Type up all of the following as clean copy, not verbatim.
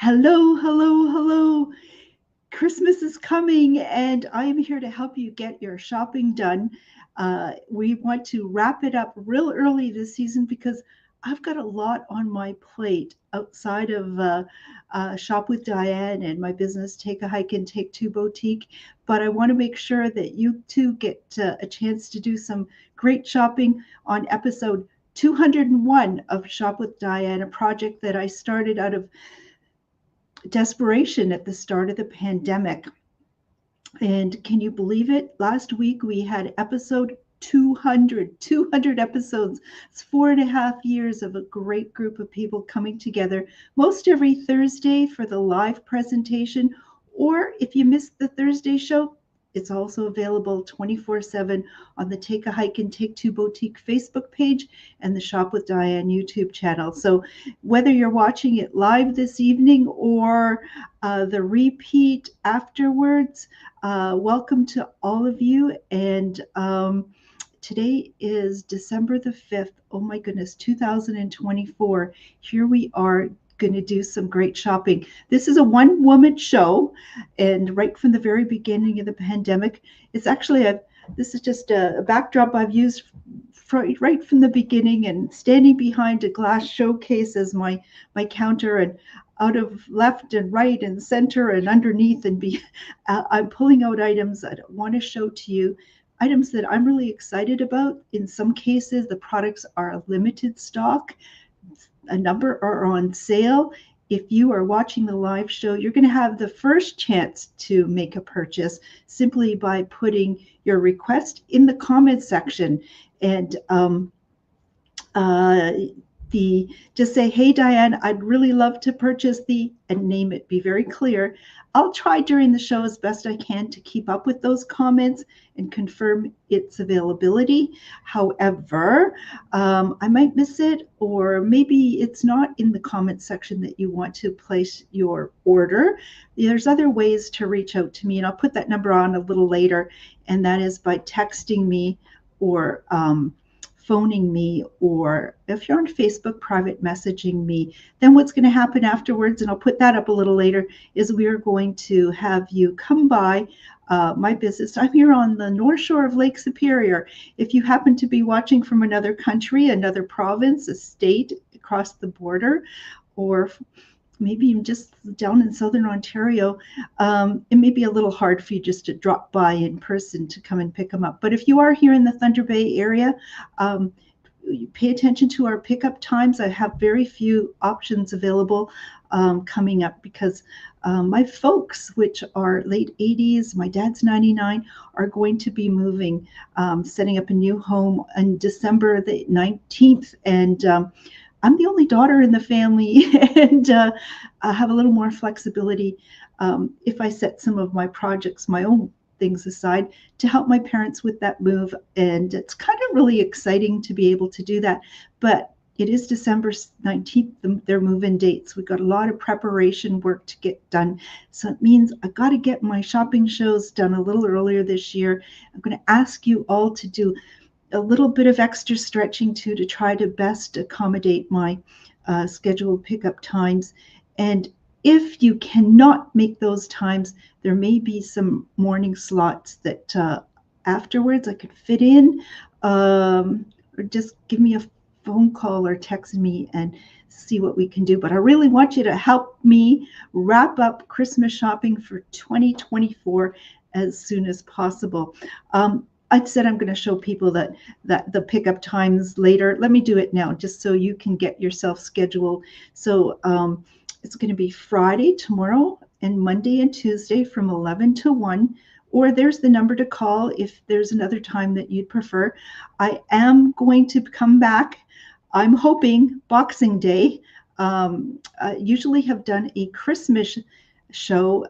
Hello, hello, hello. Christmas is coming, and I am here to help you get your shopping done. We want to wrap it up real early this season because I've got a lot on my plate outside of Shop with Diane and my business, Take a Hike and Take Two Boutique. But I want to make sure that you too get a chance to do some great shopping on episode 201 of Shop with Diane, a project that I started out of desperation at the start of the pandemic. And can you believe it? Last week we had episode 200 episodes. It's 4.5 years of a great group of people coming together most every Thursday for the live presentation. Or if you missed the Thursday show, it's also available 24/7 on the Take a Hike and Take Two Boutique Facebook page and the Shop with Diane YouTube channel. So whether you're watching it live this evening or the repeat afterwards, welcome to all of you. And today is December the 5th. Oh my goodness, 2024. Here we are going to do some great shopping. This is a one-woman show, and right from the very beginning of the pandemic, it's actually this is just a backdrop I've used right from the beginning, and standing behind a glass showcase as my counter, and out of left and right and center and underneath, and I'm pulling out items I want to show to you. Items that I'm really excited about. In some cases, the products are limited stock. A number are on sale. If you are watching the live show, you're going to have the first chance to make a purchase simply by putting your request in the comment section. And just say, hey, Diane, I'd really love to purchase and name it. Be very clear. I'll try during the show as best I can to keep up with those comments and confirm its availability. However, I might miss it, or maybe it's not in the comment section that you want to place your order. There's other ways to reach out to me, and I'll put that number on a little later, and that is by texting me or phoning me, or if you're on Facebook, private messaging me. Then what's going to happen afterwards, and I'll put that up a little later, is we are going to have you come by my business. I'm here on the North Shore of Lake Superior. If you happen to be watching from another country, another province, a state across the border, or maybe even just down in Southern Ontario, it may be a little hard for you just to drop by in person to come and pick them up. But if you are here in the Thunder Bay area, pay attention to our pickup times. I have very few options available coming up because my folks, which are late 80s, my dad's 99, are going to be moving, setting up a new home on December the 19th. And I'm the only daughter in the family, and I have a little more flexibility if I set some of my projects, my own things aside, to help my parents with that move. And it's kind of really exciting to be able to do that. But it is December 19th, their move-in dates. We've got a lot of preparation work to get done. So it means I've got to get my shopping shows done a little earlier this year. I'm going to ask you all to do a little bit of extra stretching too, to try to best accommodate my scheduled pickup times. And if you cannot make those times, there may be some morning slots that afterwards I could fit in, or just give me a phone call or text me and see what we can do. But I really want you to help me wrap up Christmas shopping for 2024 as soon as possible. I said I'm going to show people that the pickup times later. Let me do it now, just so you can get yourself scheduled. So it's going to be Friday, tomorrow, and Monday and Tuesday from 11 to 1. Or there's the number to call if there's another time that you'd prefer. I am going to come back, I'm hoping, Boxing Day. I usually have done a Christmas show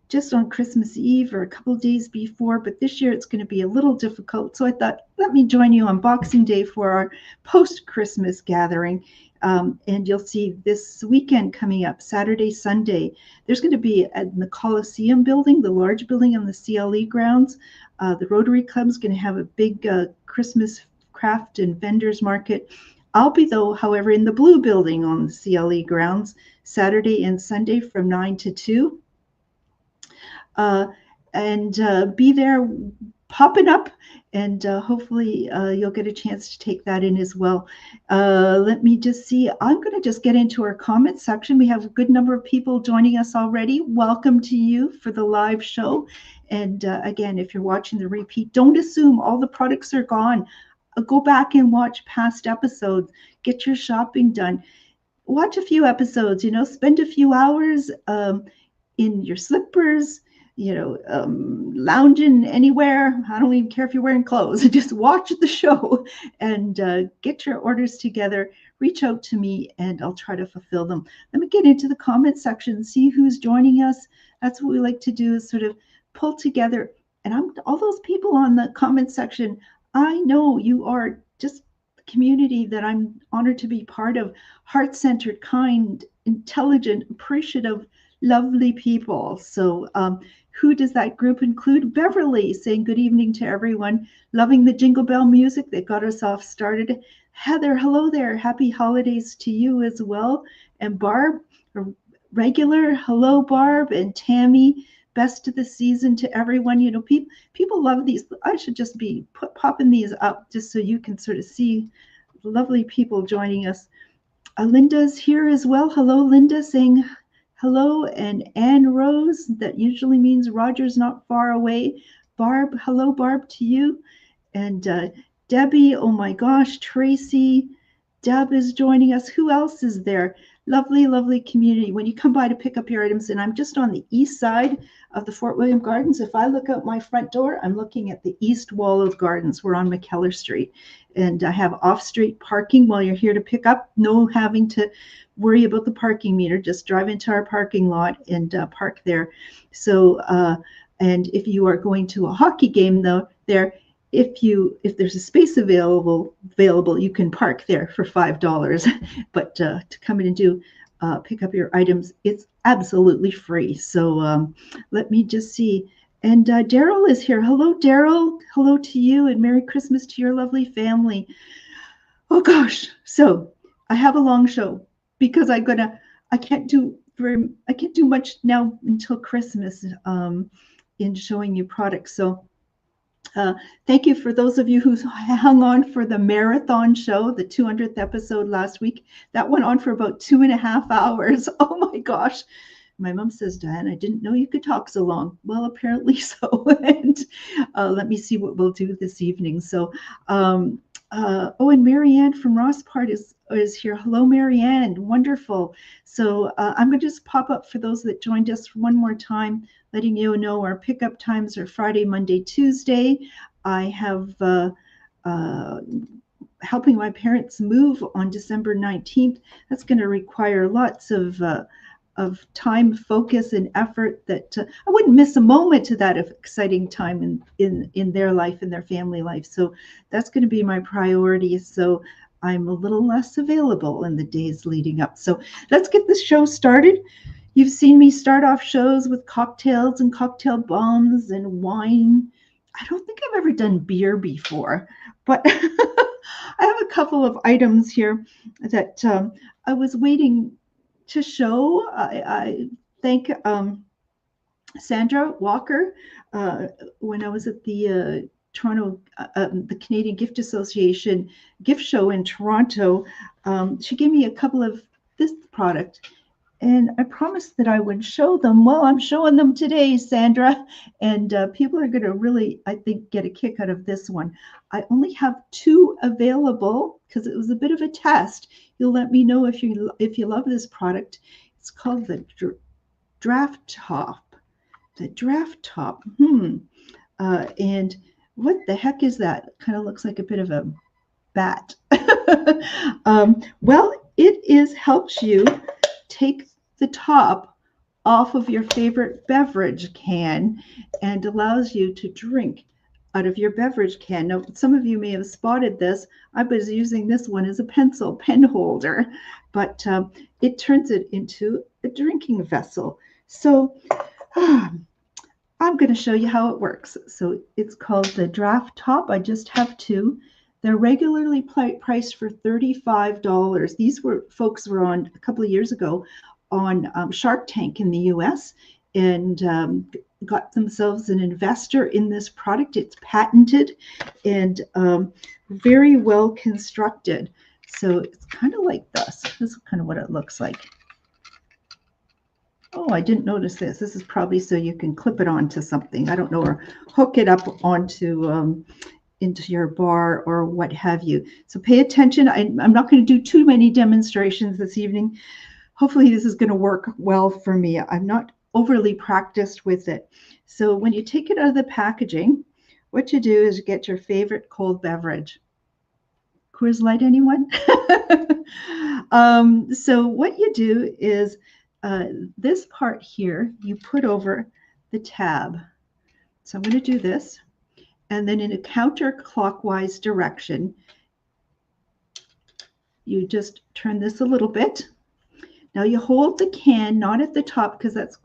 just on Christmas Eve or a couple of days before, but this year it's going to be a little difficult. So I thought, let me join you on Boxing Day for our post-Christmas gathering. And you'll see this weekend coming up, Saturday, Sunday, there's going to be at the Coliseum building, the large building on the CLE grounds. The Rotary Club is going to have a big Christmas craft and vendors market. I'll be, though, however, in the blue building on the CLE grounds Saturday and Sunday from 9 to 2. And be there popping up, and hopefully you'll get a chance to take that in as well. Let me just see. I'm going to just get into our comment section. We have a good number of people joining us already. Welcome to you for the live show. And again, if you're watching the repeat, don't assume all the products are gone. Go back and watch past episodes. Get your shopping done. Watch a few episodes, spend a few hours in your slippers, lounging anywhere. I don't even care if you're wearing clothes. Just watch the show and get your orders together. Reach out to me and I'll try to fulfill them. Let me get into the comment section, see who's joining us. That's what we like to do, is sort of pull together. And all those people on the comment section, I know you are just the community that I'm honored to be part of. Heart-centered, kind, intelligent, appreciative, lovely people. So who does that group include? Beverly saying good evening to everyone. Loving the Jingle Bell music that got us off started. Heather, hello there. Happy holidays to you as well. And Barb, regular, hello Barb. And Tammy, best of the season to everyone. People love these. I should just be popping these up just so you can sort of see lovely people joining us. Linda's here as well. Hello, Linda, saying hello. And Anne Rose, that usually means Roger's not far away. Barb, hello, Barb, to you. And Debbie, oh my gosh, Tracy, Deb is joining us. Who else is there? Lovely, lovely community. When you come by to pick up your items, and I'm just on the east side of the Fort William Gardens. If I look out my front door, I'm looking at the east wall of gardens. We're on McKellar Street. And I have off-street parking while you're here to pick up. No having to worry about the parking meter. Just drive into our parking lot and park there. So, and if you are going to a hockey game, though, if there's a space available, you can park there for $5. But to come in and do pick up your items, it's absolutely free. So let me just see. And Daryl is here. Hello, Daryl. Hello to you, and Merry Christmas to your lovely family. Oh gosh. So I have a long show because I can't do much now until Christmas in showing you products. So thank you for those of you who hung on for the marathon show, the 200th episode last week. That went on for about 2.5 hours. Oh my gosh. My mom says, Diane, I didn't know you could talk so long. Well, apparently so. And let me see what we'll do this evening. So, and Marianne from Rosspart is here. Hello, Marianne. Wonderful. So I'm going to just pop up for those that joined us one more time, letting you know our pickup times are Friday, Monday, Tuesday. I have helping my parents move on December 19th. That's going to require lots of time, focus, and effort that I wouldn't miss a moment to that exciting time in their life, in their family life. So that's going to be my priority. So I'm a little less available in the days leading up. So let's get this show started. You've seen me start off shows with cocktails and cocktail bombs and wine. I don't think I've ever done beer before, but I have a couple of items here that I was waiting to show. I thank Sandra Walker when I was at the Toronto, the Canadian Gift Association gift show in Toronto. She gave me a couple of this product, and I promised that I would show them. Well, I'm showing them today, Sandra, and people are going to really, I think, get a kick out of this one. I only have 2 available because it was a bit of a test. You'll let me know if you love this product. It's called the Draft Top. The Draft Top. And what the heck is that? Kind of looks like a bit of a bat. Well, it helps you take the top off of your favorite beverage can and allows you to drink out of your beverage can. Now, some of you may have spotted this. I was using this one as a pen holder, but it turns it into a drinking vessel. So I'm going to show you how it works. So it's called the Draft Top. I just have 2. They're regularly priced for $35. These folks were on a couple of years ago on Shark Tank in the US and got themselves an investor in this product. It's patented and very well constructed. So it's kind of like this. This is kind of what it looks like. Oh, I didn't notice this. This is probably so you can clip it onto something. I don't know, or hook it up onto into your bar or what have you. So pay attention. I'm not going to do too many demonstrations this evening. Hopefully this is going to work well for me. I'm not overly practiced with it. So when you take it out of the packaging, what you do is you get your favorite cold beverage. Coors Light, anyone? So what you do is this part here, you put over the tab. So I'm going to do this. And then in a counterclockwise direction, you just turn this a little bit. Now you hold the can, not at the top because that's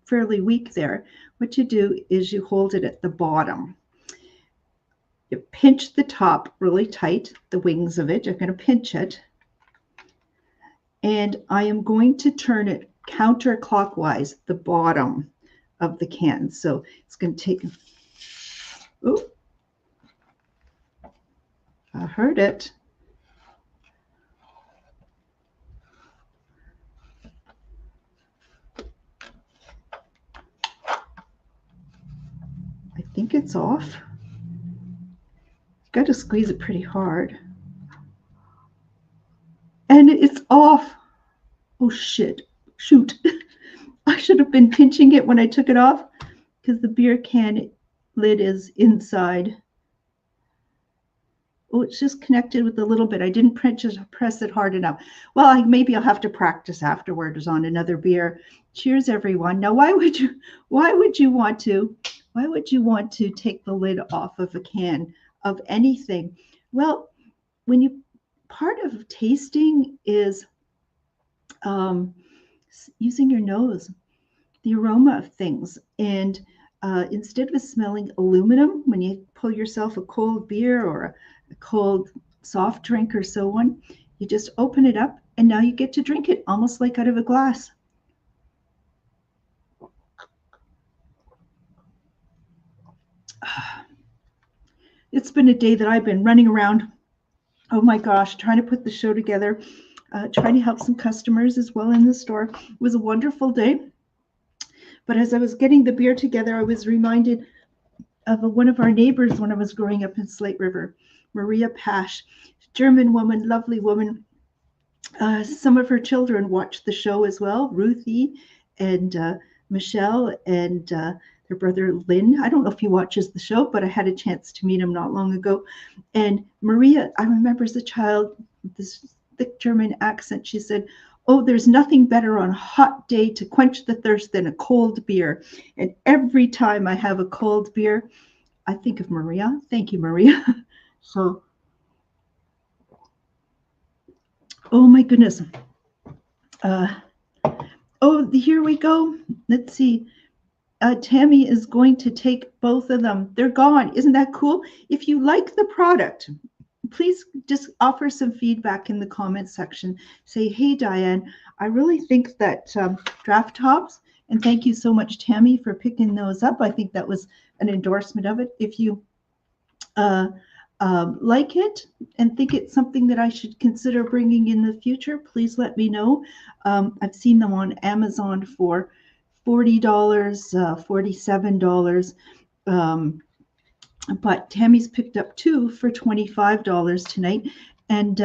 fairly weak there. What you do is you hold it at the bottom. You pinch the top really tight, the wings of it. You're going to pinch it. And I am going to turn it counterclockwise, the bottom of the can. So it's going to take, oh, I heard it. I think it's off. Got to squeeze it pretty hard. And it's off. Oh, shit. Shoot. I should have been pinching it when I took it off because the beer can lid is inside. Oh, it's just connected with a little bit. I didn't press it hard enough. Well, maybe I'll have to practice afterwards on another beer. Cheers, everyone. Now, why would you want to take the lid off of a can of anything? Well, part of tasting is using your nose, the aroma of things. And instead of smelling aluminum when you pull yourself a cold beer or a cold soft drink or so on, you just open it up and now you get to drink it almost like out of a glass. It's been a day that I've been running around, oh my gosh, trying to put the show together, trying to help some customers as well in the store. It was a wonderful day. But as I was getting the beer together, I was reminded of one of our neighbors when I was growing up in Slate River, Maria Pasch, German woman, lovely woman. Some of her children watched the show as well, Ruthie and Michelle and their brother Lynn. I don't know if he watches the show, but I had a chance to meet him not long ago. And Maria, I remember as a child, this thick German accent, she said, "Oh, there's nothing better on a hot day to quench the thirst than a cold beer." And every time I have a cold beer, I think of Maria. Thank you, Maria. So, oh my goodness. Here we go. Let's see. Tammy is going to take both of them. They're gone. Isn't that cool? If you like the product, please just offer some feedback in the comments section. Say, hey, Diane, I really think that draft tops, and thank you so much, Tammy, for picking those up. I think that was an endorsement of it. If you like it and think it's something that I should consider bringing in the future, please let me know. I've seen them on Amazon for $40, $47. But Tammy's picked up two for $25 tonight. And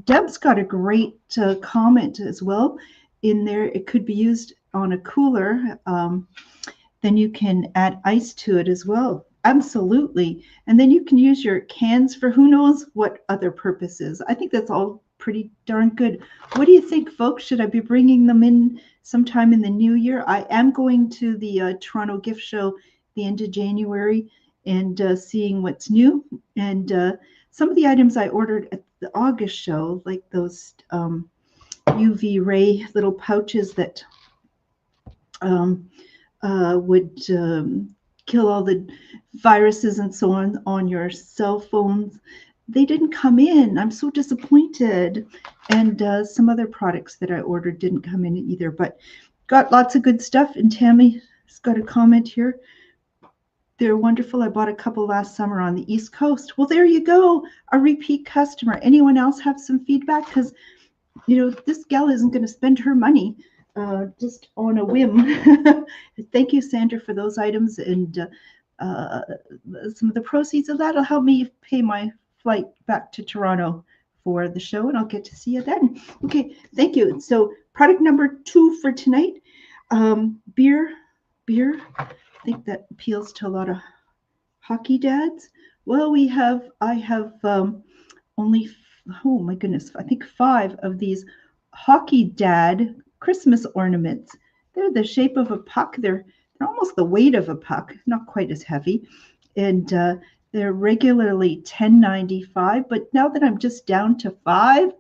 Deb's got a great comment as well in there. It could be used on a cooler. Then you can add ice to it as well. Absolutely. And then you can use your cans for who knows what other purposes. I think that's all pretty darn good. What do you think, folks? Should I be bringing them in sometime in the new year? I am going to the Toronto Gift Show the end of January and seeing what's new. And some of the items I ordered at the August show, like those UV ray little pouches that would kill all the viruses and so on your cell phones. they didn't come in. I'm so disappointed. And some other products that I ordered didn't come in either, but got lots of good stuff. And Tammy's got a comment here. They're wonderful. I bought a couple last summer on the East Coast. Well, there you go. A repeat customer. Anyone else have some feedback? Because, this gal isn't going to spend her money just on a whim. Thank you, Sandra, for those items. And some of the proceeds of that will help me pay my flight back to Toronto for the show, and I'll get to see you then. Okay, thank you. So product number 2 for tonight, beer. I think that appeals to a lot of hockey dads. Well, I have only, oh my goodness, I think 5 of these hockey dad Christmas ornaments. They're the shape of a puck. They're almost the weight of a puck, not quite as heavy. And they're regularly $10.95, but now that I'm just down to 5,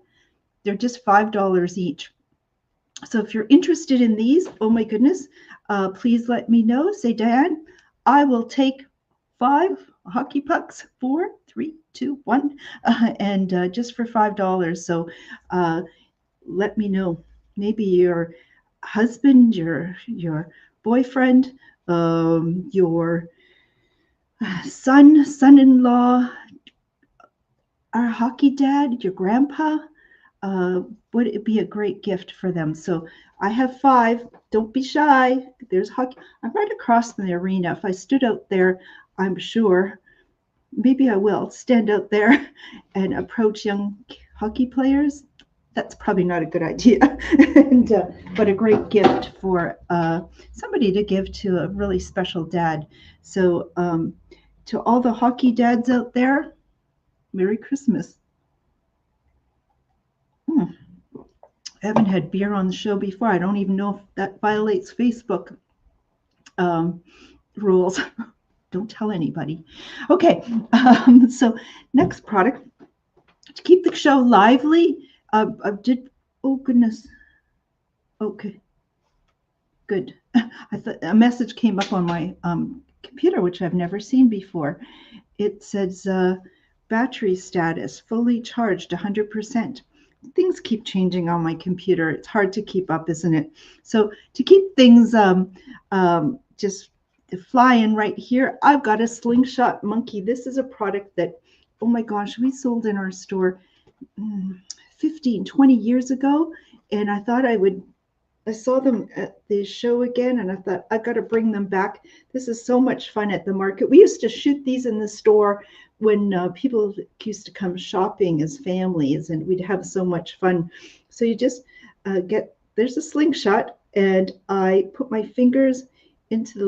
they're just $5 each. So if you're interested in these, oh my goodness, please let me know. Say, Diane, I will take 5 hockey pucks, 4, 3, 2, 1, and just for $5. So let me know. Maybe your husband, your boyfriend, your son-in-law, our hockey dad, your grandpa, would it be a great gift for them? So I have 5. Don't be shy. There's hockey. I'm right across from the arena. If I stood out there, I'm sure, maybe I will stand out there and approach young hockey players. That's probably not a good idea, but a great gift for somebody to give to a really special dad. So to all the hockey dads out there, Merry Christmas. I haven't had beer on the show before. I don't even know if that violates Facebook rules. Don't tell anybody. Okay, so next product. To keep the show lively, oh goodness. Okay, good. I thought a message came up on my computer, which I've never seen before. It says battery status fully charged 100%. Things keep changing on my computer. It's hard to keep up, isn't it? So to keep things just flying right here, I've got a slingshot monkey. This is a product that, oh my gosh, we sold in our store 15, 20 years ago. And I thought I saw them at the show again, and I thought, I got to bring them back. This is so much fun at the market. We used to shoot these in the store when people used to come shopping as families, and we'd have so much fun. So you just there's a slingshot, and I put my fingers into the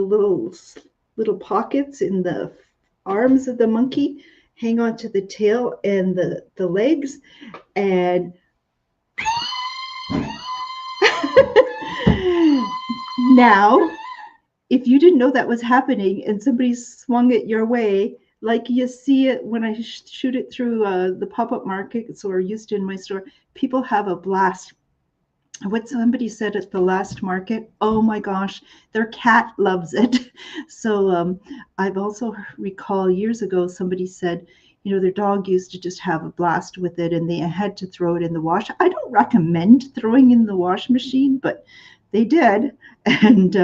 little pockets in the arms of the monkey, hang on to the tail and the legs, and now, if you didn't know that was happening and somebody swung it your way, like you see it when I shoot it through the pop-up markets or used to in my store, people have a blast. What somebody said at the last market, oh my gosh, their cat loves it. So I've also recall years ago somebody said, their dog used to just have a blast with it and they had to throw it in the wash. I don't recommend throwing in the wash machine, but they did, and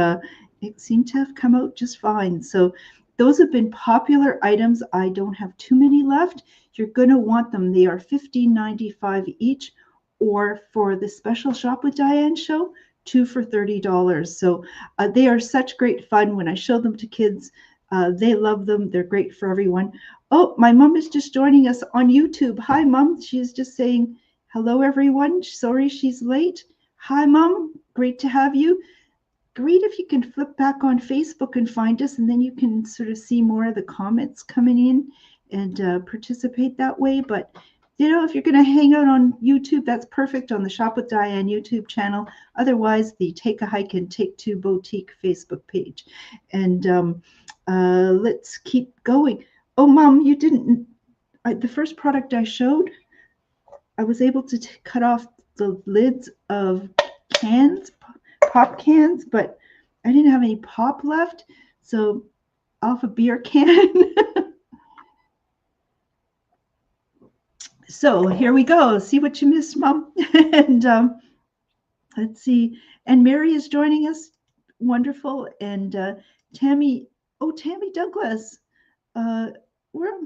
it seemed to have come out just fine. So those have been popular items. I don't have too many left. You're going to want them. They are $15.95 each, or for the special Shop with Diane show, 2 for $30. So they are such great fun. When I show them to kids, they love them. They're great for everyone. Oh, my mom is just joining us on YouTube. Hi, Mom. She's just saying, hello, everyone. Sorry she's late. Hi, Mom. Great to have you. Great if you can flip back on Facebook and find us, and then you can sort of see more of the comments coming in and participate that way. But, if you're going to hang out on YouTube, that's perfect on the Shop with Diane YouTube channel. Otherwise, the Take a Hike and Take Two Boutique Facebook page. And let's keep going. Oh, Mom, you didn't. The first product I showed, I was able to cut off the lids of cans, pop cans, but I didn't have any pop left. So off a beer can. So here we go. See what you missed, Mom. And let's see. And Mary is joining us. Wonderful. And Tammy. Oh, Tammy Douglas. Uh, where?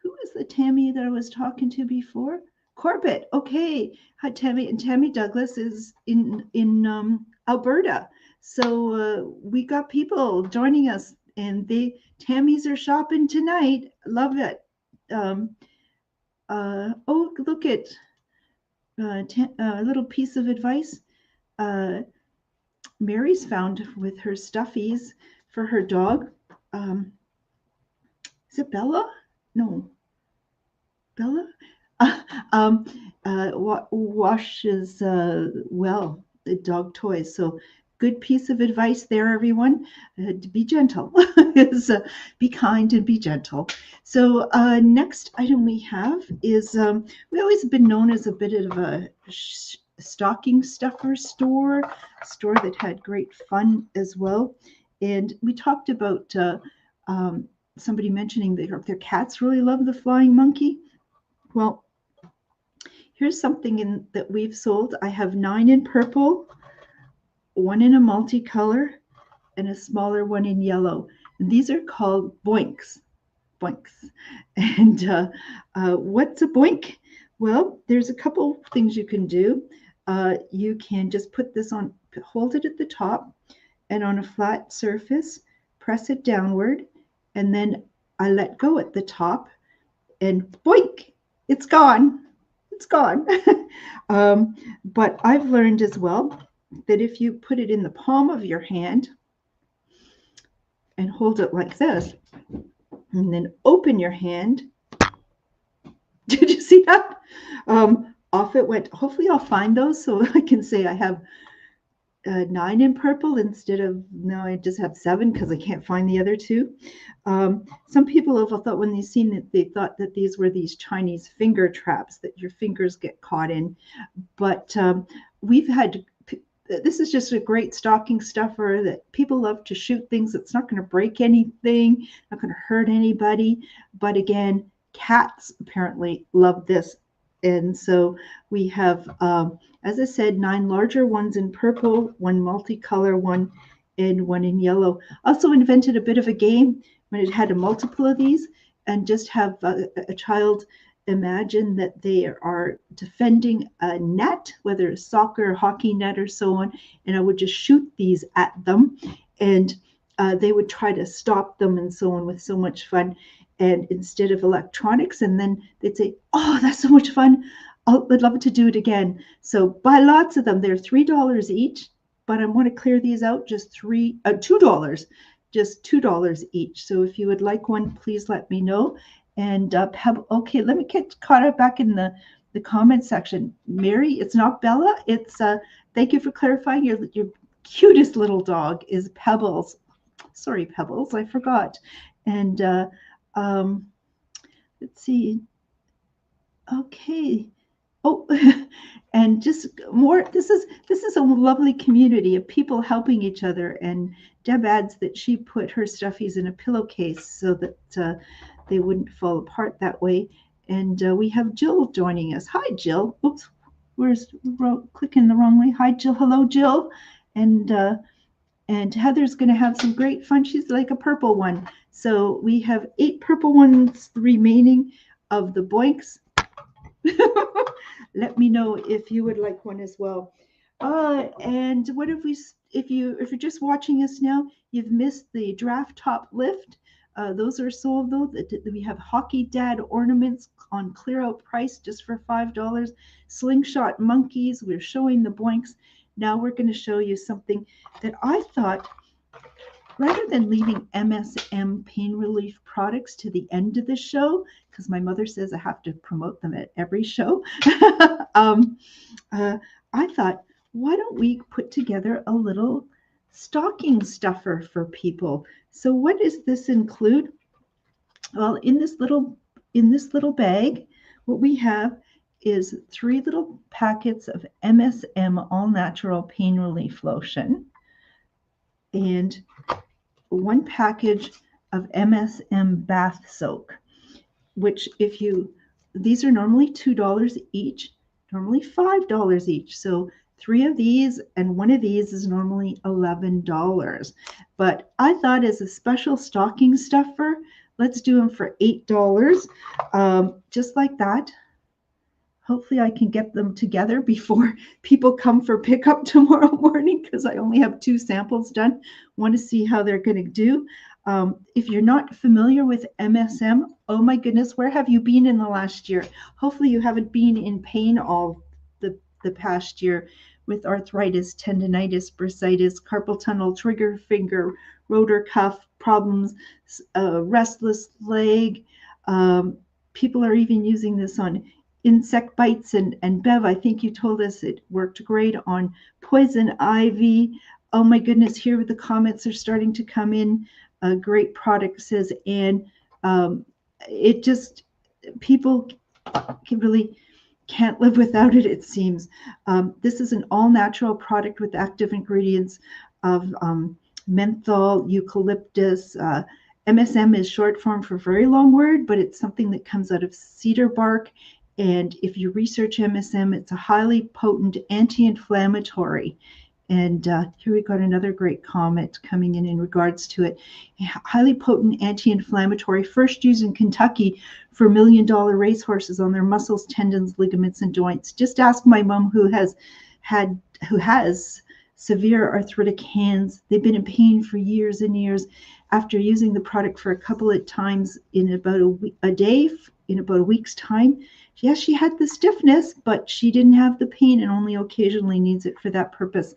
Who is the Tammy that I was talking to before? Corbett. Okay. Hi, Tammy. And Tammy Douglas is in Alberta. So we got people joining us, and Tammys are shopping tonight. Love it. Um, oh, look at a little piece of advice. Uh, Mary's found with her stuffies for her dog. Is it Bella? No, Bella. Um, washes well the dog toys. So good piece of advice there, everyone. To be gentle. is Be kind and be gentle. So next item we have is we always have been known as a bit of a stocking stuffer store, a store that had great fun as well. And we talked about somebody mentioning that their cats really love the flying monkey. Well, here's something that we've sold. I have 9 in purple, 1 in a multicolor, and a smaller one in yellow. And these are called boinks. Boinks. And what's a boink? Well, there's a couple things you can do. You can just put this on, hold it at the top, and on a flat surface, press it downward, and then I let go at the top, and boink, it's gone. It's gone. But I've learned as well that if you put it in the palm of your hand and hold it like this, and then open your hand, did you see that? Off it went. Hopefully I'll find those so I can say I have 9 in purple instead of, now I just have 7 because I can't find the other 2. Some people have thought when they've seen it, they thought that these were these Chinese finger traps that your fingers get caught in. But we've had, this is just a great stocking stuffer that people love to shoot things. It's not going to break anything, not going to hurt anybody. But again, cats apparently love this. And so we have, as I said, 9 larger ones in purple, 1 multicolor one, and 1 in yellow. Also invented a bit of a game when it had a multiple of these, and just have a child imagine that they are defending a net, whether it's soccer, hockey net, or so on, and I would just shoot these at them, and they would try to stop them and so on, with so much fun. And instead of electronics, and then they'd say, oh, that's so much fun, I'd love to do it again. So buy lots of them. They're $3 each, but I want to clear these out, just $2, just $2 each. So if you would like one, please let me know. And okay, let me get caught up back in the comment section. Mary, it's not Bella. It's thank you for clarifying. Your cutest little dog is Pebbles. Sorry, Pebbles, I forgot. And let's see. Okay. Oh, and just more. This is a lovely community of people helping each other. And Deb adds that she put her stuffies in a pillowcase so that they wouldn't fall apart that way. And we have Jill joining us. Hi, Jill. Oops, we're clicking the wrong way. Hi, Jill. Hello, Jill. And Heather's going to have some great fun. She's like a purple one. So we have 8 purple ones remaining of the boinks. Let me know if you would like one as well. And what if we? If you're just watching us now, you've missed the draft top lift. Those are sold though. We have hockey dad ornaments on clear out price just for $5. Slingshot monkeys. We're showing the boinks. Now we're going to show you something that I thought, rather than leaving MSM pain relief products to the end of the show, because my mother says I have to promote them at every show, I thought, why don't we put together a little stocking stuffer for people? So what does this include? Well, in this little bag, what we have is 3 little packets of MSM all natural pain relief lotion, and 1 package of MSM bath soak, which if you these are normally $2 each, normally $5 each. So 3 of these and 1 of these is normally $11. But I thought as a special stocking stuffer, let's do them for $8, just like that. Hopefully I can get them together before people come for pickup tomorrow morning, because I only have 2 samples done. Want to see how they're going to do. If you're not familiar with MSM, oh my goodness, where have you been in the last year? Hopefully you haven't been in pain all the past year with arthritis, tendonitis, bursitis, carpal tunnel, trigger finger, rotor cuff problems, restless leg. People are even using this on insect bites, and Bev, I think you told us it worked great on poison ivy. Oh my goodness, here the comments are starting to come in. A great product, says Anne. It just, people really can't live without it, it seems. This is an all-natural product with active ingredients of menthol, eucalyptus. MSM is short form for very long word, but it's something that comes out of cedar bark. And if you research MSM, it's a highly potent anti-inflammatory. And here we got another great comment coming in regards to it. Highly potent anti-inflammatory, first used in Kentucky for $1 million racehorses on their muscles, tendons, ligaments, and joints. Just ask my mom, who has severe arthritic hands. They've been in pain for years and years. After using the product for a couple of times in about a day, in about a week's time, yes, she had the stiffness, but she didn't have the pain and only occasionally needs it for that purpose.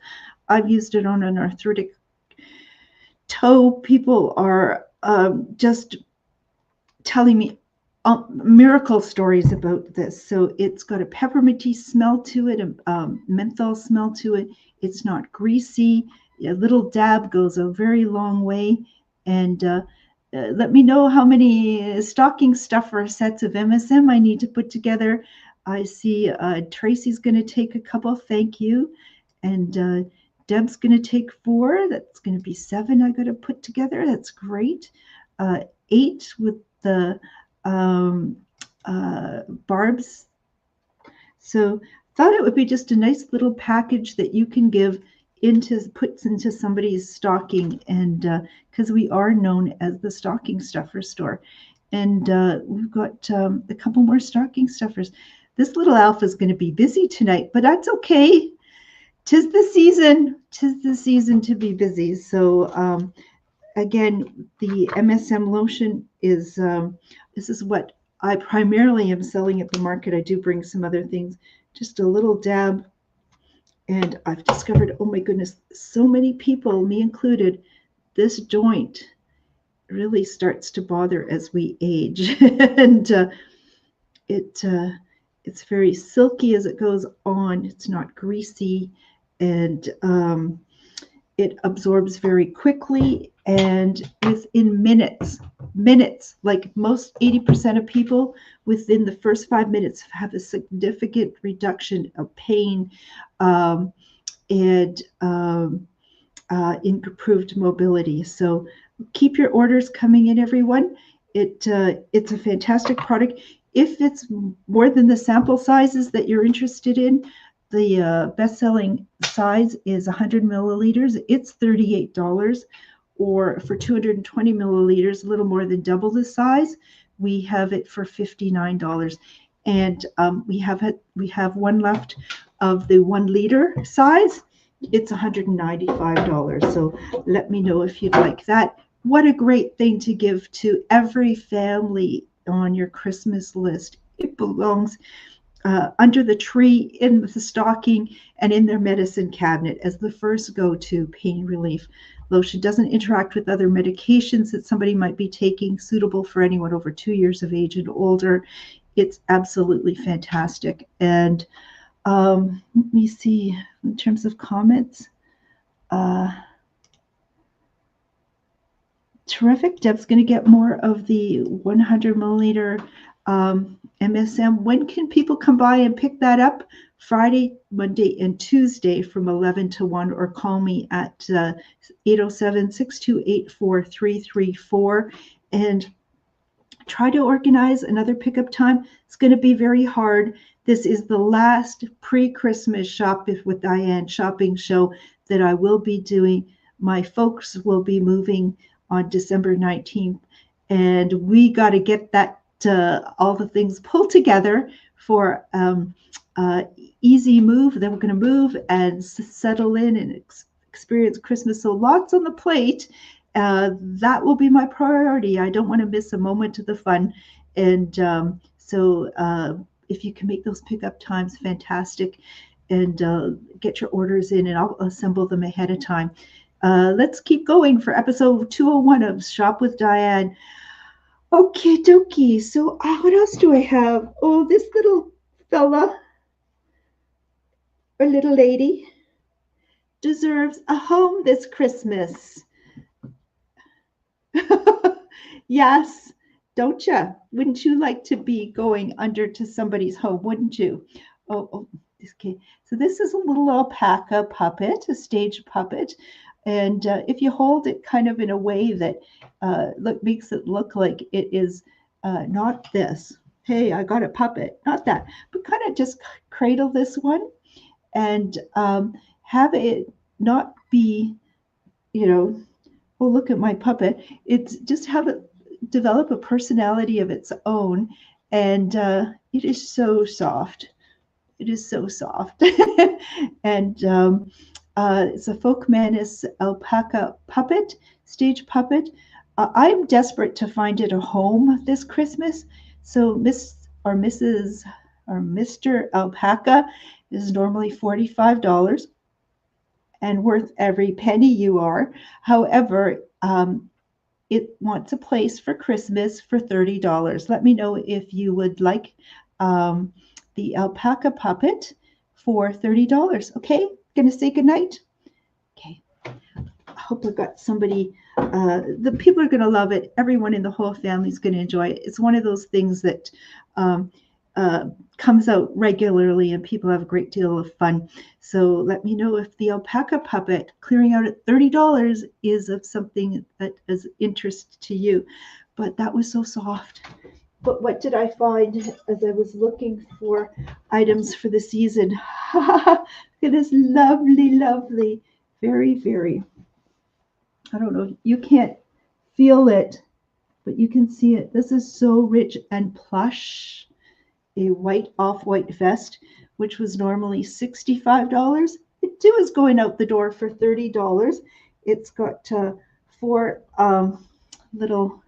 I've used it on an arthritic toe. People are just telling me miracle stories about this. So it's got a pepperminty smell to it, a menthol smell to it. It's not greasy. A little dab goes a very long way. And let me know how many stocking stuffer sets of MSM I need to put together. I see Tracy's going to take a couple. Thank you. And Deb's going to take 4. That's going to be 7 I got to put together. That's great. 8 with the barbs. So thought it would be just a nice little package that you can give puts into somebody's stocking, and because we are known as the stocking stuffer store. And we've got a couple more stocking stuffers. This little alpha is going to be busy tonight, but that's okay. Tis the season to be busy. So again, the MSM lotion is this is what I primarily am selling at the market. I do bring some other things, just a little dab. And I've discovered, oh my goodness, so many people, me included, this joint really starts to bother as we age. And it's very silky as it goes on. It's not greasy, and it absorbs very quickly. And within minutes, like most 80% of people, within the first 5 minutes have a significant reduction of pain and improved mobility. So keep your orders coming in, everyone. It's a fantastic product. If it's more than the sample sizes that you're interested in, the best-selling size is 100 milliliters. It's $38. Or for 220 milliliters, a little more than double the size, we have it for $59. And we have one left of the 1 liter size. It's $195. So let me know if you'd like that. What a great thing to give to every family on your Christmas list. It belongs under the tree, in the stocking, and in their medicine cabinet as the first go-to pain relief. Lotion doesn't interact with other medications that somebody might be taking, suitable for anyone over 2 years of age and older. It's absolutely fantastic. And let me see, in terms of comments. Terrific. Deb's going to get more of the 100 milliliter MSM. When can people come by and pick that up? Friday, Monday, and Tuesday from 11 to 1, or call me at 807-628-4334. And try to organize another pickup time. It's going to be very hard. This is the last pre-Christmas Shop with Diane shopping show that I will be doing. My folks will be moving on December 19th, and we got to get that all the things pulled together for easy move. Then we're going to move and settle in and experience Christmas. So lots on the plate. That will be my priority. I don't want to miss a moment of the fun. And so if you can make those pickup times, fantastic. And get your orders in, and I'll assemble them ahead of time. Let's keep going for episode 201 of Shop with Diane. Okay, dokie. So what else do I have? Oh, this little fella or little lady deserves a home this Christmas. Yes, don't you? Wouldn't you like to be going under to somebody's home, wouldn't you? Oh, okay. So this is a little alpaca puppet, a stage puppet. And if you hold it kind of in a way that makes it look like it is not this. Hey, I got a puppet. Not that. But kind of just cradle this one and have it not be, oh, look at my puppet. It's just have it develop a personality of its own. And it is so soft. It is so soft. And it's a Folk Menace alpaca puppet, stage puppet. I'm desperate to find it a home this Christmas. So Miss or Mrs. or Mr. Alpaca is normally $45 and worth every penny you are. However, it wants a place for Christmas for $30. Let me know if you would like the alpaca puppet for $30. Okay, gonna say goodnight. Okay, I hope I got somebody. The people are gonna love it. Everyone in the whole family is gonna enjoy it. It's one of those things that comes out regularly, and people have a great deal of fun. So let me know if the alpaca puppet clearing out at $30 is of something that is interest to you. But that was so soft. But what did I find as I was looking for items for the season? It is lovely, lovely, very, very. I don't know, you can't feel it, but you can see it. This is so rich and plush. A white off-white vest, which was normally $65. It too is going out the door for $30. It's got 4 little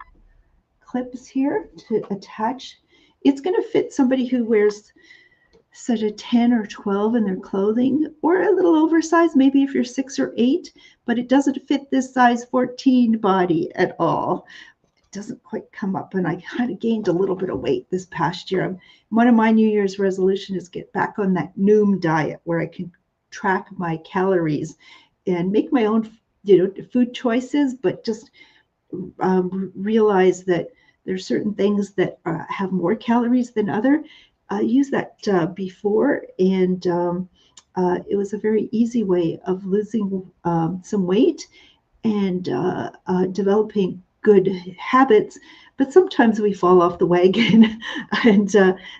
clips here to attach. It's going to fit somebody who wears such a 10 or 12 in their clothing, or a little oversized, maybe if you're 6 or 8, but it doesn't fit this size 14 body at all. It doesn't quite come up, and I kind of gained a little bit of weight this past year. One of my New Year's resolution is get back on that Noom diet where I can track my calories and make my own, food choices, but just realize that there's certain things that have more calories than other. I used that before, and it was a very easy way of losing some weight and developing good habits. But sometimes we fall off the wagon. And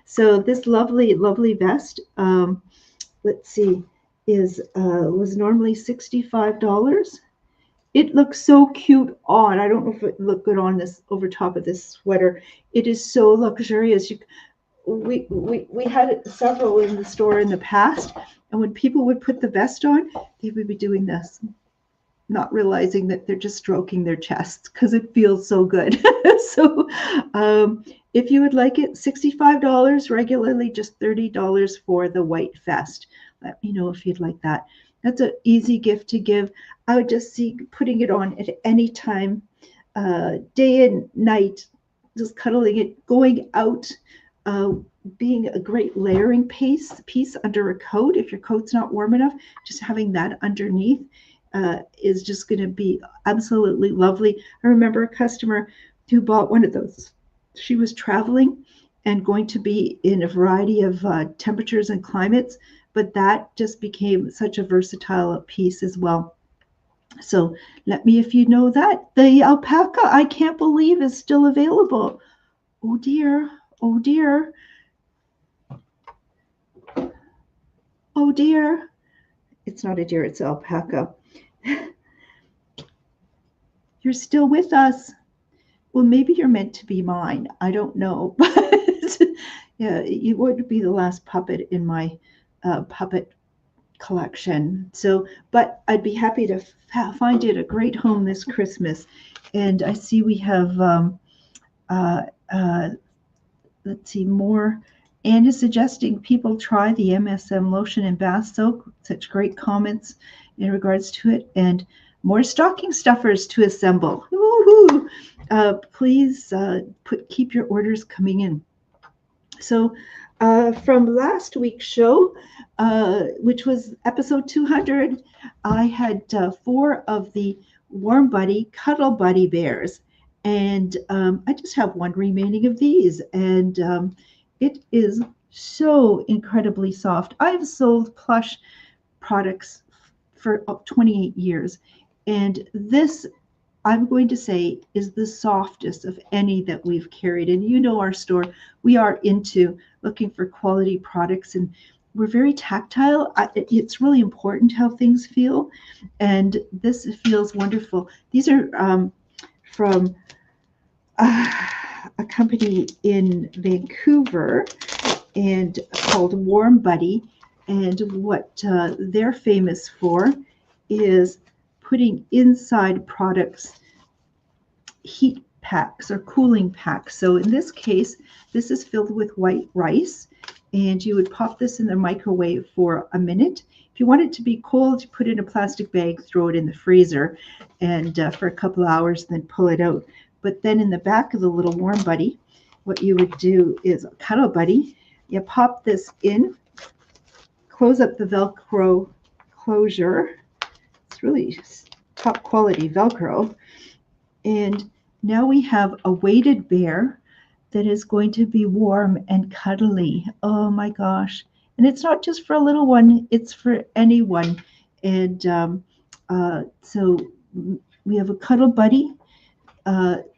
so this lovely, lovely vest, let's see, was normally $65. It looks so cute on. I don't know if it looked good on this over top of this sweater. It is so luxurious. We had several in the store in the past, and when people would put the vest on, they would be doing this, not realizing that they're just stroking their chests because it feels so good. So if you would like it, $65 regularly, just $30 for the white vest. Let me know if you'd like that. That's an easy gift to give. I would just see putting it on at any time, day and night, just cuddling it, going out, being a great layering piece under a coat. If your coat's not warm enough, just having that underneath is just going to be absolutely lovely. I remember a customer who bought one of those. She was traveling and going to be in a variety of temperatures and climates, but that just became such a versatile piece as well. So let me, if you know that. The alpaca, I can't believe, is still available. Oh dear, oh dear, oh dear. It's not a deer, it's alpaca. You're still with us. Well, maybe you're meant to be mine. I don't know. But yeah, you would be the last puppet in my puppet collection. So, but I'd be happy to find it a great home this Christmas. And I see we have, uh, uh, let's see, more. Anne is suggesting people try the MSM lotion and bath soap. Such great comments in regards to it. And more stocking stuffers to assemble. Woohoo! Please keep your orders coming in. So from last week's show, which was episode 200, I had 4 of the Warm Buddy Cuddle Buddy bears. And I just have one remaining of these. And it is so incredibly soft. I've sold plush products for 28 years. And this, I'm going to say, is the softest of any that we've carried. And you know our store, we are into looking for quality products, and we're very tactile. It's really important how things feel, and this feels wonderful. These are from a company in Vancouver and called Warm Buddy, and what they're famous for is putting inside products heat packs or cooling packs. So in this case, this is filled with white rice, and you would pop this in the microwave for a minute. If you want it to be cold, you put it in a plastic bag, throw it in the freezer, and for a couple hours, then pull it out. But then in the back of the little Warm Buddy, what you would do is a Cuddle Buddy. You pop this in, close up the Velcro closure. It's really top quality Velcro. And now we have a weighted bear that is going to be warm and cuddly. Oh my gosh. And it's not just for a little one, it's for anyone. And so we have a Cuddle Buddy.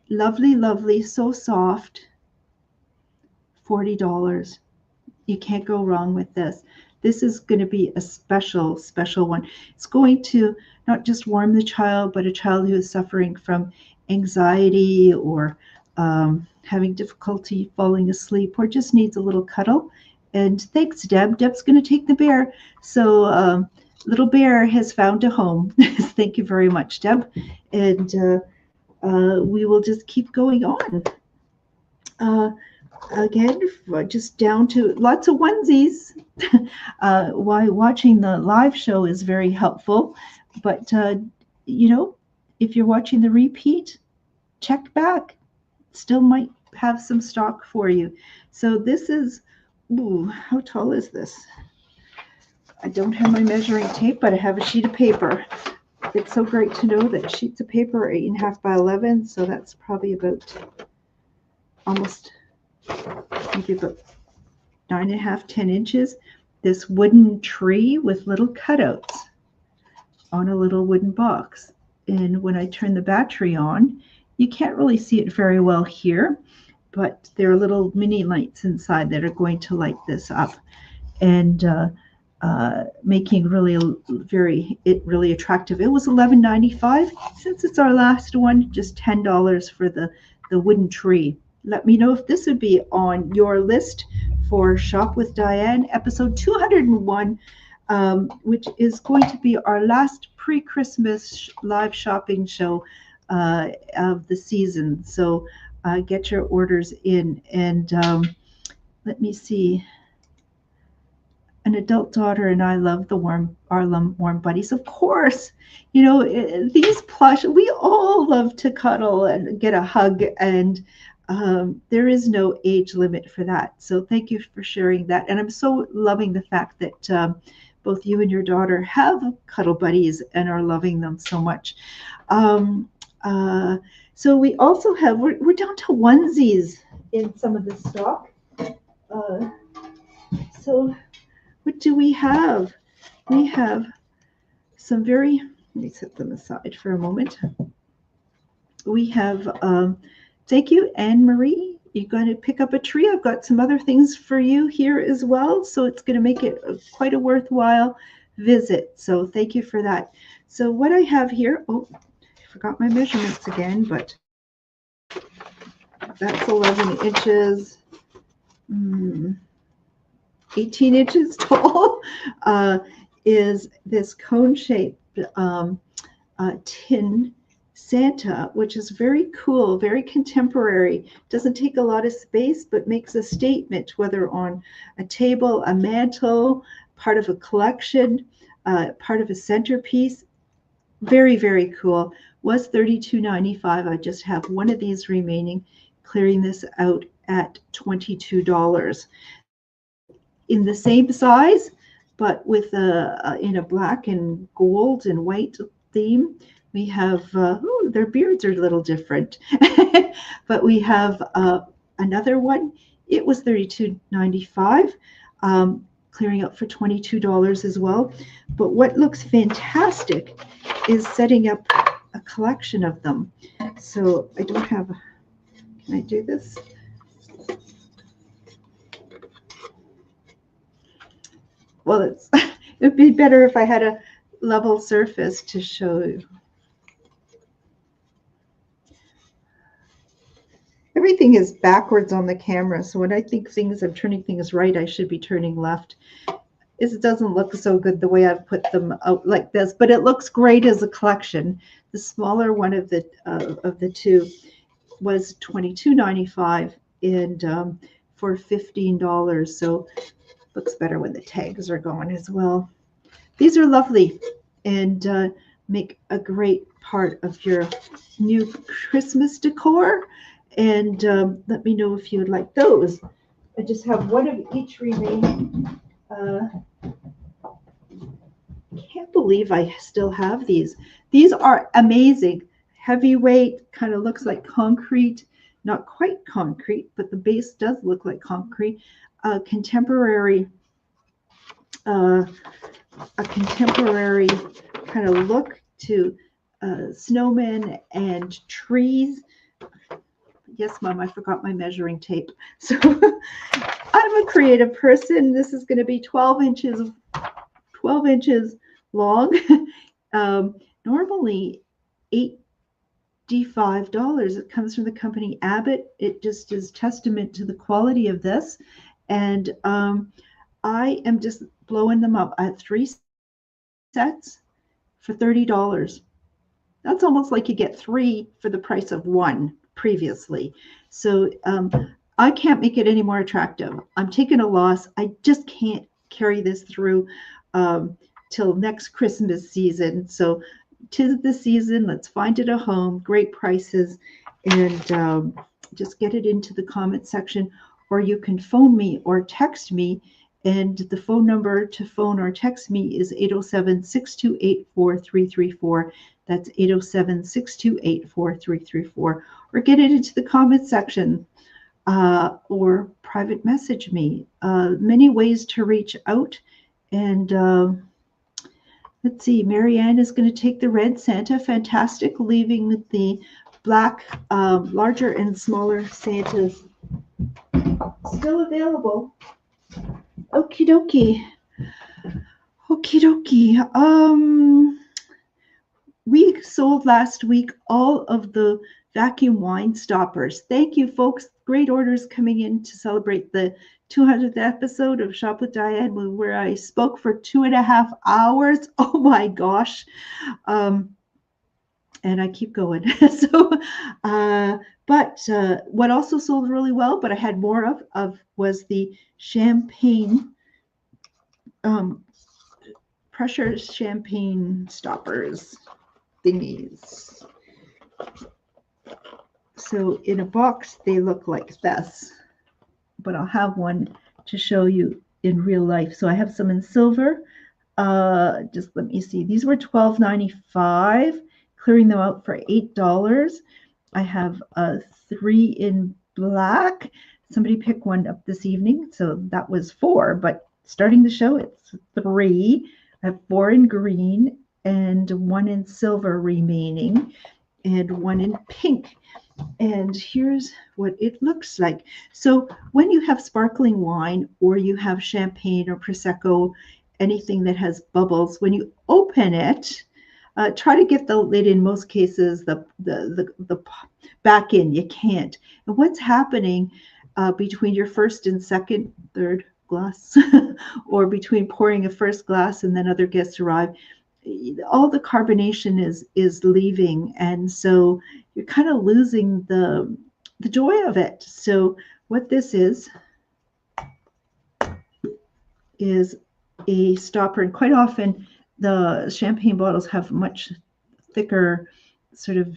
Lovely, lovely, so soft. $40. You can't go wrong with this. This is going to be a special, special one. It's going to not just warm the child, but a child who is suffering from anxiety or having difficulty falling asleep or just needs a little cuddle. And thanks, Deb. Deb's going to take the bear. So little bear has found a home. Thank you very much, Deb. And we will just keep going on. Again, just down to lots of onesies. Why watching the live show is very helpful. But, you know, if you're watching the repeat, check back. Still might have some stock for you. So this is, ooh, how tall is this? I don't have my measuring tape, but I have a sheet of paper. It's so great to know that sheets of paper are 8.5 by 11. So that's probably about almost maybe about 9.5, 10 inches. This wooden tree with little cutouts on a little wooden box. And when I turn the battery on, you can't really see it very well here, but there are little mini lights inside that are going to light this up and making really really attractive. It was $11.95. Since it's our last one, just $10 for the wooden tree. Let me know if this would be on your list for Shop with Diane, episode 201, which is going to be our last pre-Christmas live shopping show of the season. So get your orders in. And let me see. An adult daughter and I love our warm buddies. Of course, you know, these plush, we all love to cuddle and get a hug, and there is no age limit for that. So thank you for sharing that. And I'm so loving the fact that both you and your daughter have cuddle buddies and are loving them so much. So we also have, we're down to onesies in some of the stock. So what do we have? We have some very, let me set them aside for a moment. We have, thank you, Anne Marie. you're going to pick up a tree, I've got some other things for you here as well. So it's going to make it quite a worthwhile visit. So thank you for that. So what I have here, oh, I forgot my measurements again, but that's 11 inches, 18 inches tall, is this cone-shaped tin Santa, which is very cool, very contemporary. Doesn't take a lot of space, but makes a statement, whether on a table, a mantle, part of a collection, part of a centerpiece. Very, very cool. Was $32.95. I just have one of these remaining, clearing this out at $22. In the same size, but with in a black and gold and white theme. We have, their beards are a little different, but we have another one. It was $32.95, clearing up for $22 as well. But what looks fantastic is setting up a collection of them. So I don't have, can I do this? Well, it would be better if I had a level surface to show you. Everything is backwards on the camera, so when I think I'm turning things right, I should be turning left. It doesn't look so good the way I've put them out like this, but it looks great as a collection. The smaller one of the two was $22.95 and for $15. So looks better when the tags are going as well. These are lovely and make a great part of your new Christmas decor. And let me know if you would like those. I just have one of each remaining. Can't believe I still have these. These are amazing. Heavyweight, kind of looks like concrete. Not quite concrete, but the base does look like concrete. Contemporary, a contemporary kind of look to snowmen and trees. Yes, Mom, I forgot my measuring tape. So I'm a creative person. This is going to be 12 inches long. Normally $85. It comes from the company Abbott. It just is testament to the quality of this. And I am just blowing them up. I have 3 sets for $30. That's almost like you get 3 for the price of 1 previously. So I can't make it any more attractive. I'm taking a loss. I just can't carry this through till next Christmas season. So 'tis the season. Let's find it a home. Great prices, and just get it into the comment section, or you can phone me or text me. And the phone number to phone or text me is 807-628-4334. That's 807-628-4334. Or get it into the comment section or private message me. Many ways to reach out. And let's see, Marianne is going to take the red Santa. Fantastic. Leaving the black, larger and smaller Santas still available. Okie dokie. Okie dokie. We sold last week all of the vacuum wine stoppers. Thank you, folks. Great orders coming in to celebrate the 200th episode of Shop with Diane, where I spoke for 2.5 hours. Oh my gosh. And I keep going. So, but what also sold really well, but I had more of was the champagne, pressure champagne stoppers thingies. So in a box, they look like this, but I'll have one to show you in real life. So I have some in silver. Just let me see. These were $12.95, clearing them out for $8. I have 3 in black. Somebody picked one up this evening, so that was 4, but starting the show, it's 3. I have 4 in green and 1 in silver remaining, and 1 in pink. And here's what it looks like. So when you have sparkling wine or you have champagne or Prosecco, anything that has bubbles, when you open it, try to get the lid in most cases, the back in. You can't. And what's happening between your first and second, third glass, or between pouring a first glass and then other guests arrive, all the carbonation is leaving, and so you're kind of losing the joy of it. So what this is a stopper, and quite often the champagne bottles have much thicker sort of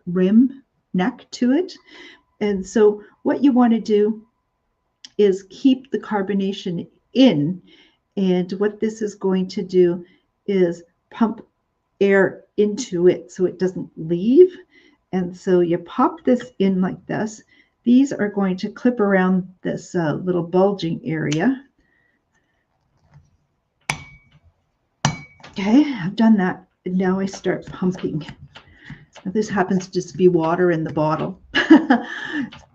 rim neck to it, and so what you want to do is keep the carbonation in, and what this is going to do is pump air into it so it doesn't leave. And so you pop this in like this. These are going to clip around this little bulging area. Okay, I've done that. And now I start pumping. Now this happens to just be water in the bottle.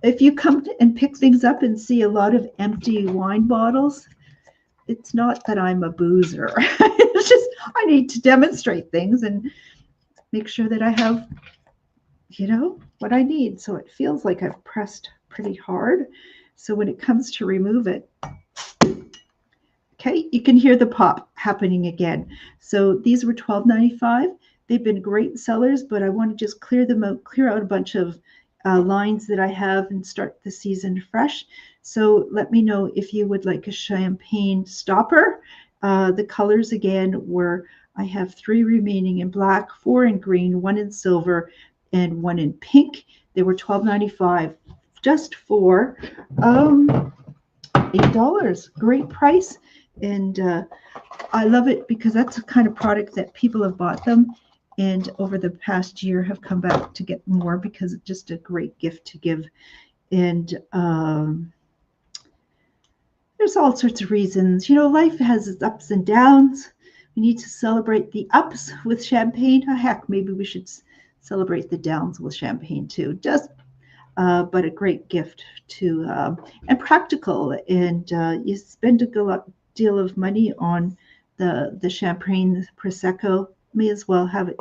If you come and pick things up and see a lot of empty wine bottles, it's not that I'm a boozer. It's just I need to demonstrate things and make sure that I have, what I need. So it feels like I've pressed pretty hard. So when it comes to remove it, okay, you can hear the pop happening again. So these were $12.95. They've been great sellers, but I want to just clear them out, clear out a bunch of lines that I have and start the season fresh. So let me know if you would like a champagne stopper. The colors again were, I have 3 remaining in black, 4 in green, 1 in silver, and 1 in pink. They were $12.95 just for $8. Great price. And I love it because that's the kind of product that people have bought them and over the past year have come back to get more because it's just a great gift to give. And there's all sorts of reasons. Life has its ups and downs. We need to celebrate the ups with champagne. Heck, maybe we should celebrate the downs with champagne too. But a great gift to and practical. And you spend a good deal of money on the champagne, the Prosecco. May as well have it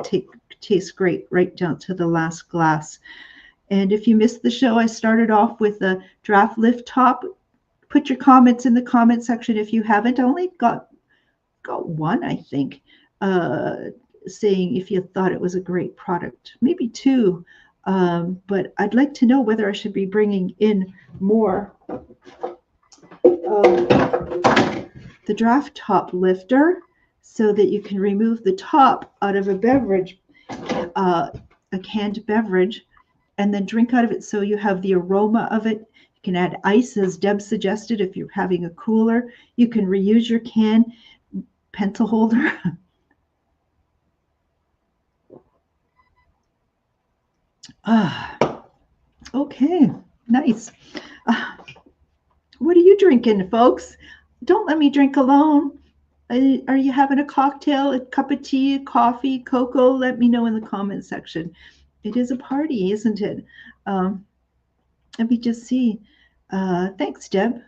taste great right down to the last glass. And if you missed the show, I started off with a draft lift top. Put your comments in the comment section if you haven't. I only got one, I think, saying if you thought it was a great product, maybe 2. But I'd like to know whether I should be bringing in more. The draft top lifter so that you can remove the top out of a beverage, a canned beverage, and then drink out of it so you have the aroma of it. You can add ice, as Deb suggested, if you're having a cooler. You can reuse your can pencil holder. Okay, nice. What are you drinking, folks? Don't let me drink alone. Are you having a cocktail, a cup of tea, coffee, cocoa? Let me know in the comment section. It is a party, isn't it? Let me just see. Thanks, Deb.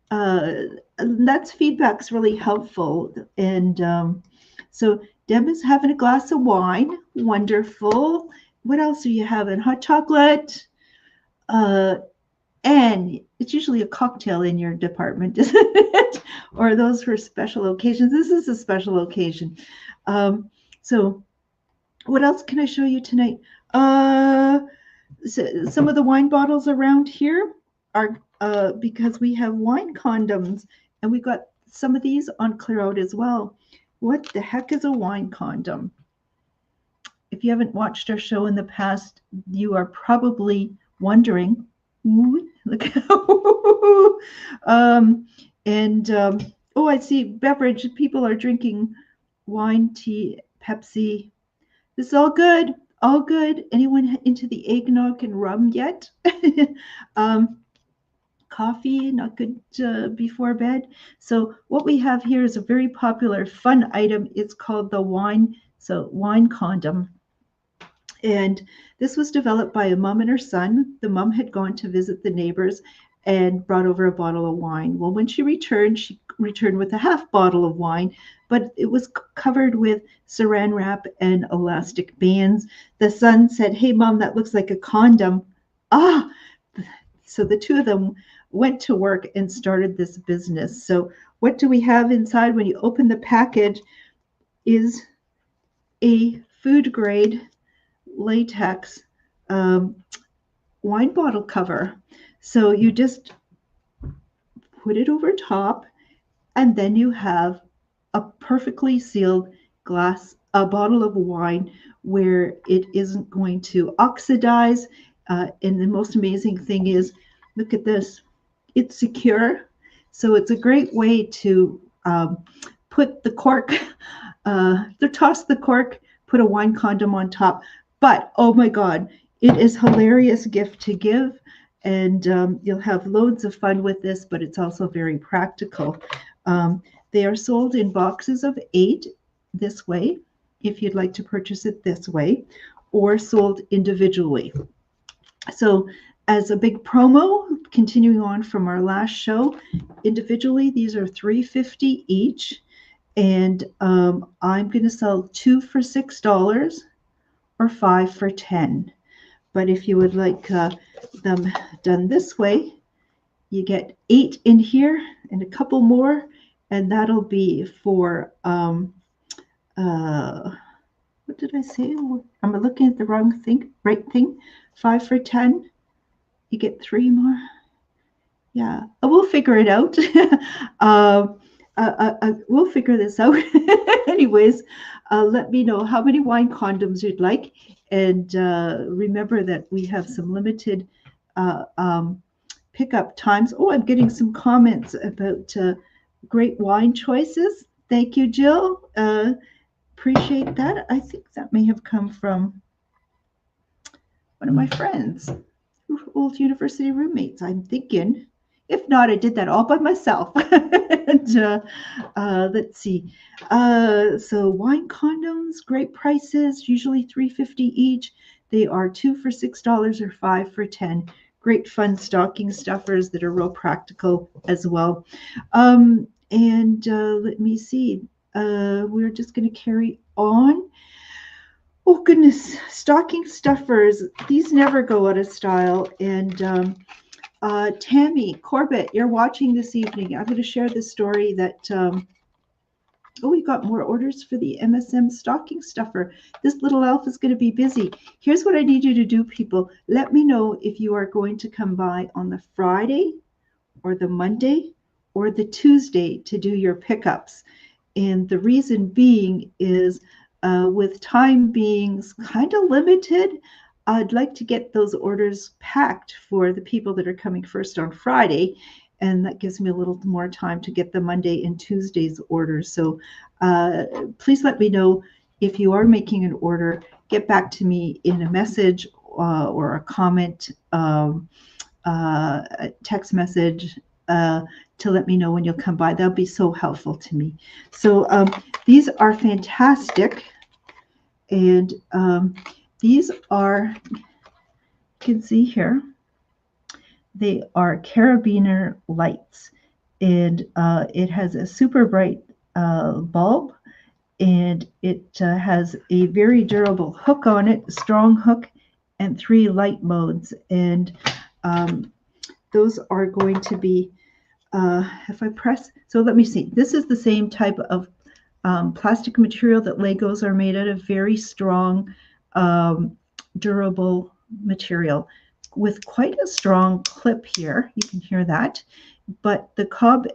That's feedback's really helpful. And so Deb is having a glass of wine. Wonderful. What else are you having? Hot chocolate. And it's usually a cocktail in your department, isn't it? Or are those for special occasions? This is a special occasion. So what else can I show you tonight? So some of the wine bottles around here are because we have wine condoms, and we got some of these on clear out as well. What the heck is a wine condom? If you haven't watched our show in the past, you are probably wondering. Look. I see beverage. People are drinking wine, tea, Pepsi. This is all good. All good. Anyone into the eggnog and rum yet? Coffee, not good before bed. So what we have here is a very popular, fun item. It's called the wine condom. And this was developed by a mom and her son. The mom had gone to visit the neighbors and brought over a bottle of wine. Well, when she returned with a half bottle of wine, but it was covered with saran wrap and elastic bands. The son said, "Hey, mom, that looks like a condom." Ah, so the two of them went to work and started this business. So what do we have inside when you open the package is a food grade latex um, wine bottle cover. So you just put it over top, and then you have a perfectly sealed a bottle of wine where it isn't going to oxidize. And the most amazing thing is, look at this, it's secure. So it's a great way to put the cork, to toss the cork, put a wine condom on top. But oh my God, it is a hilarious gift to give. And you'll have loads of fun with this, but it's also very practical. They are sold in boxes of 8 this way, if you'd like to purchase it this way, or sold individually. So as a big promo, continuing on from our last show, individually, these are $3.50 each. And I'm going to sell 2 for $6 or 5 for $10. But if you would like them done this way, you get 8 in here and a couple more, and that'll be for what did I say? I'm looking at the wrong thing, right thing. 5 for 10. You get 3 more. Yeah, we'll figure it out. We'll figure this out. Anyways, let me know how many wine condoms you'd like. And remember that we have some limited pickup times. Oh, I'm getting some comments about great wine choices. Thank you, Jill. Appreciate that. I think that may have come from one of my friends, old university roommates, I'm thinking. If not, I did that all by myself. And let's see. So wine condoms, great prices, usually $3.50 each. They are 2 for $6 or 5 for $10. Great fun stocking stuffers that are real practical as well. And let me see. We're just going to carry on. Oh goodness, stocking stuffers. These never go out of style. And Tammy Corbett, you're watching this evening. I'm going to share the story that, we got more orders for the MSM stocking stuffer. This little elf is going to be busy. Here's what I need you to do, people. Let me know if you are going to come by on the Friday or the Monday or the Tuesday to do your pickups. And the reason being is with time being kind of limited, I'd like to get those orders packed for the people that are coming first on Friday. And that gives me a little more time to get the Monday and Tuesday's orders. So please let me know if you are making an order. Get back to me in a message or a comment, a text message to let me know when you'll come by. That'll be so helpful to me. So these are fantastic. And these are, you can see here, they are carabiner lights. And it has a super bright bulb. And it has a very durable hook on it, strong hook, and 3 light modes. And those are going to be, if I press, so let me see. This is the same type of plastic material that Legos are made out of, very strong, durable material with quite a strong clip here. You can hear that. But the Cobb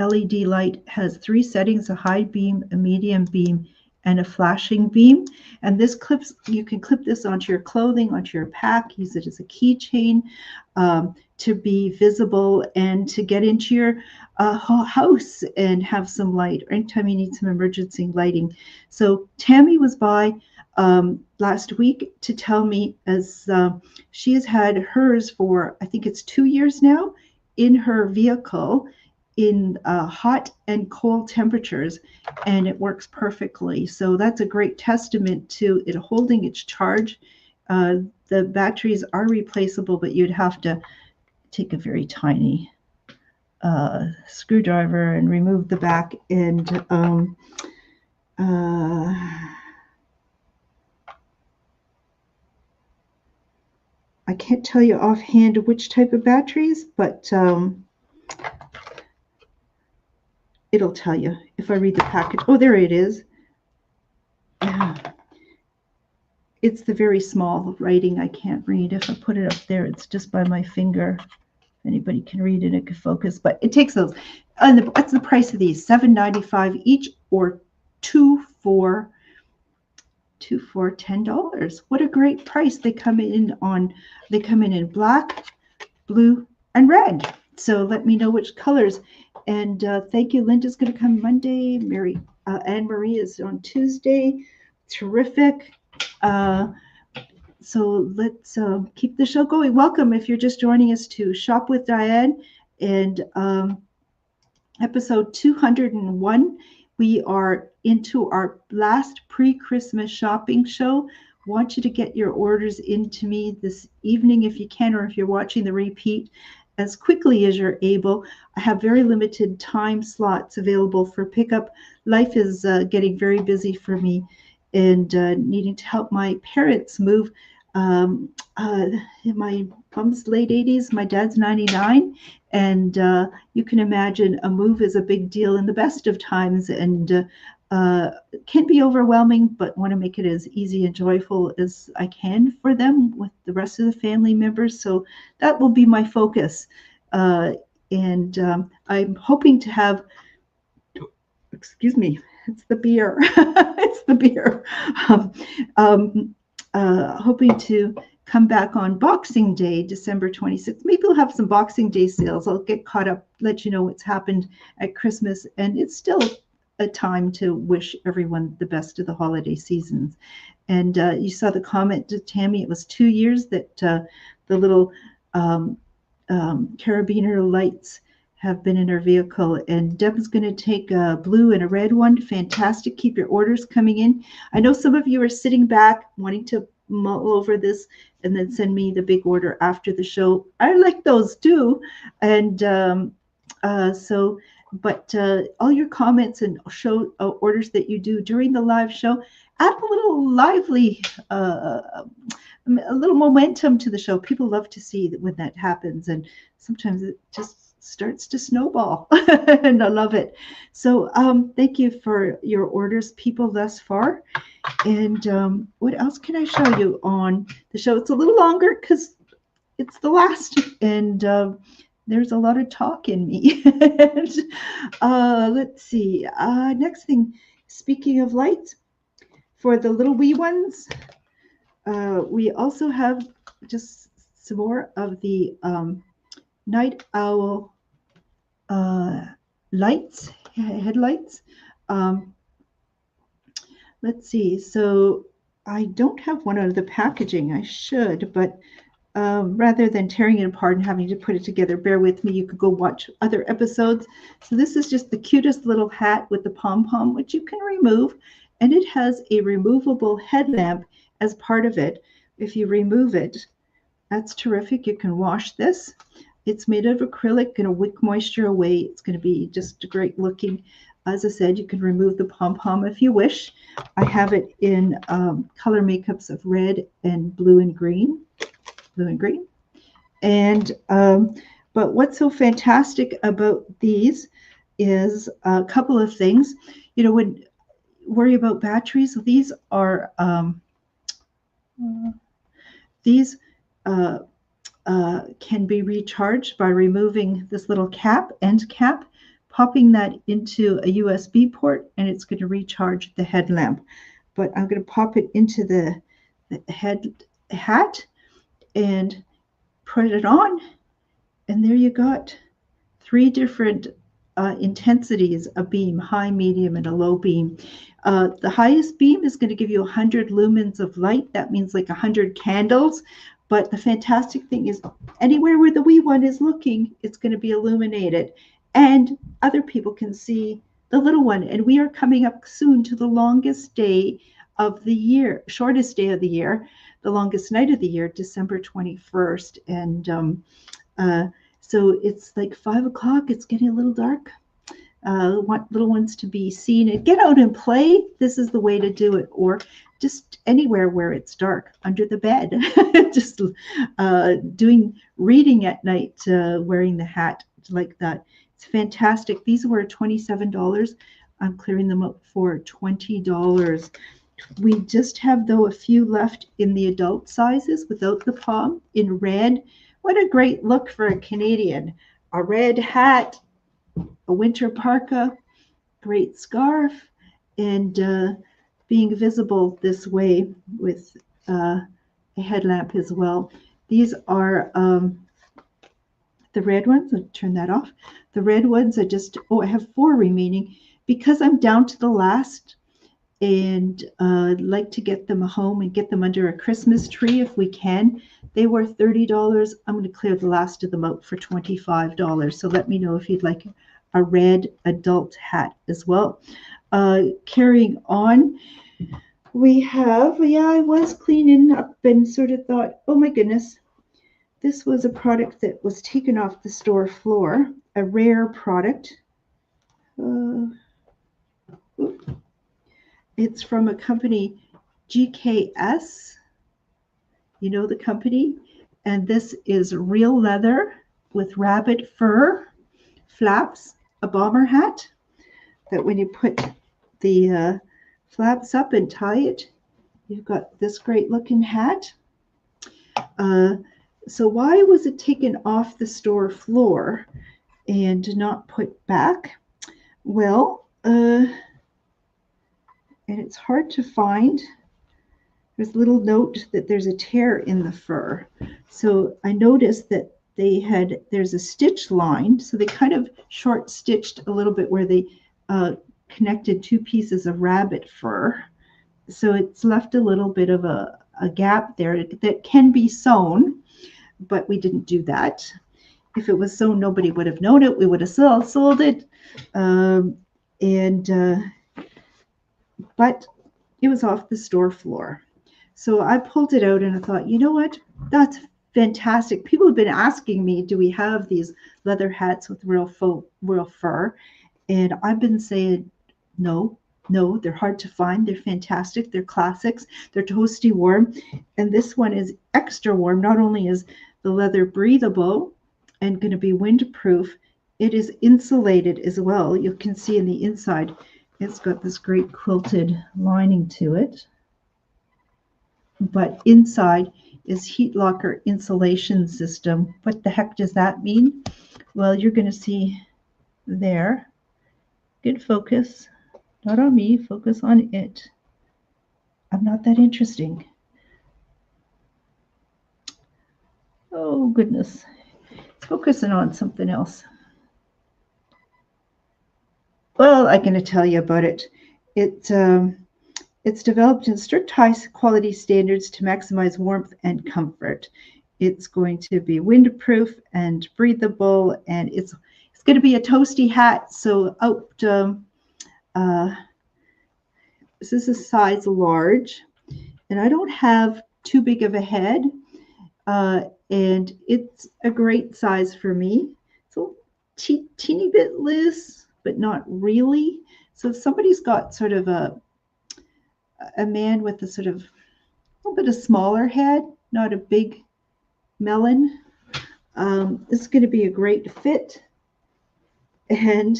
LED light has 3 settings, a high beam, a medium beam, and a flashing beam. And this clips, you can clip this onto your clothing, onto your pack, use it as a keychain to be visible and to get into your house and have some light, or anytime you need some emergency lighting. So Tammy was by last week to tell me, as she has had hers for, I think it's 2 years now, in her vehicle in hot and cold temperatures, and it works perfectly. So that's a great testament to it holding its charge The batteries are replaceable, but you'd have to take a very tiny screwdriver and remove the back end. I can't tell you offhand which type of batteries, but it'll tell you if I read the package. Oh, there it is. It's the very small writing I can't read. If I put it up there, it's just by my finger. If anybody can read it, it could focus. But it takes those. And what's the price of these? $7.95 each, or two for $10. What a great price. They come in in black, blue, and red. So let me know which colors. And thank you. Linda's going to come Monday. Anne Marie is on Tuesday. Terrific. So let's keep the show going. Welcome if you're just joining us to Shop with Diane, and episode 201. We are into our last pre-Christmas shopping show. Want you to get your orders into me this evening if you can, or if you're watching the repeat, as quickly as you're able. I have very limited time slots available for pickup. Life is getting very busy for me, and needing to help my parents move. My mom's late 80s, my dad's 99, and you can imagine a move is a big deal in the best of times, and can be overwhelming, but want to make it as easy and joyful as I can for them with the rest of the family members. So that will be my focus, and I'm hoping to have, excuse me, it's the beer. It's the beer. Hoping to come back on Boxing Day, December 26th. Maybe we'll have some Boxing Day sales. I'll get caught up, let you know what's happened at Christmas. And it's still a time to wish everyone the best of the holiday seasons. And you saw the comment to Tammy, it was 2 years that the little carabiner lights have been in her vehicle, and Deb's going to take a blue and a red one. Fantastic. Keep your orders coming in. I know some of you are sitting back wanting to mull over this and then send me the big order after the show. I like those too. And but all your comments and show orders that you do during the live show add a little lively, a little momentum to the show. People love to see that when that happens, and sometimes it just starts to snowball. And I love it. So thank you for your orders, people, thus far. And what else can I show you on the show? It's a little longer because it's the last, and there's a lot of talk in me. And, let's see. Next thing, speaking of lights, for the little wee ones, we also have just some more of the night owl lights, headlights. Let's see. So I don't have one of the packaging. I should, but rather than tearing it apart and having to put it together, bear with me. You could go watch other episodes. So this is just the cutest little hat with the pom-pom, which you can remove. And it has a removable headlamp as part of it. If you remove it, that's terrific. You can wash this. It's made of acrylic, going to wick moisture away. It's going to be just great looking. As I said, you can remove the pom-pom if you wish. I have it in color makeups of red and blue and green. And but what's so fantastic about these is a couple of things. You know, when worry about batteries, these are can be recharged by removing this little end cap, popping that into a USB port, and it's going to recharge the headlamp. But I'm going to pop it into the hat and put it on, and there you got 3 different intensities: a beam, high, medium, and a low beam. The highest beam is going to give you 100 lumens of light. That means like 100 candles. But the fantastic thing is, anywhere where the wee one is looking, it's going to be illuminated, and other people can see the little one. And we are coming up soon to the longest day of the year, shortest day of the year, the longest night of the year, December 21st. And so it's like 5 o'clock. It's getting a little dark. Want little ones to be seen and get out and play. This is the way to do it. Or just anywhere where it's dark, under the bed, just reading at night, wearing the hat like that. It's fantastic. These were $27. I'm clearing them up for $20. We just have, though, a few left in the adult sizes without the palm in red. What a great look for a Canadian. A red hat, a winter parka, great scarf, and being visible this way with a headlamp as well. These are the red ones. I'll turn that off. The red ones are just, I have 4 remaining because I'm down to the last, and I'd like to get them home and get them under a Christmas tree if we can. They were $30. I'm going to clear the last of them out for $25. So let me know if you'd like a red adult hat as well. Carrying on, we have, I was cleaning up and sort of thought, oh my goodness, this was a product that was taken off the store floor, a rare product. It's from a company, YIKES. You know the company? And this is real leather with rabbit fur flaps, a bomber hat that when you put the flaps up and tie it, you've got this great looking hat. So why was it taken off the store floor and not put back? Well, and it's hard to find. There's a little note that there's a tear in the fur. So I noticed that there's a stitch line. So they kind of short stitched a little bit where they connected 2 pieces of rabbit fur. So it's left a little bit of a gap there that can be sewn, but we didn't do that. If it was sewn, nobody would have known it. We would have sold it. But it was off the store floor. So I pulled it out and I thought, you know what? That's fantastic. People have been asking me, do we have these leather hats with real fur? And I've been saying, no, they're hard to find. They're fantastic. They're classics. They're toasty warm. And this one is extra warm. Not only is the leather breathable and going to be windproof, it is insulated as well. You can see in the inside, it's got this great quilted lining to it. But inside is heat locker insulation system. What the heck does that mean? Well, you're going to see there. Good focus. Not on me, focus on it. I'm not that interesting. Oh, goodness. It's focusing on something else. Well, I'm going to tell you about it. It's developed in strict high quality standards to maximize warmth and comfort. It's going to be windproof and breathable, and it's going to be a toasty hat. So this is a size large, and I don't have too big of a head, and it's a great size for me. So teeny bit loose, but not really. So if somebody's got sort of a man with a sort of a little bit of smaller head, not a big melon, it's going to be a great fit. And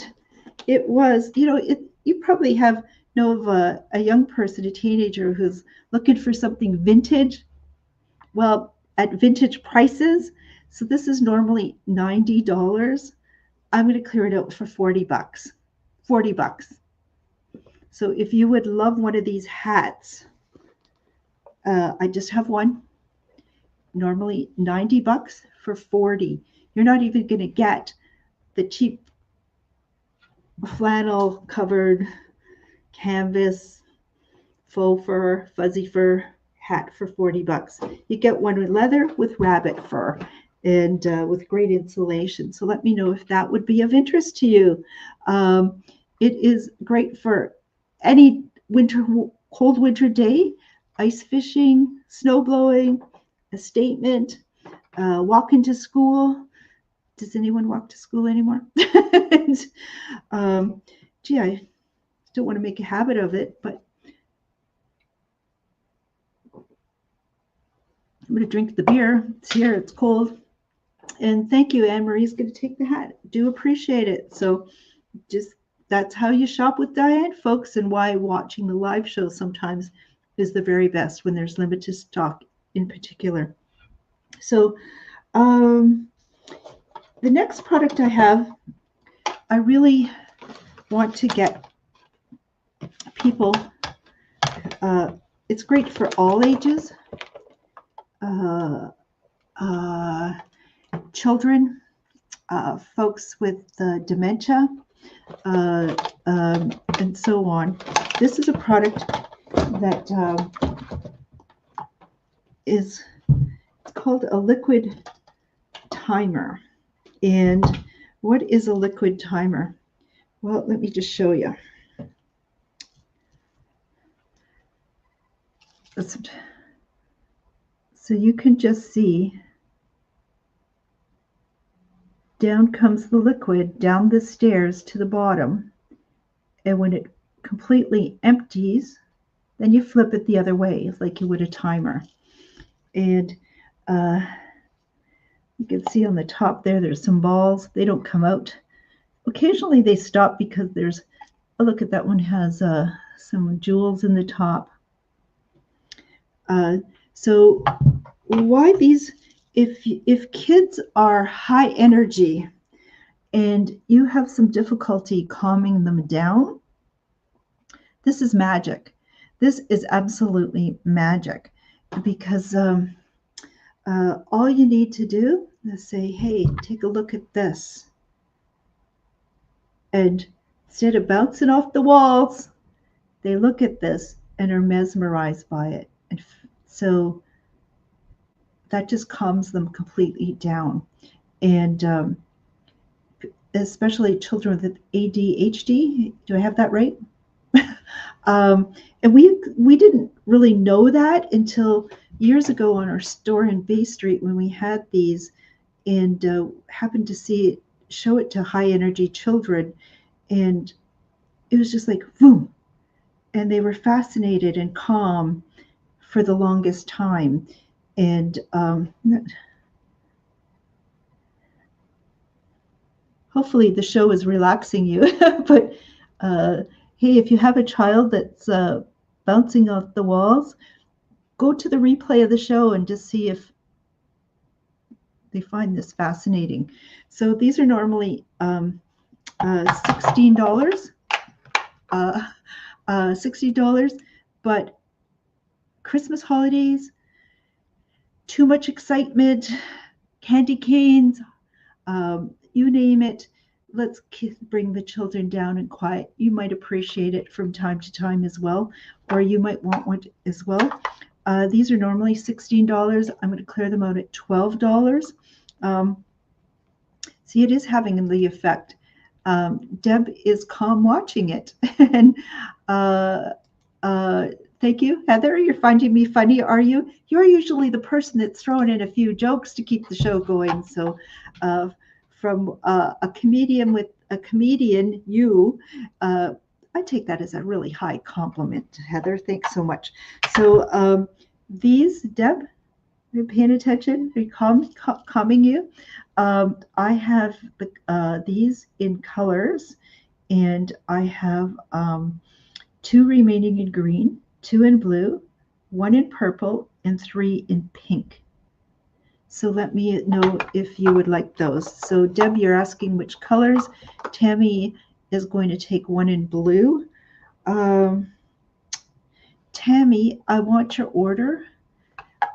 it was, you probably know of a young person, a teenager who's looking for something vintage. Well, at vintage prices. So this is normally $90. I'm going to clear it out for $40. $40. So if you would love one of these hats, I just have one. Normally $90 for $40. You're not even going to get the cheap flannel covered canvas faux fur, fuzzy fur hat for $40. You get one with leather with rabbit fur and with great insulation. So let me know if that would be of interest to you. It is great for any winter cold winter day, ice fishing, snow blowing, a statement, walking to school. Does anyone walk to school anymore? And, gee, I don't want to make a habit of it, but I'm going to drink the beer. It's here, it's cold. And thank you, Anne Marie's going to take the hat. Do appreciate it. So just that's how you shop with Diane, folks, and why watching the live show sometimes is the very best when there's limited stock in particular. So the next product I have, I really want to get people, it's great for all ages, children, folks with dementia, and so on. This is a product that is called a liquid timer. And what is a liquid timer? Well, let me just show you. So you can just see down comes the liquid down the stairs to the bottom. And when it completely empties, then you flip it the other way like you would a timer. And you can see on the top there's some balls. They don't come out. Occasionally they stop because there's, oh, look at that one has some jewels in the top. So why these, if kids are high energy and you have some difficulty calming them down, this is magic. This is absolutely magic, because all you need to do is say, hey, take a look at this. And instead of bouncing off the walls, they look at this and are mesmerized by it. And so that just calms them completely down. And especially children with ADHD, do I have that right? And we didn't really know that until years ago on our store in Bay Street when we had these, and happened to see it, show it to high energy children, and it was just like boom, and they were fascinated and calm for the longest time. And hopefully the show is relaxing you. But hey, if you have a child that's bouncing off the walls, go to the replay of the show and just see if they find this fascinating. So these are normally $16, $60, but Christmas holidays, too much excitement, candy canes, you name it. Let's bring the children down and quiet. You might appreciate it from time to time as well, or you might want one as well. These are normally $16. I'm going to clear them out at $12. See, it is having the effect. Deb is calm watching it. And thank you, Heather. You're finding me funny, are you? You're usually the person that's throwing in a few jokes to keep the show going. So from a comedian with a comedian, I take that as a really high compliment, Heather. Thanks so much. So these, Deb, you're paying attention? Are you calming you? I have these in colors, and I have 2 remaining in green, 2 in blue, 1 in purple, and 3 in pink. So let me know if you would like those. So Deb, you're asking which colors. Tammy is going to take 1 in blue. Tammy, I want your order.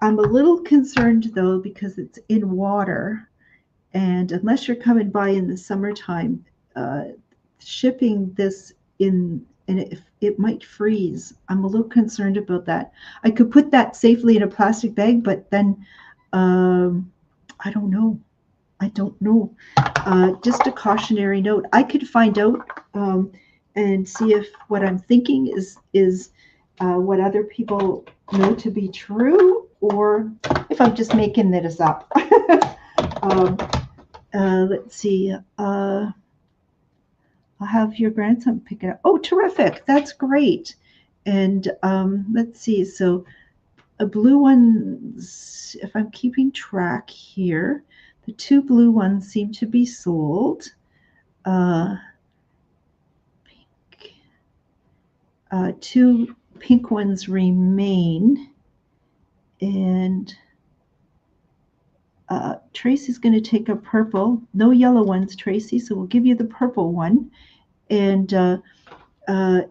I'm a little concerned though because it's in water, and unless you're coming by in the summertime, shipping this in, and it might freeze. I'm a little concerned about that. I could put that safely in a plastic bag, but then I don't know. Just a cautionary note. I could find out and see if what I'm thinking is what other people know to be true, or if I'm just making this up. um, let's see. I'll have your grandson pick it up. Oh, terrific. That's great. And let's see. So a blue ones, if I'm keeping track here, the two blue ones seem to be sold. Pink. Two pink ones remain. And Tracy's going to take a purple. No yellow ones, Tracy, so we'll give you the purple one. And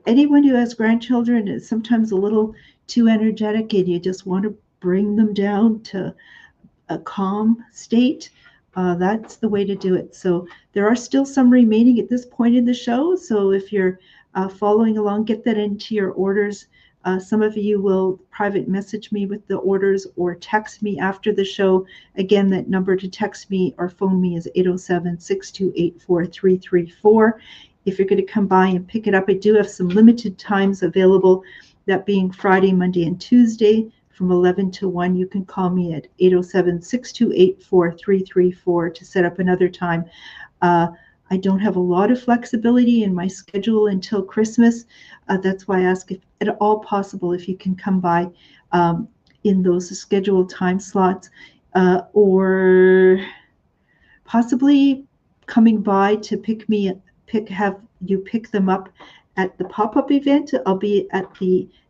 anyone who has grandchildren is sometimes a little too energetic and you just want to bring them down to a calm state, that's the way to do it. So there are still some remaining at this point in the show. So if you're following along, get that into your orders. Some of you will private message me with the orders or text me after the show. Again, that number to text me or phone me is 807-628-4334. If you're going to come by and pick it up, I do have some limited times available, that being Friday, Monday, and Tuesday from 11 to 1. You can call me at 807-628-4334 to set up another time. I don't have a lot of flexibility in my schedule until Christmas. That's why I ask if at all possible if you can come by in those scheduled time slots, or possibly coming by to have you pick them up at the pop-up event. I'll be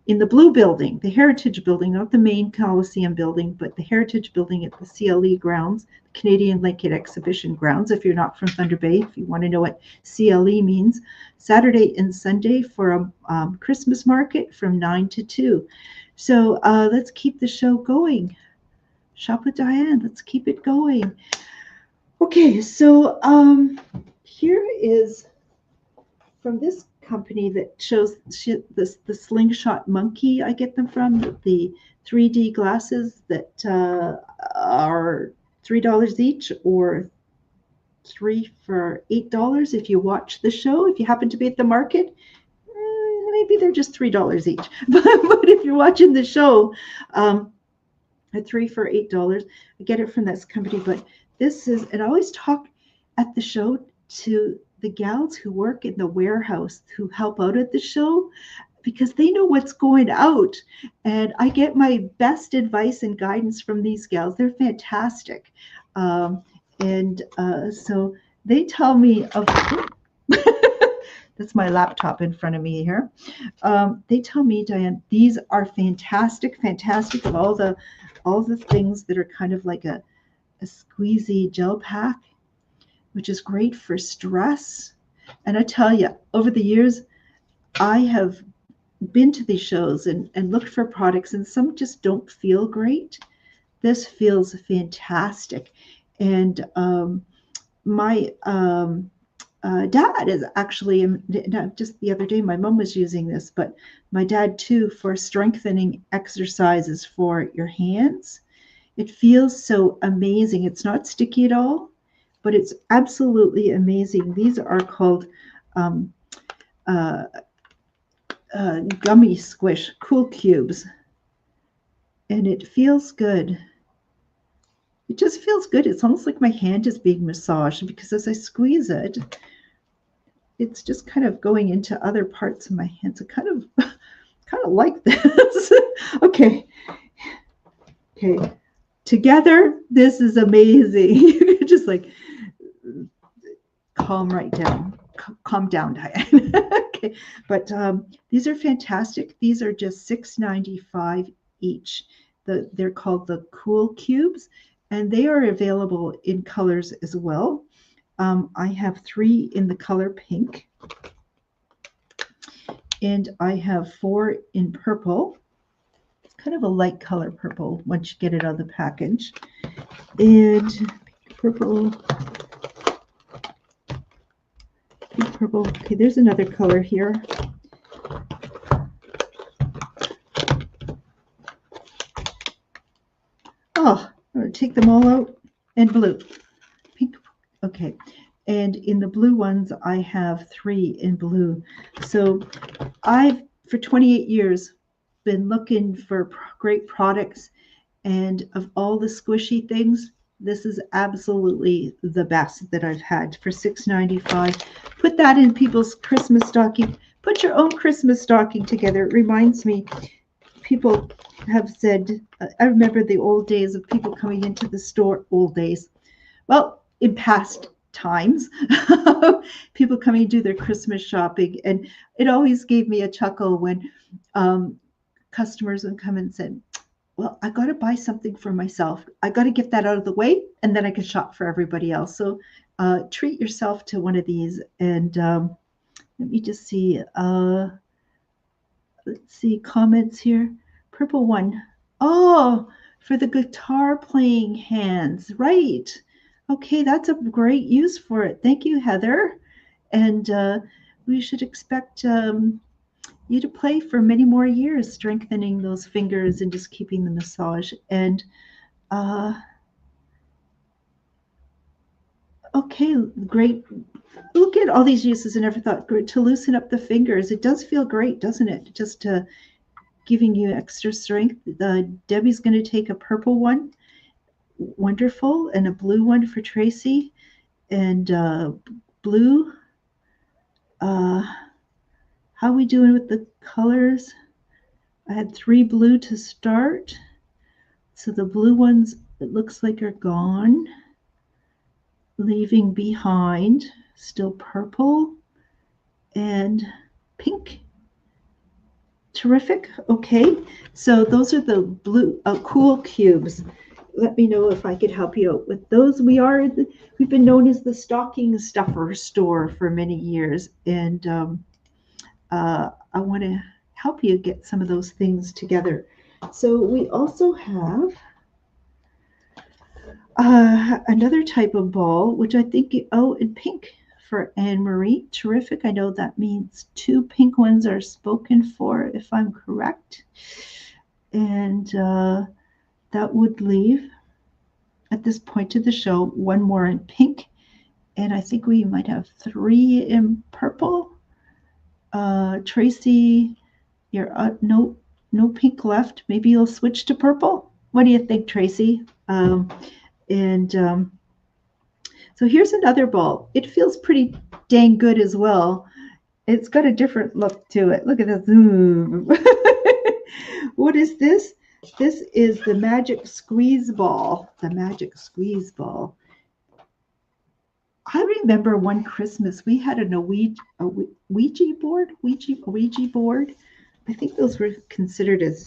in the Blue Building, the Heritage Building, not the main Coliseum building, but the Heritage Building at the CLE grounds, Canadian Lake Exhibition grounds, if you're not from Thunder Bay, if you want to know what CLE means. Saturday and Sunday for a Christmas market from 9 to 2. So let's keep the show going. Shop with Diane, let's keep it going. Okay, so here is from this company that shows the slingshot monkey I get them from, the 3D glasses that are $3 each, or 3 for $8 if you watch the show. If you happen to be at the market, maybe they're just $3 each. But if you're watching the show, at 3 for $8, I get it from this company. But this is, and I always talk at the show to the gals who work in the warehouse who help out at the show, because they know what's going out, and I get my best advice and guidance from these gals. They're fantastic. So they tell me of that's my laptop in front of me here. They tell me, Diane, these are fantastic of all the things that are kind of like a squeezy gel pack, which is great for stress. And I tell you, over the years, I have been to these shows and looked for products, and some just don't feel great. This feels fantastic. And my dad is actually, just the other day, my mom was using this, but my dad too, for strengthening exercises for your hands. It feels so amazing. It's not sticky at all, but it's absolutely amazing. These are called gummy squish cool cubes, and it feels good. It just feels good. It's almost like my hand is being massaged, because as I squeeze it, it's just kind of going into other parts of my hands. I kind of like this. Okay. Together, this is amazing. You can just like calm down, Diane. Okay, but these are fantastic. These are just $6.95 each. They're called the Cool Cubes, and they are available in colors as well. I have 3 in the color pink, and I have 4 in purple. It's kind of a light color purple once you get it out of the package. And purple. Purple. Okay, there's another color here. Oh, I'm going to take them all out. And blue. Pink. Okay. And in the blue ones, I have 3 in blue. So for 28 years, been looking for great products, and of all the squishy things, this is absolutely the best that I've had for $6.95. Put that in people's Christmas stocking. Put your own Christmas stocking together. It reminds me, people have said, I remember the old days of people coming into the store, old days. Well, in past times, people coming to do their Christmas shopping. And it always gave me a chuckle when customers would come and said, well, I got to buy something for myself. I got to get that out of the way, and then I can shop for everybody else. So treat yourself to one of these. And let me just see. Let's see, comments here. Purple one. Oh, for the guitar playing hands. Right. Okay, that's a great use for it. Thank you, Heather. And we should expect you to play for many more years, strengthening those fingers and just keeping the massage. And okay, great. Look at all these uses. I never thought to loosen up the fingers. It does feel great, doesn't it? Just giving you extra strength. Debbie's going to take a purple one, wonderful, and a blue one for Tracy, and blue. How are we doing with the colors? I had 3 blue to start. So the blue ones, it looks like, are gone. Leaving behind still purple and pink. Terrific. Okay, so those are the blue cool cubes. Let me know if I could help you out with those. We've been known as the stocking stuffer store for many years, and I want to help you get some of those things together. So we also have another type of ball, which I think, in pink for Anne-Marie. Terrific. I know that means 2 pink ones are spoken for, if I'm correct. And that would leave, at this point of the show, 1 more in pink. And I think we might have 3 in purple. Tracy, you're no pink left. Maybe you'll switch to purple. What do you think, Tracy? So here's another ball. It feels pretty dang good as well. It's got a different look to it. Look at this. What is this? This is the Magic Squeeze Ball. The Magic Squeeze Ball. I remember one Christmas we had a Ouija board. I think those were considered as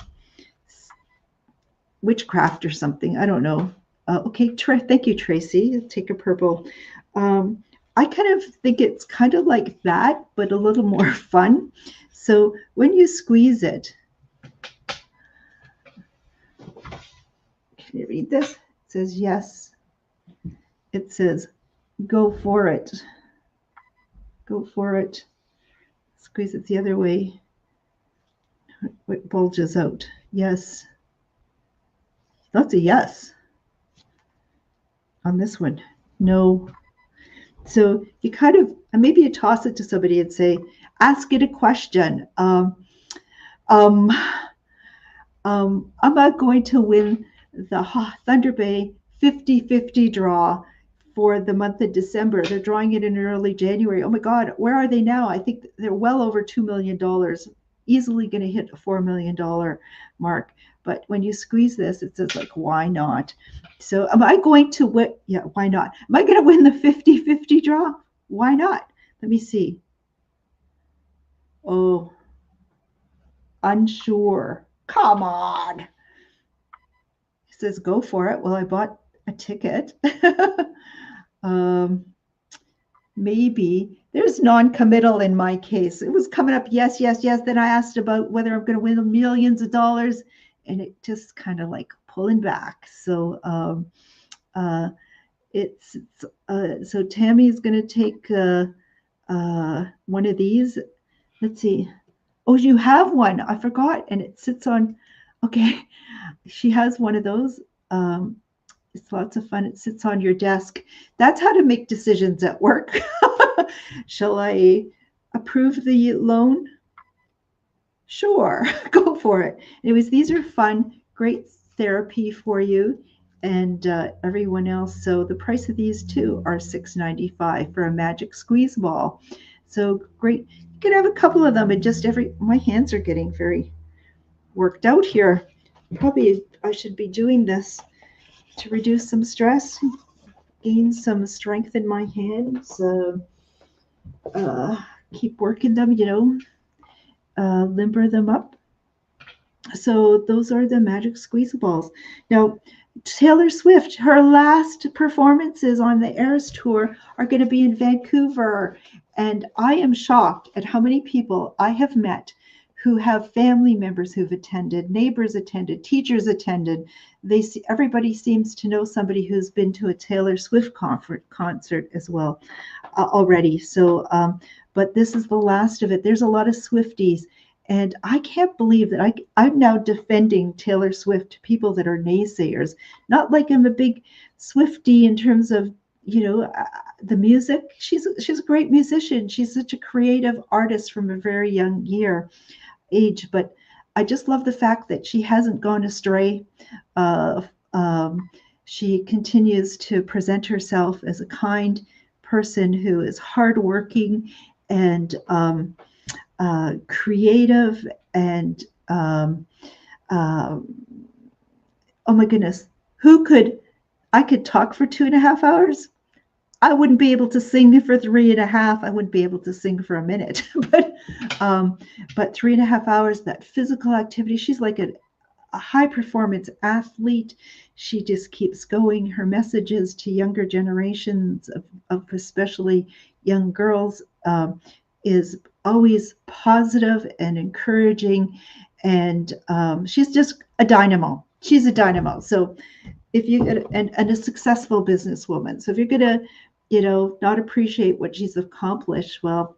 witchcraft or something. I don't know. Okay, thank you, Tracy. I'll take a purple. I kind of think it's kind of like that, but a little more fun. So when you squeeze it, can you read this? It says yes. It says go for it. Go for it. Squeeze it the other way. It bulges out. Yes. That's a yes. On this one, no. So you kind of, maybe you toss it to somebody and say, ask it a question. Am I going to win the Thunder Bay 50-50 draw for the month of December? They're drawing it in early January. Oh my God, where are they now? I think they're well over $2 million, easily going to hit a $4 million mark. But when you squeeze this, it says, like, why not? So am I going to win? Yeah, why not? Am I going to win the 50-50 draw? Why not? Let me see. Oh, unsure. Come on. It says go for it. Well, I bought a ticket. Maybe. There's non-committal in my case. It was coming up, yes, yes, yes. Then I asked about whether I'm going to win millions of dollars, and it just kind of like pulling back. So so Tammy's going to take one of these. Let's see. Oh, you have one. I forgot. And it sits on, okay. She has one of those. It's lots of fun. It sits on your desk. That's how to make decisions at work. Shall I approve the loan? Sure, go for it. Anyways, these are fun, great therapy for you and everyone else. So the price of these two are $6.95 for a magic squeeze ball. So great. You can have a couple of them and just my hands are getting very worked out here. Probably I should be doing this to reduce some stress, gain some strength in my hands, uh, keep working them, limber them up. So those are the magic squeeze balls. Now, Taylor Swift, her last performances on the Eras tour are going to be in Vancouver. And I am shocked at how many people I have met who have family members who've attended, neighbors attended, teachers attended. Everybody seems to know somebody who's been to a Taylor Swift concert as well already. So, but this is the last of it. There's a lot of Swifties. And I can't believe that I'm now defending Taylor Swift to people that are naysayers. Not like I'm a big Swiftie in terms of, the music. She's a great musician. She's such a creative artist from a very young age. But I just love the fact that she hasn't gone astray. Uh, um, she continues to present herself as a kind person who is hardworking and creative and uh, oh my goodness, I could talk for 2.5 hours. I wouldn't be able to sing for 3.5. I wouldn't be able to sing for a minute, but 3.5 hours, that physical activity, she's like a high performance athlete. She just keeps going. Her messages to younger generations of especially young girls is always positive and encouraging. And she's just a dynamo. She's a dynamo. So if you get and a successful businesswoman. So if you're gonna, not appreciate what she's accomplished, well,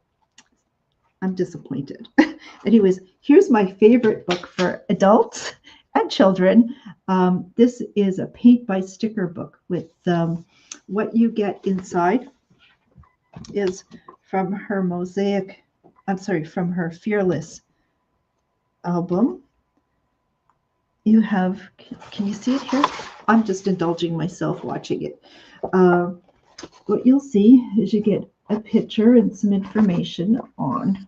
I'm disappointed. Anyways, here's my favorite book for adults and children. This is a paint by sticker book with what you get inside is from her from her Fearless album. You have, can you see it here? I'm just indulging myself watching it. What you'll see is you get a picture and some information on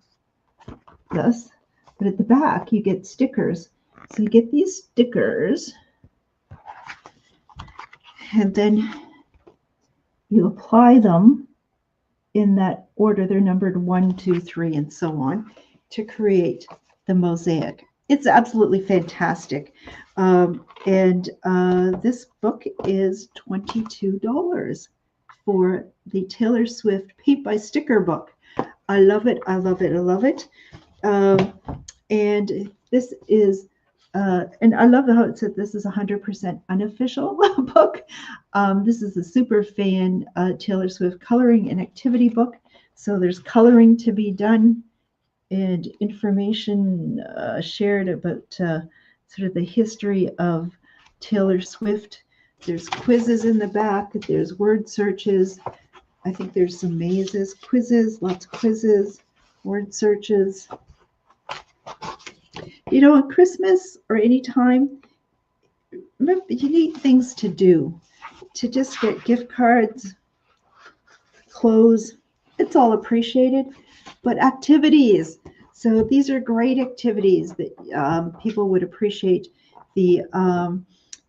this, but at the back you get stickers. So you get these stickers and then you apply them in that order. They're numbered 1, 2, 3, and so on to create the mosaic. It's absolutely fantastic. And this book is $22 for the Taylor Swift Paint by Sticker book. I love it. I love it. I love it. And this is, and I love how it said this is 100% unofficial book. This is a super fan Taylor Swift coloring and activity book. So there's coloring to be done and information shared about sort of the history of Taylor Swift. There's quizzes in the back. There's word searches. I think there's some mazes, quizzes, lots of quizzes, word searches. At Christmas or any time, remember, you need things to do. To just get gift cards, clothes, it's all appreciated. But activities. So these are great activities that people would appreciate. The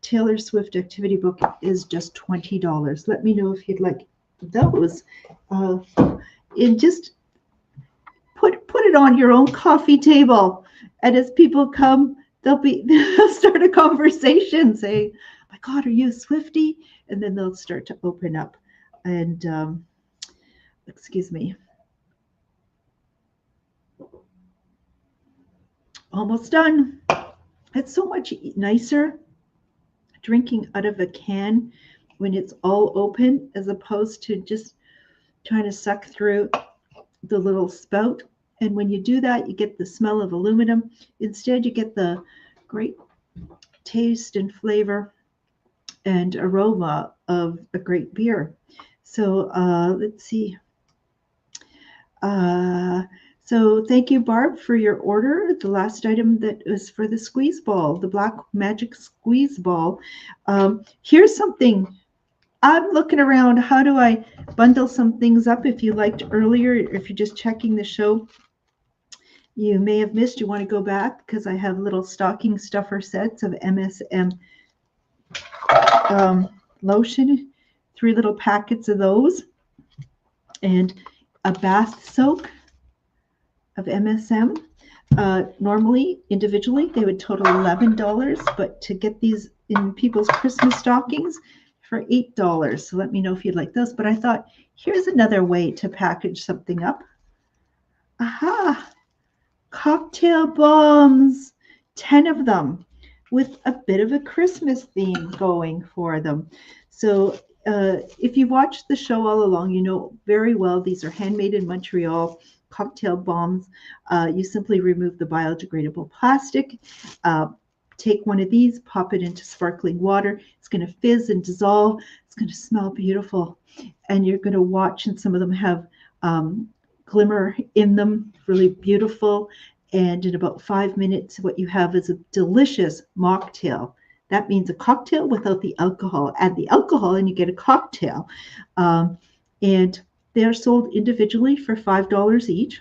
Taylor Swift activity book is just $20. Let me know if you'd like those. And just put it on your own coffee table. And as people come, they'll start a conversation saying, my God, are you a Swiftie? And then they'll start to open up. And excuse me. Almost done. It's so much nicer drinking out of a can when it's all open as opposed to just trying to suck through the little spout. And when you do that, you get the smell of aluminum. Instead, you get the great taste and flavor and aroma of a great beer. So let's see. So So thank you, Barb, for your order. The last item that was for the squeeze ball, the Black Magic Squeeze Ball. Here's something. I'm looking around. How do I bundle some things up? If you liked earlier, if you're just checking the show, you may have missed. You want to go back because I have little stocking stuffer sets of MSM lotion, 3 little packets of those, and a bath soak of MSM. Normally, individually, they would total $11, but to get these in people's Christmas stockings for $8. So let me know if you'd like those. But I thought, here's another way to package something up. Aha! Cocktail bombs, 10 of them, with a bit of a Christmas theme going for them. So if you watched the show all along, you know very well these are handmade in Montreal cocktail bombs. You simply remove the biodegradable plastic, take one of these, pop it into sparkling water. It's going to fizz and dissolve. It's going to smell beautiful. And you're going to watch, and some of them have glimmer in them, really beautiful. And in about 5 minutes, what you have is a delicious mocktail. That means a cocktail without the alcohol. Add the alcohol and you get a cocktail. And they're sold individually for $5 each.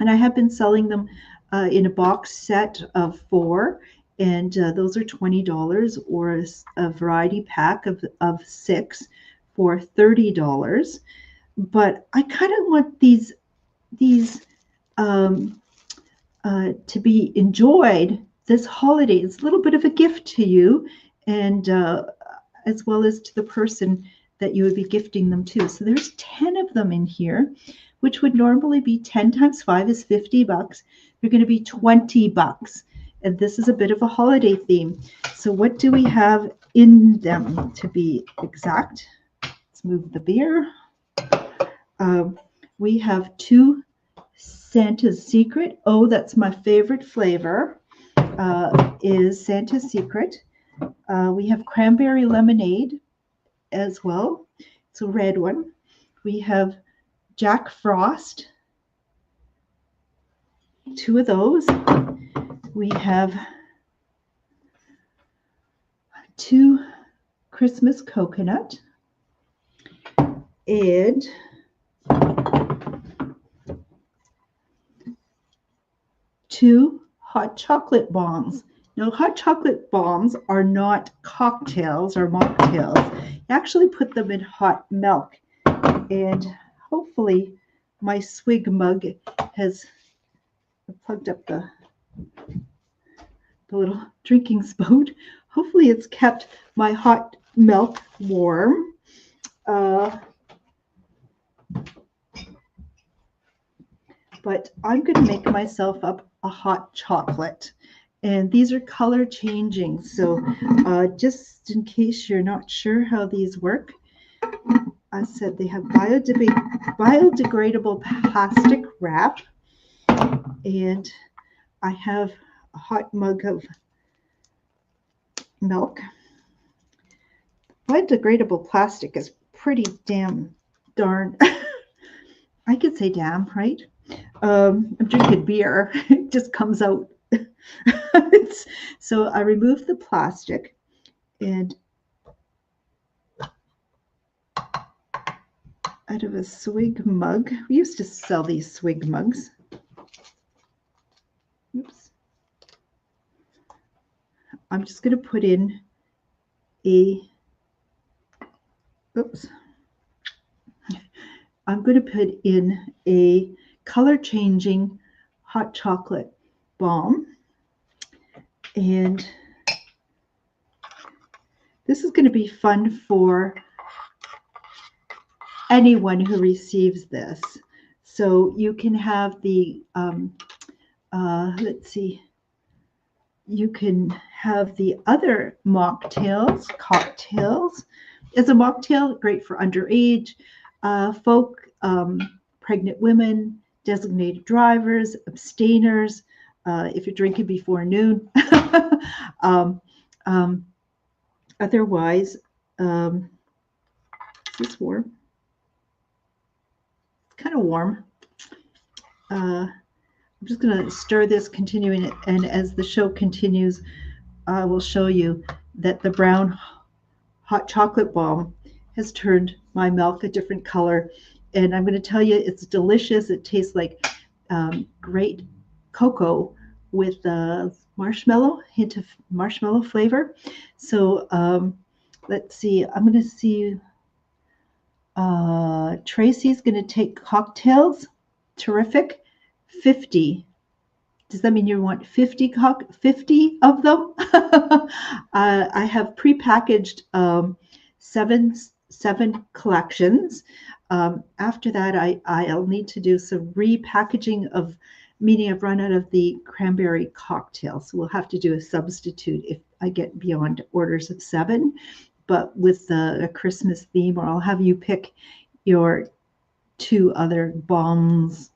And I have been selling them in a box set of 4. And those are $20, or a variety pack of 6 for $30. But I kind of want these to be enjoyed this holiday. It's a little bit of a gift to you, and as well as to the person that you would be gifting them to. So there's 10 of them in here, which would normally be 10 times 5 is $50. They're going to be $20. And this is a bit of a holiday theme. So what do we have in them, to be exact? Let's move the beer. We have 2 Santa's Secret. Oh, that's my favorite flavor, is Santa's Secret. We have cranberry lemonade as well. It's a red one. We have Jack Frost, 2 of those. We have 2 Christmas coconut, and two hot chocolate bombs. Now, hot chocolate bombs are not cocktails or mocktails. You actually put them in hot milk. And hopefully my swig mug has plugged up the little drinking spout. Hopefully it's kept my hot milk warm. But I'm going to make myself up a hot chocolate. And these are color changing. So just in case you're not sure how these work, I said they have biodegradable plastic wrap. And I have a hot mug of milk. Biodegradable plastic is pretty darn. I could say damn, right? I'm drinking beer. It just comes out. So I removed the plastic, and out of a swig mug. We used to sell these swig mugs. Oops. I'm just going to put in I'm going to put in a color changing hot chocolate bomb. And this is going to be fun for anyone who receives this. So you can have the, let's see, you can have the other mocktails, cocktails. As a mocktail, great for underage folk, pregnant women, designated drivers, abstainers, if you're drinking before noon. Otherwise, is this warm? It's kind of warm. I'm just going to stir this, continuing it, and as the show continues, I will show you that the brown hot chocolate bomb has turned my milk a different color. And I'm going to tell you, it's delicious. It tastes like great cocoa with marshmallow, hint of marshmallow flavor. So let's see. I'm going to see. Tracy's going to take cocktails. Terrific. 50. Does that mean you want 50 of them? I have prepackaged seven collections. After that, I'll need to do some repackaging of, meaning I've run out of the cranberry cocktails. So we'll have to do a substitute if I get beyond orders of 7. But with a Christmas theme, or I'll have you pick your 2 other bombs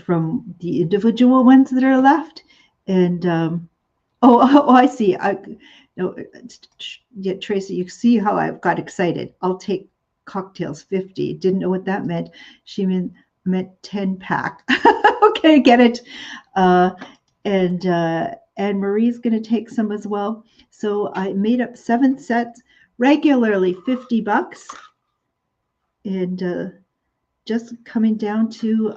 from the individual ones that are left. And I see. Yeah, Tracy, you see how I've got excited. I'll take cocktails 50. Didn't know what that meant. She meant 10 pack. Okay, get it. And Marie's going to take some as well. So I made up 7 sets, regularly $50, and just coming down to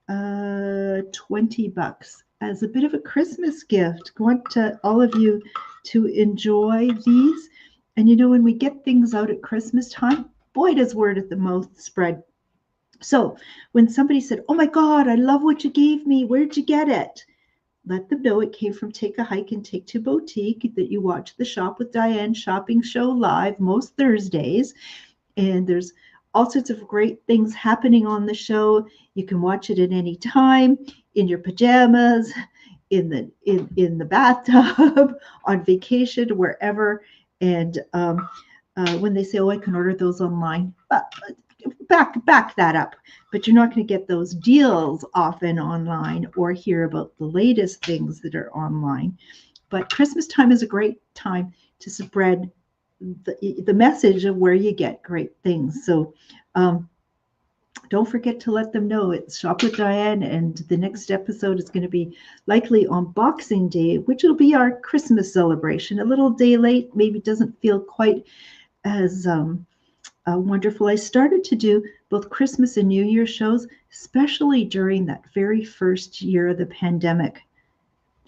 $20 as a bit of a Christmas gift. I want all of you to enjoy these. And you know, when we get things out at Christmas time, boy, does word of the mouth spread. So when somebody said, "Oh my God, I love what you gave me. Where'd you get it?" Let them know it came from Take a Hike and Take Two Boutique, that you watch the Shop with Diane shopping show live most Thursdays. And there's all sorts of great things happening on the show. You can watch it at any time, in your pajamas, in the bathtub, on vacation, wherever. And when they say, "Oh, I can order those online," back that up. But you're not going to get those deals often online or hear about the latest things that are online. But Christmas time is a great time to spread the message of where you get great things. So don't forget to let them know it's Shop with Diane, and the next episode is going to be likely on Boxing Day, which will be our Christmas celebration. A little day late, maybe doesn't feel quite as wonderful. I started to do both Christmas and New Year shows, especially during that very first year of the pandemic.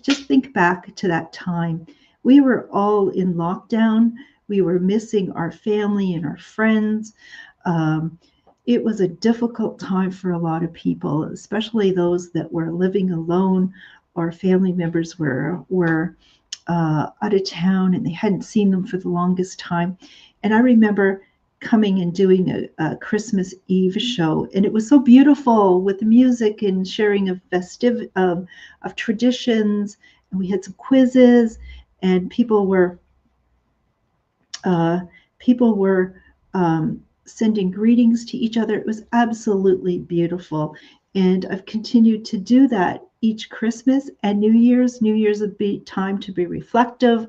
Just think back to that time. We were all in lockdown. We were missing our family and our friends. It was a difficult time for a lot of people, especially those that were living alone, or family members were out of town and they hadn't seen them for the longest time. And I remember coming and doing a Christmas Eve show, and it was so beautiful with the music and sharing of of traditions. And we had some quizzes, and people were sending greetings to each other. It was absolutely beautiful. And I've continued to do that each Christmas and New Year's. New Year's would be time to be reflective.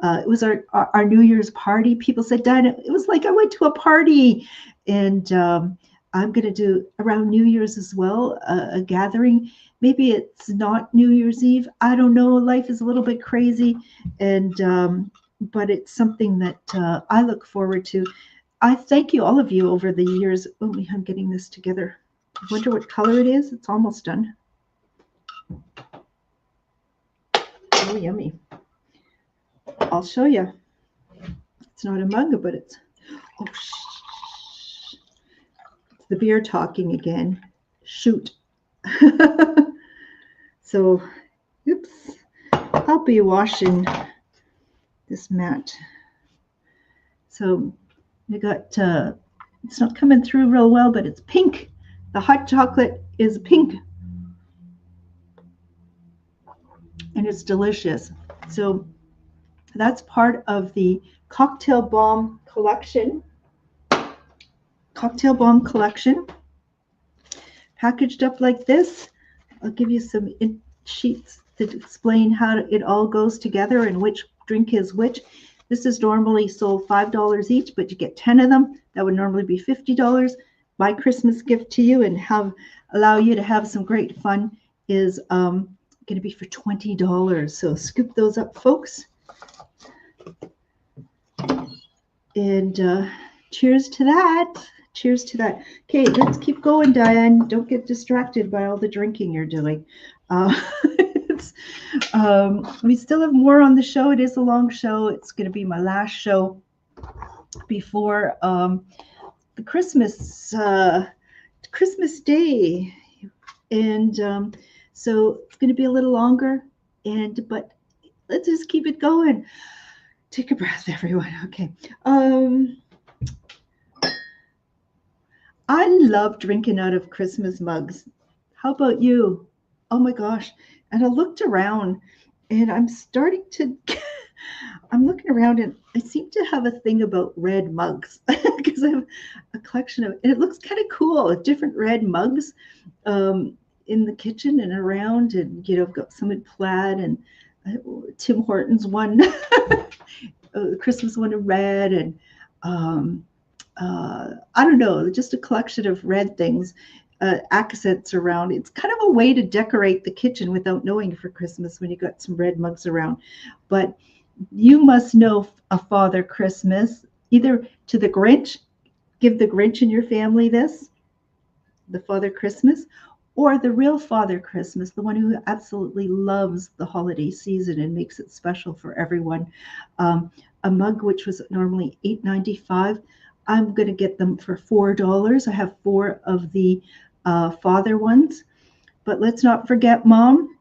It was our New Year's party. People said, "Diana, it was like I went to a party." And I'm going to do around New Year's as well, a gathering. Maybe it's not New Year's Eve. I don't know. Life is a little bit crazy. And but it's something that I look forward to. I thank you, all of you, over the years. Oh, I'm getting this together. I wonder what color it is. It's almost done. Oh, yummy. I'll show you. It's not a mug, but it's, oh, shh. It's the beer talking again. Shoot. So, oops. I'll be washing this mat. So we got, it's not coming through real well, but it's pink. The hot chocolate is pink. And it's delicious. So that's part of the cocktail bomb collection. Cocktail bomb collection. Packaged up like this. I'll give you some sheets that explain how it all goes together and which drink is which. This is normally sold $5 each, but you get 10 of them. That would normally be $50. my Christmas gift to you and allow you to have some great fun is going to be for $20. So scoop those up, folks. And cheers to that. Cheers to that. Okay, let's keep going, Diane. Don't get distracted by all the drinking you're doing. We still have more on the show. It is a long show. It's going to be my last show before the Christmas Day, and so it's going to be a little longer. But let's just keep it going. Take a breath, everyone. Okay. I love drinking out of Christmas mugs. How about you? Oh my gosh. And I looked around and I'm looking around and I seem to have a thing about red mugs because I have a collection of, and it looks kind of cool, different red mugs in the kitchen and around. And, I've got some in plaid and Tim Hortons one, Christmas one in red, and I don't know, just a collection of red things, accents around. It's kind of a way to decorate the kitchen without knowing for Christmas when you got some red mugs around. But you must know a Father Christmas, either to the Grinch, give the Grinch in your family this, the Father Christmas, or the real Father Christmas, the one who absolutely loves the holiday season and makes it special for everyone. A mug which was normally $8.95. I'm going to get them for $4. I have 4 of the Father ones. But let's not forget Mom.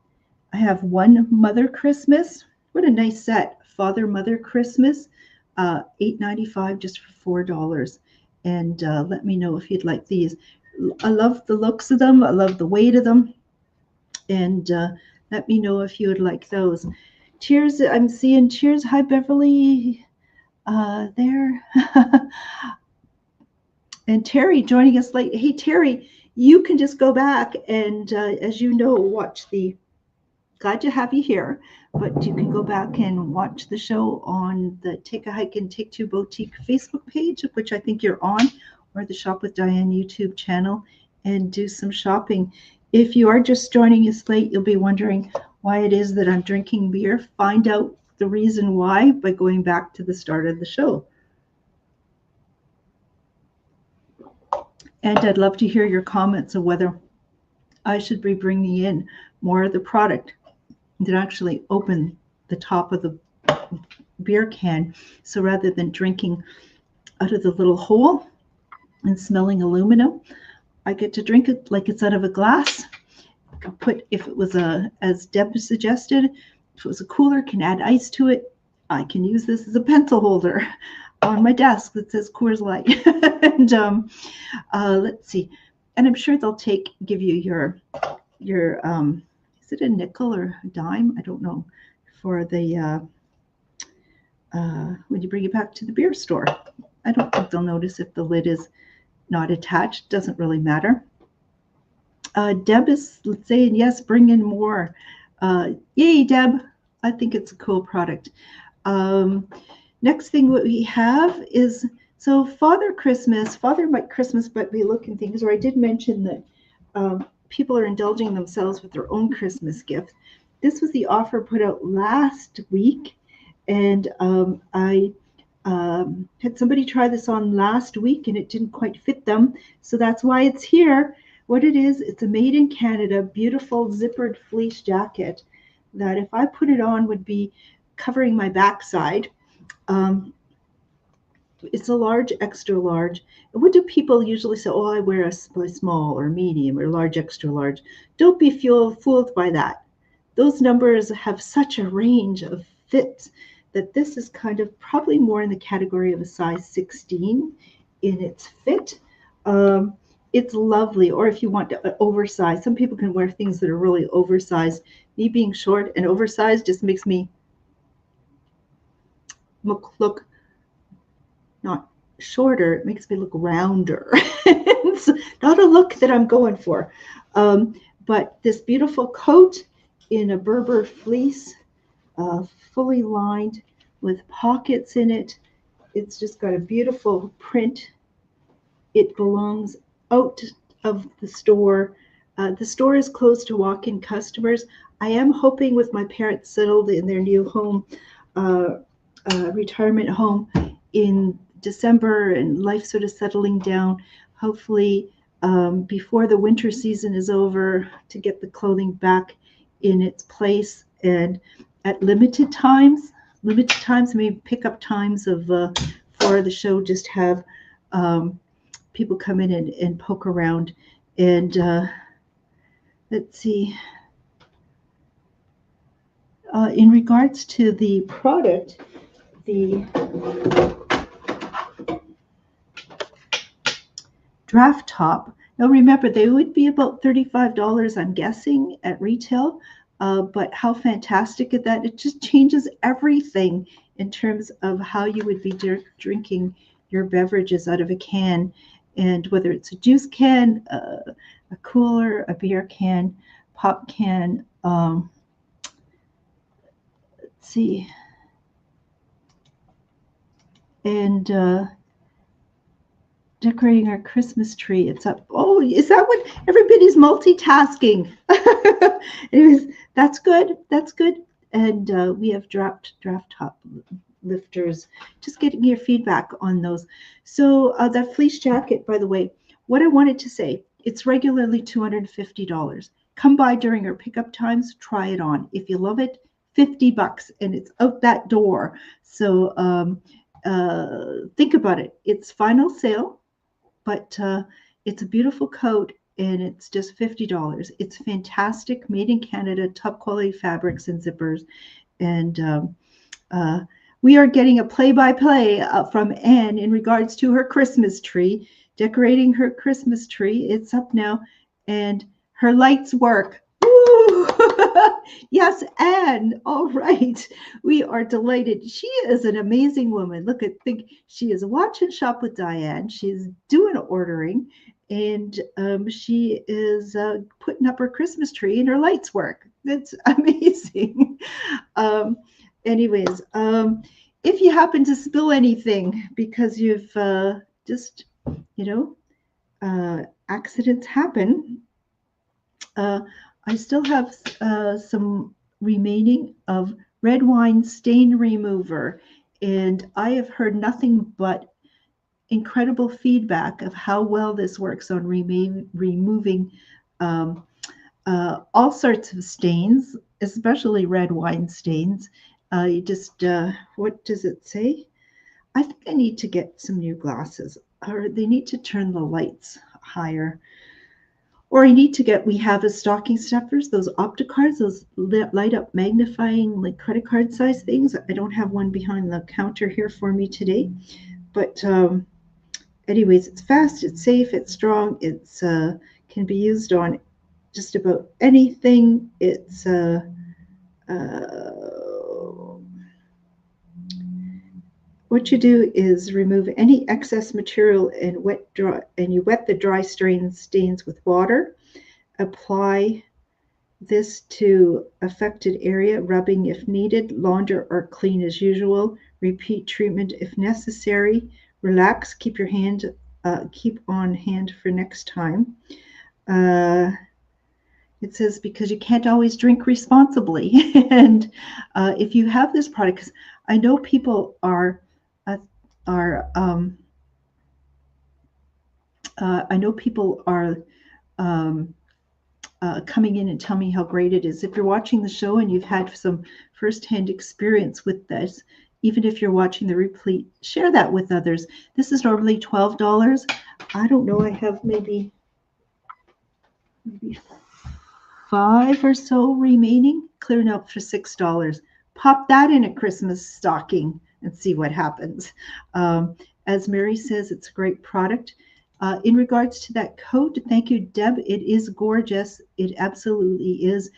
I have one Mother Christmas. What a nice set. Father, Mother Christmas, $8.95 just for $4. And let me know if you'd like these. I love the looks of them. I love the weight of them. And let me know if you would like those. Cheers. I'm seeing cheers. Hi, Beverly. There. And Terry joining us late. Hey, Terry, you can just go back and, as you know, watch the, glad to have you here, but you can go back and watch the show on the Take a Hike and Take Two Boutique Facebook page, which I think you're on, or the Shop with Diane YouTube channel, and do some shopping. If you are just joining us late, you'll be wondering why it is that I'm drinking beer. Find out the reason why by going back to the start of the show. And I'd love to hear your comments on whether I should be bringing in more of the product that actually open the top of the beer can. So rather than drinking out of the little hole and smelling aluminum, I get to drink it like it's out of a glass. I could put, if it was as Deb suggested, if it was a cooler, can add ice to it. I can use this as a pencil holder on my desk that says Coors Light. And let's see. And I'm sure they'll give you your is it a nickel or a dime? I don't know, for the when you bring it back to the beer store. I don't think they'll notice if the lid is not attached. Doesn't really matter. Deb is saying yes, bring in more. Yay, Deb. I think it's a cool product. Next thing what we have is, so Father Christmas might be looking things, or I did mention that people are indulging themselves with their own Christmas gift. This was the offer put out last week, and I had somebody try this on last week and it didn't quite fit them, so that's why it's here. What it is, it's a made in Canada, beautiful zippered fleece jacket that if I put it on would be covering my backside. It's a large, extra large. And what do people usually say? Oh, I wear a small or medium or large, extra large. Don't be fooled by that. Those numbers have such a range of fits that this is kind of probably more in the category of a size 16 in its fit. It's lovely. Or if you want to oversize, some people can wear things that are really oversized. Me being short and oversized just makes me look not shorter, it makes me look rounder. It's not a look that I'm going for. But this beautiful coat in a Berber fleece, fully lined with pockets in it. It's just got a beautiful print. It belongs out of the store. The store is closed to walk-in customers. I am hoping with my parents settled in their new home, uh, retirement home in December, and life sort of settling down, hopefully before the winter season is over, to get the clothing back in its place, and at limited times, maybe pick up times of for the show, just have people come in and poke around. And let's see, in regards to the product, the draft top. Now remember, they would be about $35, I'm guessing, at retail. But how fantastic is that? It just changes everything in terms of how you would be drinking your beverages out of a can. And whether it's a juice can, a cooler, a beer can, pop can, let's see. And decorating our Christmas tree. It's up. Oh, is that what everybody's multitasking? Anyways, that's good. That's good. And we have draft top lifters. Just getting your feedback on those. So that fleece jacket, by the way, what I wanted to say, it's regularly $250. Come by during our pickup times, try it on. If you love it, $50, and it's out that door. So think about it. It's final sale, but it's a beautiful coat, and it's just $50. It's fantastic, made in Canada, top quality fabrics and zippers. And we are getting a play-by-play from Anne in regards to her Christmas tree, decorating her Christmas tree. It's up now, and her lights work. Woo! Yes, Anne. All right. We are delighted. She is an amazing woman. Look at, think she is watching Shop with Diane. She's doing ordering, and she is putting up her Christmas tree, and her lights work. That's amazing. Anyways, if you happen to spill anything because you've just, accidents happen. I still have some remaining of red wine stain remover, and I have heard nothing but incredible feedback of how well this works on removing all sorts of stains, especially red wine stains. You just, what does it say? I think I need to get some new glasses, or they need to turn the lights higher. Or I need to get, we have as stocking stuffers, those Opticards, those light up magnifying, like credit card size things. I don't have one behind the counter here for me today. But anyways, it's fast, it's safe, it's strong, it's can be used on just about anything. It's what you do is remove any excess material and you wet the dry stains with water. Apply this to affected area, rubbing if needed, launder or clean as usual. Repeat treatment if necessary. Relax, keep on hand for next time. It says because you can't always drink responsibly. And if you have this product, because I know people are coming in and tell me how great it is. If you're watching the show and you've had some firsthand experience with this, even if you're watching the replay, share that with others. This is normally $12. I don't know, I have maybe 5 or so remaining, clearing out for $6. Pop that in a Christmas stocking and see what happens. As Mary says, it's a great product. In regards to that coat, thank you, Deb. It is gorgeous. It absolutely is.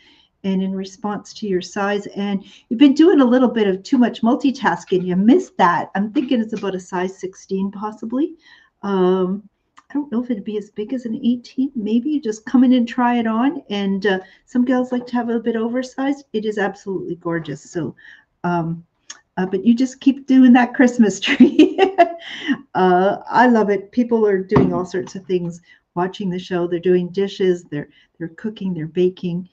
And in response to your size, and you've been doing a little bit of too much multitasking. You missed that. I'm thinking it's about a size 16 possibly. I don't know if it'd be as big as an 18. Maybe you just come in and try it on. And some gals like to have a bit oversized. It is absolutely gorgeous. So, but you just keep doing that Christmas tree. I love it. People are doing all sorts of things watching the show. They're doing dishes, they're cooking, they're baking.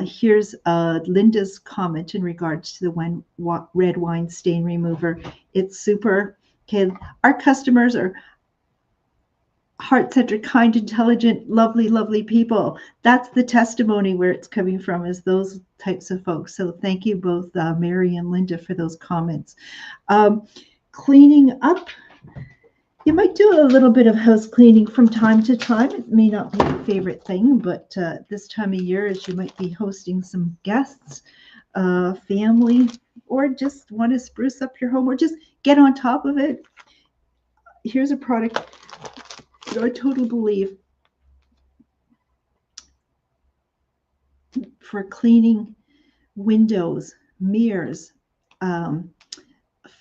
Here's Linda's comment in regards to the red wine stain remover. It's super. Okay, our customers are heart-centered, kind, intelligent, lovely, lovely people. That's the testimony where it's coming from, is those types of folks. So thank you both, Mary and Linda, for those comments. Cleaning up. You might do a little bit of house cleaning from time to time. It may not be your favorite thing, but this time of year, as you might be hosting some guests, family, or just want to spruce up your home, or just get on top of it. Here's a product that I totally believe for cleaning windows, mirrors,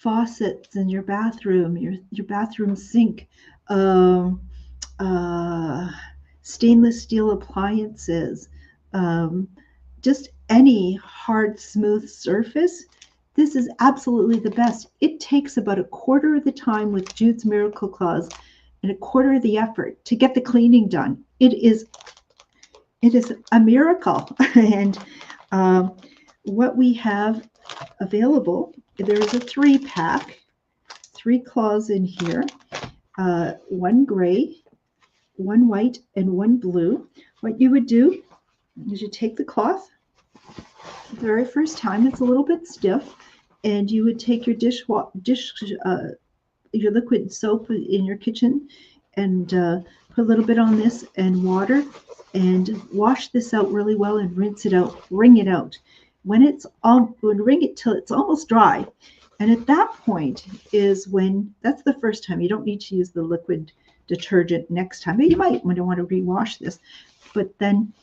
faucets in your bathroom, your bathroom sink, stainless steel appliances, just any hard, smooth surface. This is absolutely the best. It takes about a quarter of the time with Jude's Miracle Claws and a quarter of the effort to get the cleaning done. It is a miracle. And what we have available, there is a 3-pack, 3 claws in here, 1 gray, 1 white, and 1 blue. What you would do is you take the cloth. The very first time, it's a little bit stiff, and you would take your your liquid soap in your kitchen and put a little bit on this and water, and wash this out really well and rinse it out, wring it out. Wring it till it's almost dry. And at that point is when, that's the first time. You don't need to use the liquid detergent next time. But you might want to rewash this. But then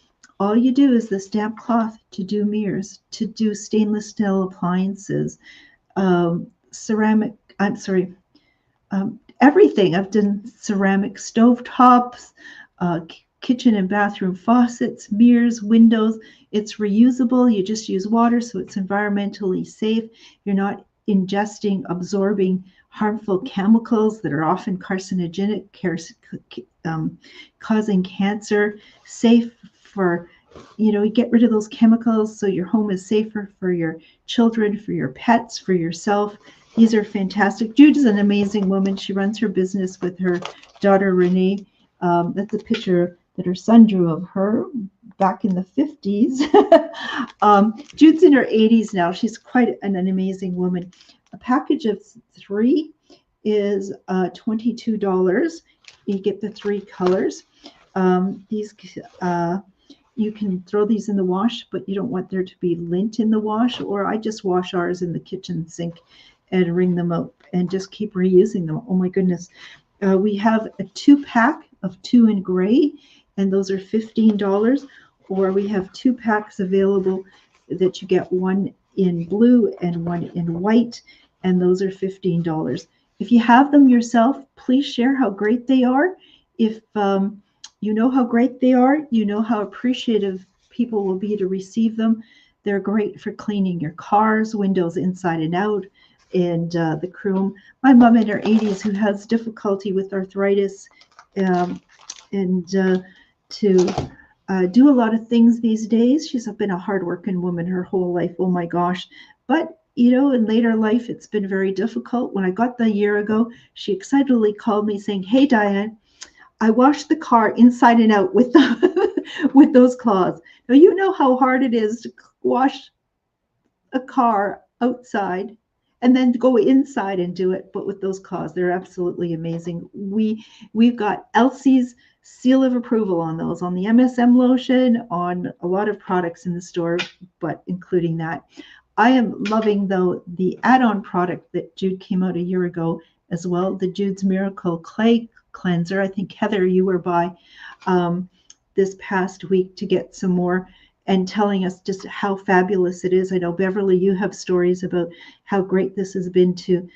all you do is this damp cloth to do mirrors, to do stainless steel appliances, everything. I've done ceramic stovetops, kitchen and bathroom faucets, mirrors, windows. It's reusable. You just use water, so it's environmentally safe. You're not ingesting, absorbing harmful chemicals that are often carcinogenic, causing cancer. Safe for, you get rid of those chemicals so your home is safer for your children, for your pets, for yourself. These are fantastic. Jude is an amazing woman. She runs her business with her daughter, Renee. That's a picture that her son drew of her back in the 50s. Jude's in her 80s now. She's quite an amazing woman. A package of 3 is $22. You get the 3 colors. These you can throw these in the wash, but you don't want there to be lint in the wash, or I just wash ours in the kitchen sink and wring them out and just keep reusing them. Oh my goodness. We have a 2-pack of 2 in gray, and those are $15. Or we have 2 packs available that you get 1 in blue and 1 in white, and those are $15. If you have them yourself, please share how great they are. If you know how great they are, you know how appreciative people will be to receive them. They're great for cleaning your cars, windows inside and out, and the chrome. My mom in her 80s, who has difficulty with arthritis, and to do a lot of things these days. She's been a hardworking woman her whole life. Oh my gosh. But, in later life, it's been very difficult. When I got the year ago, she excitedly called me saying, "Hey, Diane, I washed the car inside and out with with those claws." Now, you know how hard it is to wash a car outside and then go inside and do it, but with those claws, they're absolutely amazing. We've got Elsie's seal of approval on those, on the MSM lotion, on a lot of products in the store, but including that. I am loving, though, the add-on product that Jude came out a year ago as well, the Jude's Miracle Clay Cleanser. I think, Heather, you were by this past week to get some more and telling us just how fabulous it is. I know, Beverly, you have stories about how great this has been to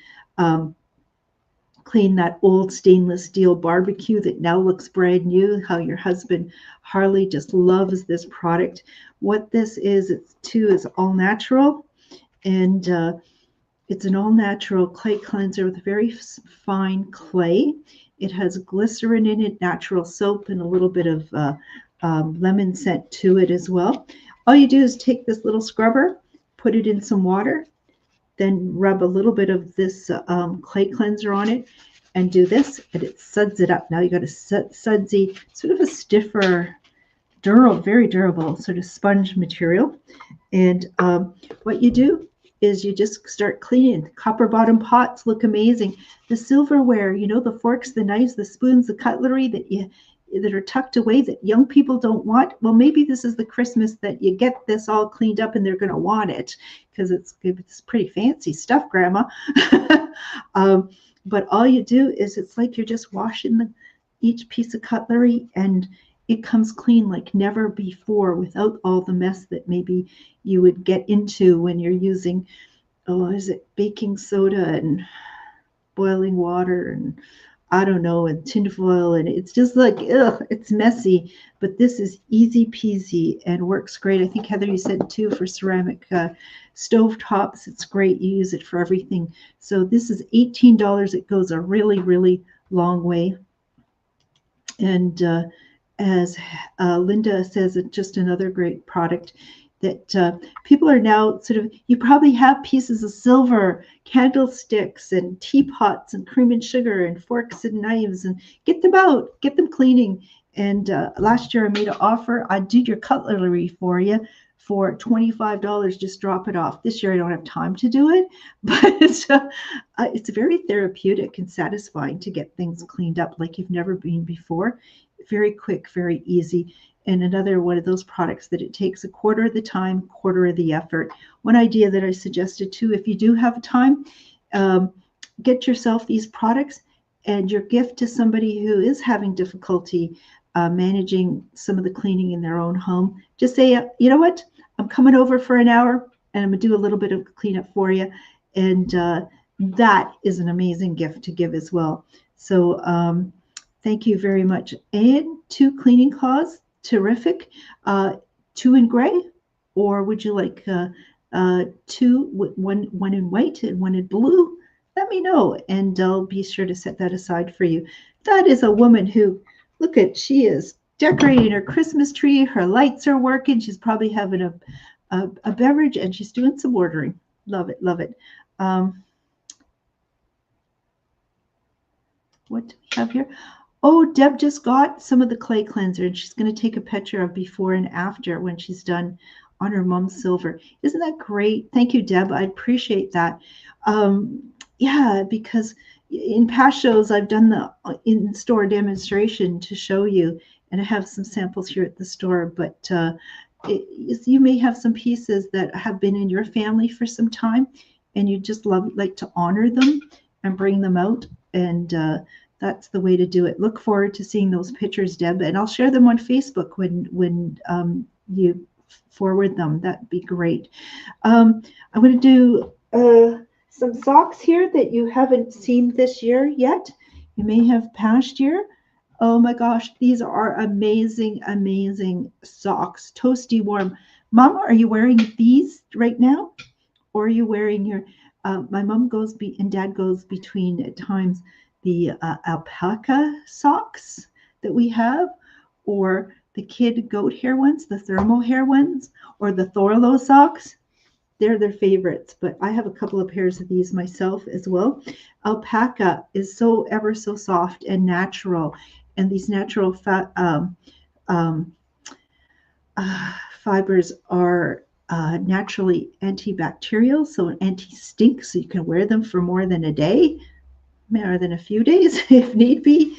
clean that old stainless steel barbecue that now looks brand new, how your husband, Harley, just loves this product. What this is all natural, and it's an all-natural clay cleanser with very fine clay. It has glycerin in it, natural soap, and a little bit of lemon scent to it as well. All you do is take this little scrubber, put it in some water, then rub a little bit of this clay cleanser on it and do this, and it suds it up. Now you got a sudsy, sort of a stiffer, very durable sort of sponge material. And what you do is you just start cleaning. Copper bottom pots look amazing. The silverware, you know, the forks, the knives, the spoons, the cutlery that are tucked away that young people don't want. Well, maybe this is the Christmas that you get this all cleaned up and they're going to want it because it's pretty fancy stuff, Grandma. But all you do is it's like you're just washing each piece of cutlery, and it comes clean like never before without all the mess that maybe you would get into when you're using, baking soda and boiling water and I don't know, and tinfoil, and it's just like, it's messy, but this is easy peasy and works great. I think, Heather, you said too, for ceramic stove tops, it's great. You use it for everything. So this is $18. It goes a really, really long way. And as Linda says, it's just another great product that people are now sort of, you probably have pieces of silver, candlesticks and teapots and cream and sugar and forks and knives, and get them out, get them cleaning. And last year I made an offer. I'd do your cutlery for you for $25, just drop it off. This year I don't have time to do it, but it's very therapeutic and satisfying to get things cleaned up like you've never been before. Very quick, very easy. And another one of those products that it takes a quarter of the time, quarter of the effort. One idea that I suggested too, if you do have time, get yourself these products, and your gift to somebody who is having difficulty managing some of the cleaning in their own home. Just say, you know what, I'm coming over for an hour and I'm gonna do a little bit of cleanup for you. And that is an amazing gift to give as well. So thank you very much. And 2 cleaning cloths, terrific. 2 in gray, or would you like 2, one in white and one in blue? Let me know, and I'll be sure to set that aside for you. That is a woman who, look at, she is decorating her Christmas tree. Her lights are working. She's probably having a beverage, and she's doing some ordering. Love it, love it. What do we have here? Oh, Deb just got some of the clay cleanser, and she's going to take a picture of before and after when she's done on her mom's silver. Isn't that great? Thank you, Deb. I appreciate that. Yeah, because in past shows, I've done the in-store demonstration to show you, and I have some samples here at the store, but you may have some pieces that have been in your family for some time, and you just like to honor them and bring them out, and that's the way to do it. Look forward to seeing those pictures, Deb, and I'll share them on Facebook when you forward them. That'd be great. I'm going to do some socks here that you haven't seen this year yet. You may have past year. Oh my gosh, these are amazing, amazing socks. Toasty warm. Mama, are you wearing these right now? Or are you wearing your, my mom goes and dad goes between at times the alpaca socks that we have, or the kid goat hair ones, the thermal hair ones, or the Thorlo socks. They're their favorites, but I have a couple of pairs of these myself as well. Alpaca is so ever so soft and natural, and these natural fibers are naturally antibacterial, so anti-stink, so you can wear them for more than a day, more than a few days if need be.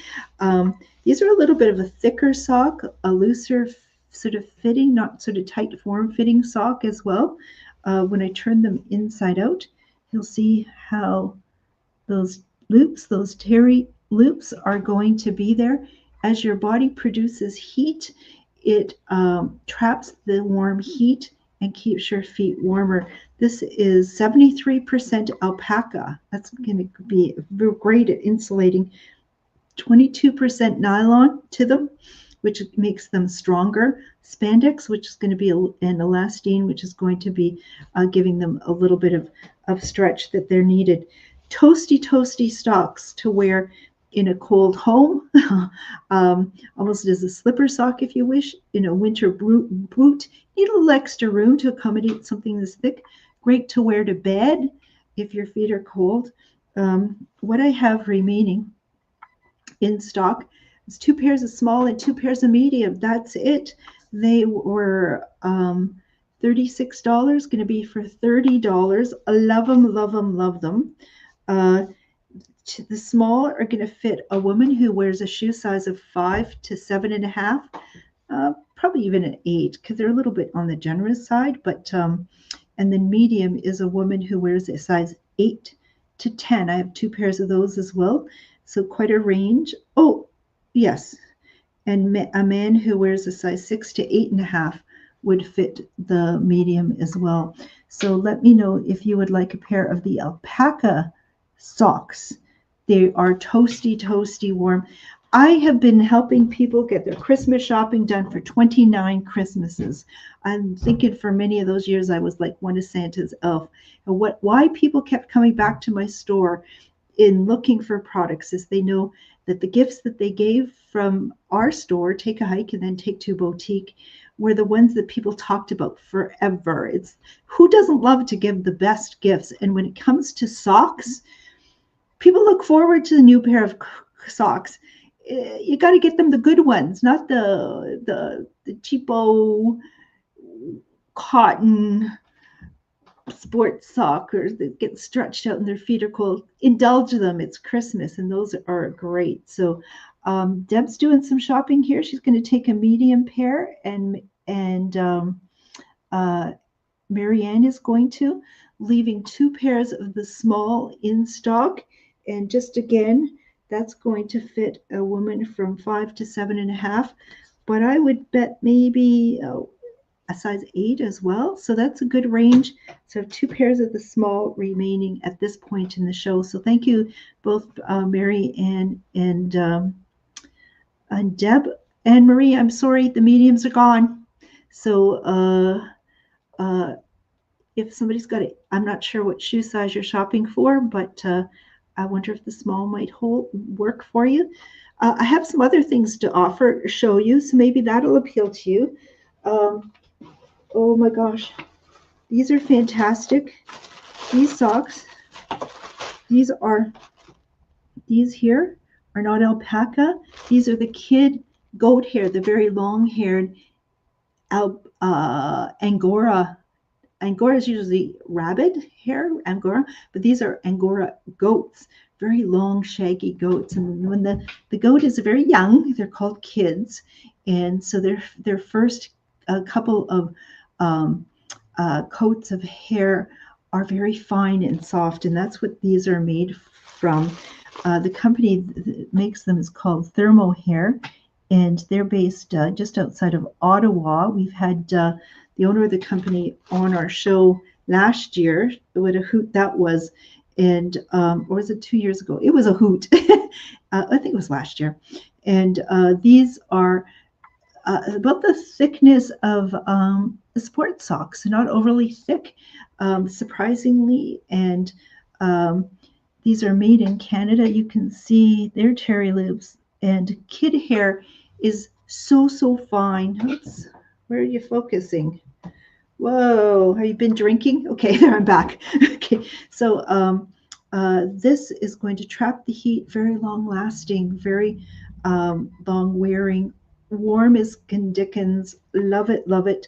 These are a little bit of a thicker sock, a looser sort of fitting, not sort of tight form fitting sock as well. When I turn them inside out, you'll see how those loops, those terry loops, are going to be there. As your body produces heat, it traps the warm heat and keeps your feet warmer. This is 73% alpaca. That's going to be great at insulating. 22% nylon to them, which makes them stronger. Spandex, which is going to be an elastine, which is going to be giving them a little bit of stretch that they're needed. Toasty socks to wear in a cold home, almost as a slipper sock if you wish, in a winter boot. Need a little extra room to accommodate something this thick. Great to wear to bed if your feet are cold. What I have remaining in stock is 2 pairs of small and 2 pairs of medium. That's it. They were $36, going to be for $30. I love them, love them, love them. The small are going to fit a woman who wears a shoe size of 5 to 7.5, probably even an 8 because they're a little bit on the generous side. But and then medium is a woman who wears a size 8 to 10. I have 2 pairs of those as well, so quite a range. Oh, yes, and a man who wears a size 6 to 8.5 would fit the medium as well. So let me know if you would like a pair of the alpaca socks. They are toasty, toasty warm. I have been helping people get their Christmas shopping done for 29 Christmases. I'm thinking for many of those years I was like one of Santa's elf. And why people kept coming back to my store in looking for products is they know that the gifts that they gave from our store, Take a Hike and then Take Two Boutique, were the ones that people talked about forever. It's who doesn't love to give the best gifts? And when it comes to socks, people look forward to the new pair of socks. You got to get them the good ones, not the cheapo cotton sports sockers that get stretched out and their feet are cold. Indulge them. It's Christmas, and those are great. So Deb's doing some shopping here. She's going to take a medium pair, and Marianne is going to, leaving 2 pairs of the small in stock. And just again, that's going to fit a woman from 5 to 7.5. But I would bet maybe a size 8 as well. So that's a good range. So I have 2 pairs of the small remaining at this point in the show. So thank you both, Mary and Deb. And Marie, I'm sorry, the mediums are gone. So if somebody's got it, I'm not sure what shoe size you're shopping for, but I wonder if the small might work for you. I have some other things to show you, so maybe that'll appeal to you. Oh my gosh, these are fantastic. These socks, these here are not alpaca. These are the kid goat hair, the very long-haired Angora. Angora is usually rabbit hair, Angora, but these are Angora goats, very long, shaggy goats. And when the goat is very young, they're called kids. And so their first couple of coats of hair are very fine and soft, and that's what these are made from. The company that makes them is called Thermo Hair, and they're based just outside of Ottawa. We've had the owner of the company on our show last year. What a hoot that was. And or was it 2 years ago? It was a hoot. I think it was last year. And these are about the thickness of the sports socks, not overly thick, surprisingly. And these are made in Canada. You can see their terry loops, and kid hair is so fine. Oops, where are you focusing? Whoa, have you been drinking? Okay, there, I'm back. Okay, so this is going to trap the heat, very long lasting, very long wearing, warm as can Dickens. Love it, love it.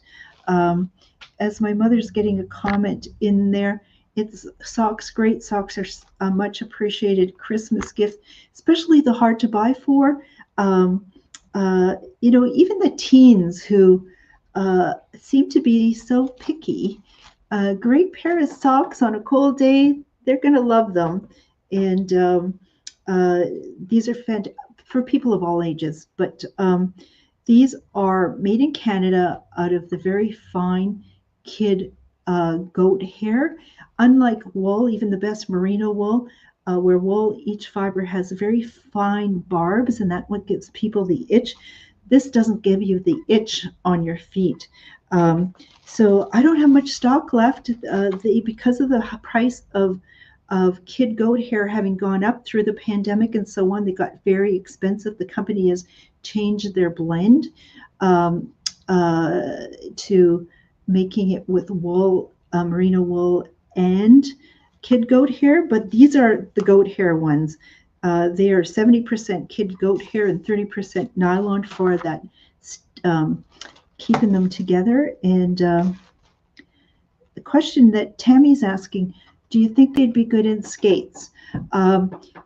As my mother's getting a comment in there, it's socks, great socks are a much appreciated Christmas gift, especially the hard to buy for. You know, even the teens who seem to be so picky, a great pair of socks on a cold day, they're going to love them. And these are for people of all ages, but these are made in Canada out of the very fine kid goat hair. Unlike wool, even the best merino wool, where wool, each fiber has very fine barbs, and that's what gives people the itch. This doesn't give you the itch on your feet. So I don't have much stock left because of the price of of kid goat hair having gone up through the pandemic and so on. They got very expensive. The company has changed their blend um, to making it with wool, merino wool, and kid goat hair. But these are the goat hair ones. They are 70% kid goat hair and 30% nylon for that, keeping them together. And the question that Tammy's asking, do you think they'd be good in skates?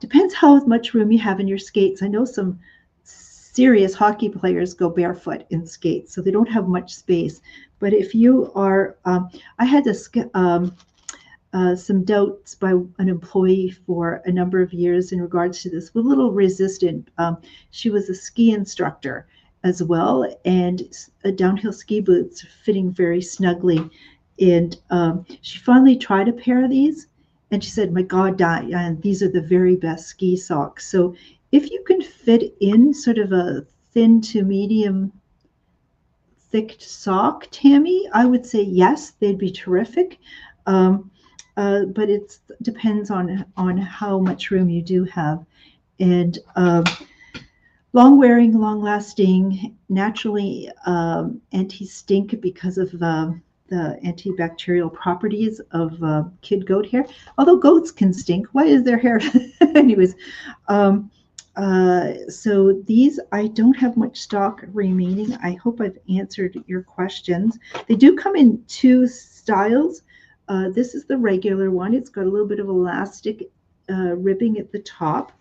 Depends how much room you have in your skates. I know some serious hockey players go barefoot in skates, so they don't have much space. But if you are, I had some doubts by an employee for a number of years in regards to this. We're a little resistant. She was a ski instructor as well, and downhill ski boots fitting very snugly. And she finally tried a pair of these, and she said, "My God, Diane, these are the very best ski socks." So if you can fit in sort of a thin to medium thick sock, Tammy, I would say yes, they'd be terrific. But it depends on how much room you do have. And long wearing, long lasting, naturally anti-stink because of the antibacterial properties of kid goat hair. Although goats can stink, why is their hair? Anyways, so these, I don't have much stock remaining. I hope I've answered your questions. They do come in two styles. This is the regular one. It's got a little bit of elastic ribbing at the top.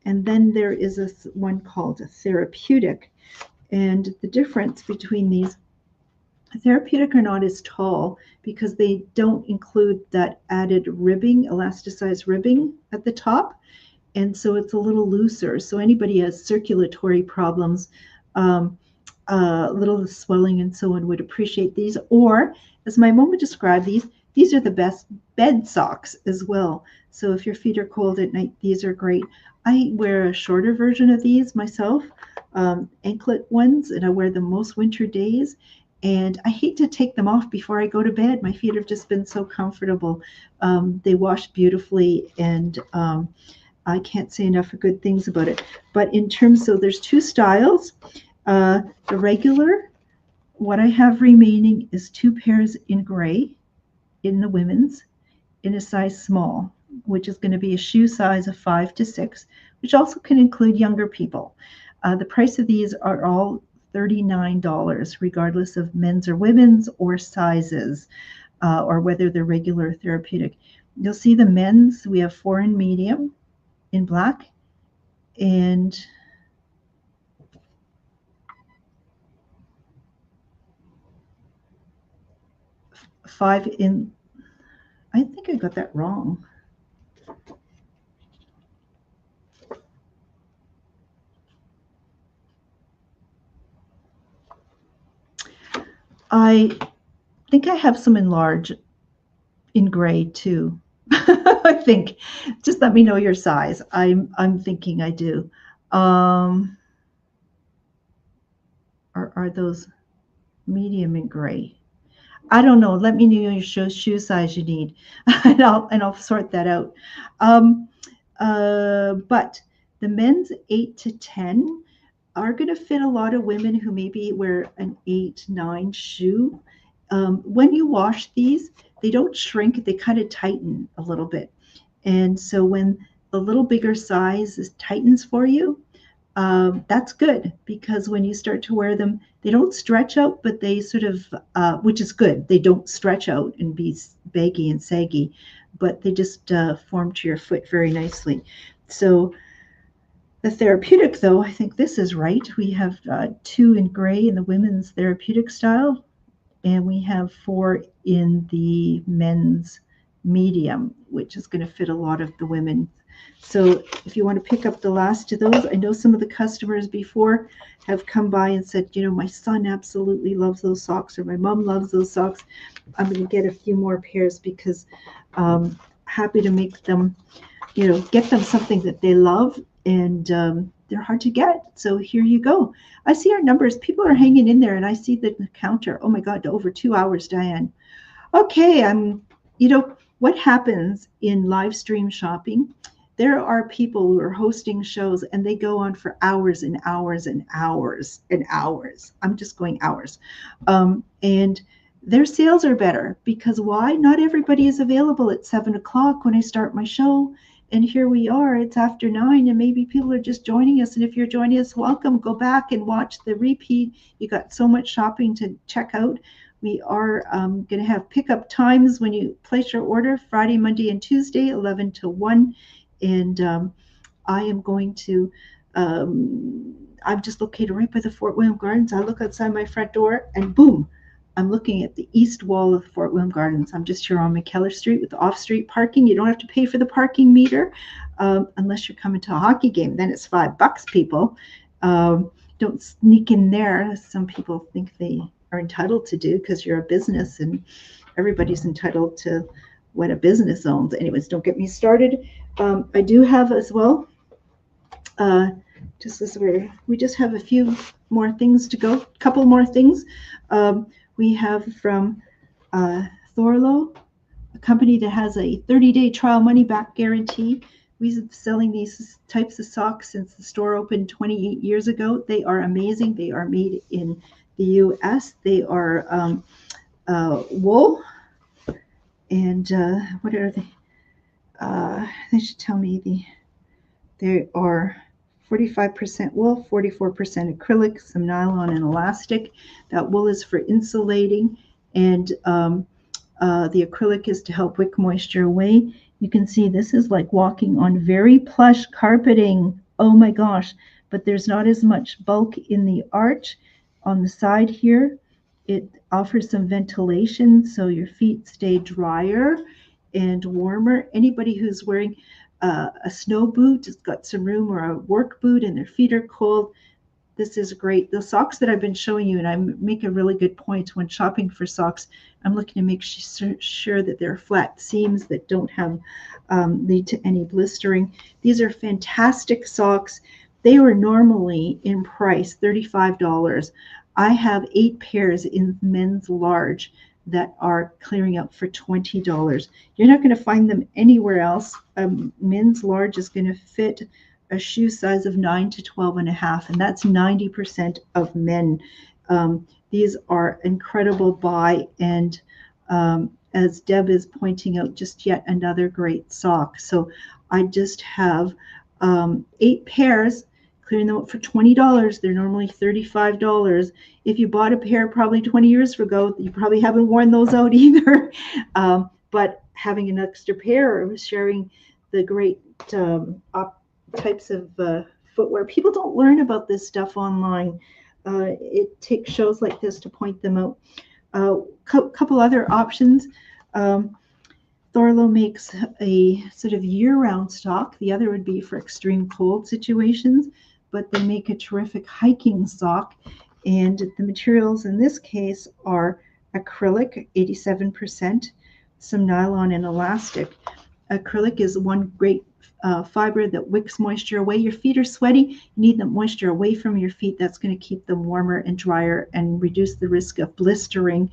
And then there is one called a therapeutic. And the difference between these, therapeutic are not as tall because they don't include that added ribbing, elasticized ribbing at the top. And so it's a little looser. So anybody who has circulatory problems, little swelling and so on would appreciate these. Or, as my mom would describe these are the best bed socks as well. So if your feet are cold at night, these are great. I wear a shorter version of these myself, anklet ones, and I wear them most winter days. And I hate to take them off before I go to bed. My feet have just been so comfortable. They wash beautifully, and I can't say enough good things about it. But in terms, so there's two styles. The regular, what I have remaining is 2 pairs in gray in the women's in a size small, which is going to be a shoe size of 5 to 6, which also can include younger people. The price of these are all $39, regardless of men's or women's or sizes, or whether they're regular or therapeutic. You'll see the men's, we have 4 in medium in black, and five in, I think I got that wrong. I think I have some in large in gray too. I think. Just let me know your size. I'm thinking I do. Are those medium in gray? I don't know. Let me know your shoe size you need, and I'll sort that out. But the men's 8 to 10 are going to fit a lot of women who maybe wear an 8, 9 shoe. When you wash these, they don't shrink, they kind of tighten a little bit. And so when the little bigger size tightens for you, that's good, because when you start to wear them, they don't stretch out, but they sort of, which is good. They don't stretch out and be baggy and saggy, but they just form to your foot very nicely. So the therapeutic, though, I think this is right. We have 2 in gray in the women's therapeutic style, and we have 4 in the men's medium, which is going to fit a lot of the women. So if you want to pick up the last of those, I know some of the customers before have come by and said, you know, my son absolutely loves those socks, or my mom loves those socks. I'm going to get a few more pairs because I'm happy to make them, you know, get them something that they love, and they're hard to get. So here you go. I see our numbers. People are hanging in there, and I see the counter. Oh my God, over 2 hours, Diane. Okay, you know, what happens in live stream shopping, there are people who are hosting shows and they go on for hours and hours and hours and hours. I'm just going hours. And their sales are better because why? Not everybody is available at 7 o'clock when I start my show. And here we are, it's after 9, and maybe people are just joining us. And if you're joining us, welcome. Go back and watch the repeat. You got so much shopping to check out. We are going to have pickup times when you place your order, Friday, Monday, and Tuesday, 11 to 1. And I am going to, I'm just located right by the Fort William Gardens. I look outside my front door and boom, I'm looking at the east wall of Fort William Gardens. I'm just here on McKellar Street with off-street parking. You don't have to pay for the parking meter unless you're coming to a hockey game. Then it's $5, people. Don't sneak in there. Some people think they are entitled to do because you're a business and everybody's entitled to what a business owns. Anyways, don't get me started. I do have as well, just as we just have a few more things to go, a couple more things. We have from Thorlo, a company that has a 30-day trial money-back guarantee. We've been selling these types of socks since the store opened 28 years ago. They are amazing. They are made in the U.S. They are wool. And what are they? They should tell me they are 45% wool, 44% acrylic, some nylon and elastic. That wool is for insulating, and the acrylic is to help wick moisture away. You can see this is like walking on very plush carpeting. Oh my gosh, but there's not as much bulk in the arch on the side here. It offers some ventilation so your feet stay drier and warmer. Anybody who's wearing a snow boot has got some room, or a work boot and their feet are cold, this is great. The socks that I've been showing you, and I make a really good point when shopping for socks, I'm looking to make sure that they're flat seams that don't have lead to any blistering. These are fantastic socks. They were normally in price $35. I have 8 pairs in men's large that are clearing out for $20. You're not going to find them anywhere else. Men's large is going to fit a shoe size of 9 to 12 and a half, and that's 90% of men. These are incredible buy, and as Deb is pointing out, just yet another great sock. So I just have 8 pairs, clearing them up for $20. They're normally $35. If you bought a pair probably 20 years ago, you probably haven't worn those out either. But having an extra pair or sharing the great types of footwear. People don't learn about this stuff online. It takes shows like this to point them out. Couple other options. Thorlo makes a sort of year-round sock. The other would be for extreme cold situations, but they make a terrific hiking sock. And the materials in this case are acrylic, 87%, some nylon and elastic. Acrylic is one great fiber that wicks moisture away. Your feet are sweaty. You need the moisture away from your feet. That's going to keep them warmer and drier and reduce the risk of blistering.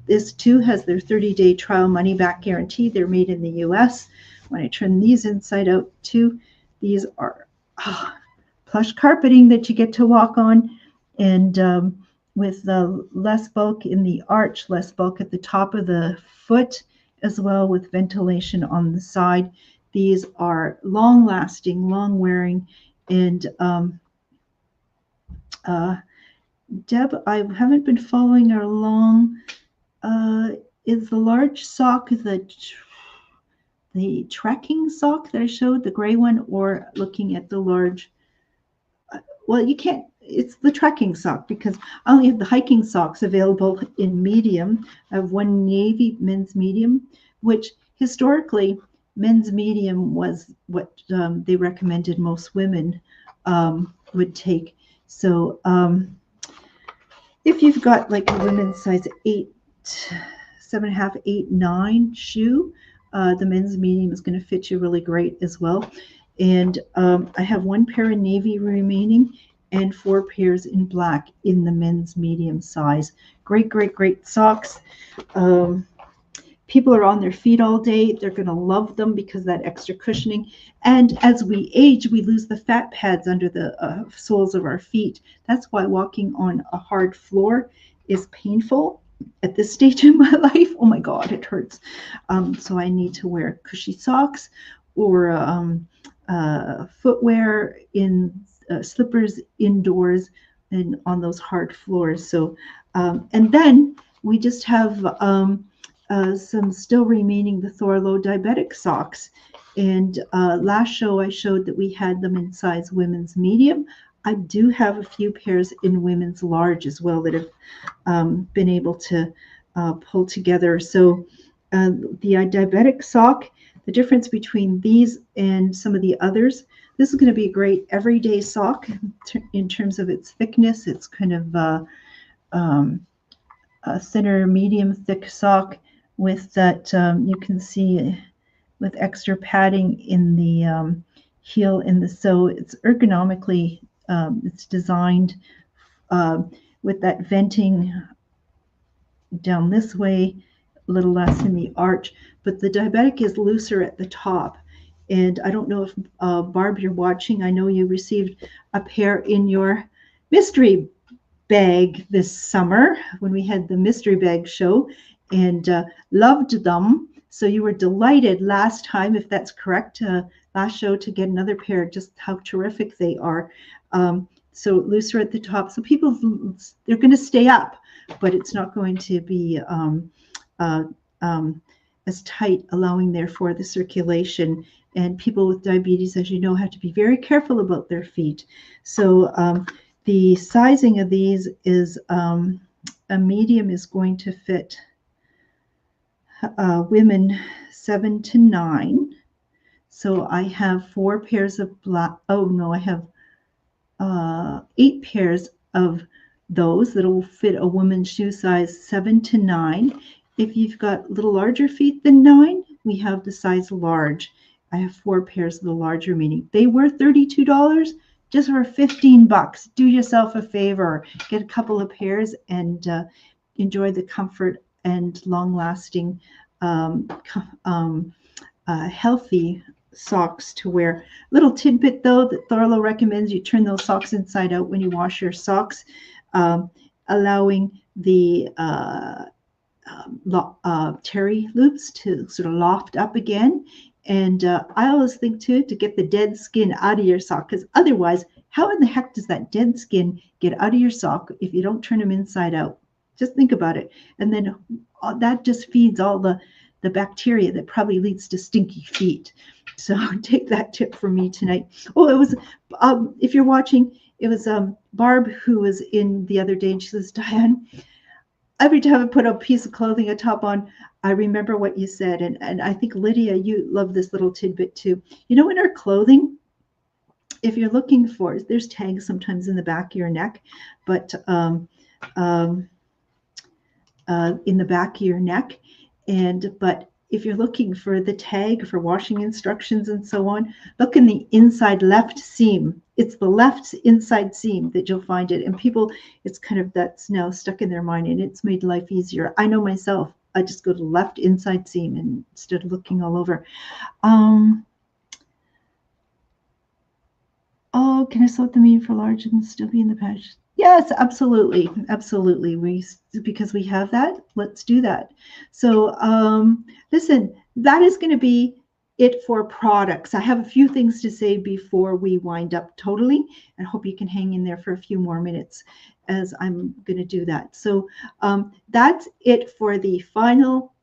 This too has their 30-day trial money-back guarantee. They're made in the U.S. When I turn these inside out too, these are plush carpeting that you get to walk on, and with less bulk in the arch, less bulk at the top of the foot, as well with ventilation on the side. These are long-lasting, long-wearing, and Deb, I haven't been following along. Is the large sock the trekking sock that I showed, the gray one, or looking at the large? Well, you can't. It's the trekking sock because I only have the hiking socks available in medium. I have one navy men's medium, which historically men's medium was what they recommended most women would take. So if you've got like a women's size 8, 7.5, 8, 9 shoe, the men's medium is going to fit you really great as well. And I have 1 pair of navy remaining and 4 pairs in black in the men's medium size. Great, great, great socks. People are on their feet all day. They're going to love them because of that extra cushioning. And as we age, we lose the fat pads under the soles of our feet. That's why walking on a hard floor is painful at this stage in my life. Oh my God, it hurts. So I need to wear cushy socks or footwear in slippers indoors and on those hard floors. So, and then we just have some still remaining the Thorlo diabetic socks. And last show I showed that we had them in size women's medium. I do have a few pairs in women's large as well that have been able to pull together. So the diabetic sock, the difference between these and some of the others, this is going to be a great everyday sock in terms of its thickness. It's kind of a thinner, medium thick sock with that you can see with extra padding in the heel so it's ergonomically it's designed with that venting down this way, a little less in the arch, but the diabetic is looser at the top. And I don't know if Barb, you're watching. I know you received a pair in your mystery bag this summer when we had the mystery bag show, and loved them. So you were delighted last time, if that's correct, last show, to get another pair. Just how terrific they are. So looser at the top. So people, they're going to stay up, but it's not going to be as tight, allowing therefore the circulation. And people with diabetes, as you know, have to be very careful about their feet. So the sizing of these is a medium is going to fit women 7 to 9. So I have 4 pairs of black. Oh no, I have 8 pairs of those that will fit a woman's shoe size 7 to 9. If you've got little larger feet than 9, we have the size large. I have 4 pairs of the larger, meaning they were $32. Just for $15. Do yourself a favor, get a couple of pairs and enjoy the comfort and long-lasting, healthy socks to wear. Little tidbit though that Thorlo recommends: you turn those socks inside out when you wash your socks, allowing the terry loops to sort of loft up again. And I always think too, to get the dead skin out of your sock, because otherwise, how in the heck does that dead skin get out of your sock if you don't turn them inside out? Just think about it. And then that just feeds all the bacteria that probably leads to stinky feet. So take that tip from me tonight. Oh, it was, if you're watching, it was Barb who was in the other day, and she says, Diane, every time I put a piece of clothing, a top on, I remember what you said. And I think, Lydia, you love this little tidbit too. You know, in our clothing, if you're looking for, there's tags sometimes in the back of your neck, but in the back of your neck. But if you're looking for the tag for washing instructions and so on, look in the inside left seam. It's the left inside seam that you'll find it. And people, it's kind of, that's now stuck in their mind, and it's made life easier. I know myself. I just go to the left inside seam instead of looking all over. Oh, can I select the medium for large and still be in the patch? Yes, absolutely. Absolutely. Because we have that, let's do that. So listen, that is going to be it for products. I have a few things to say before we wind up totally, and hope you can hang in there for a few more minutes as I'm going to do that. So that's it for the final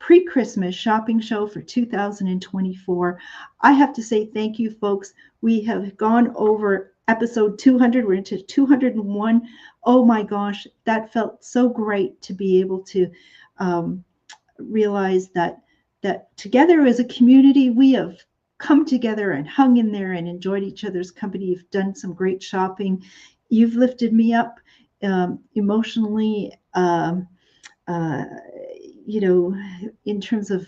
pre-Christmas shopping show for 2024. I have to say thank you, folks. We have gone over episode 200. We're into 201. Oh my gosh, that felt so great to be able to realize that together as a community, we have come together and hung in there and enjoyed each other's company. You've done some great shopping. You've lifted me up emotionally, you know, in terms of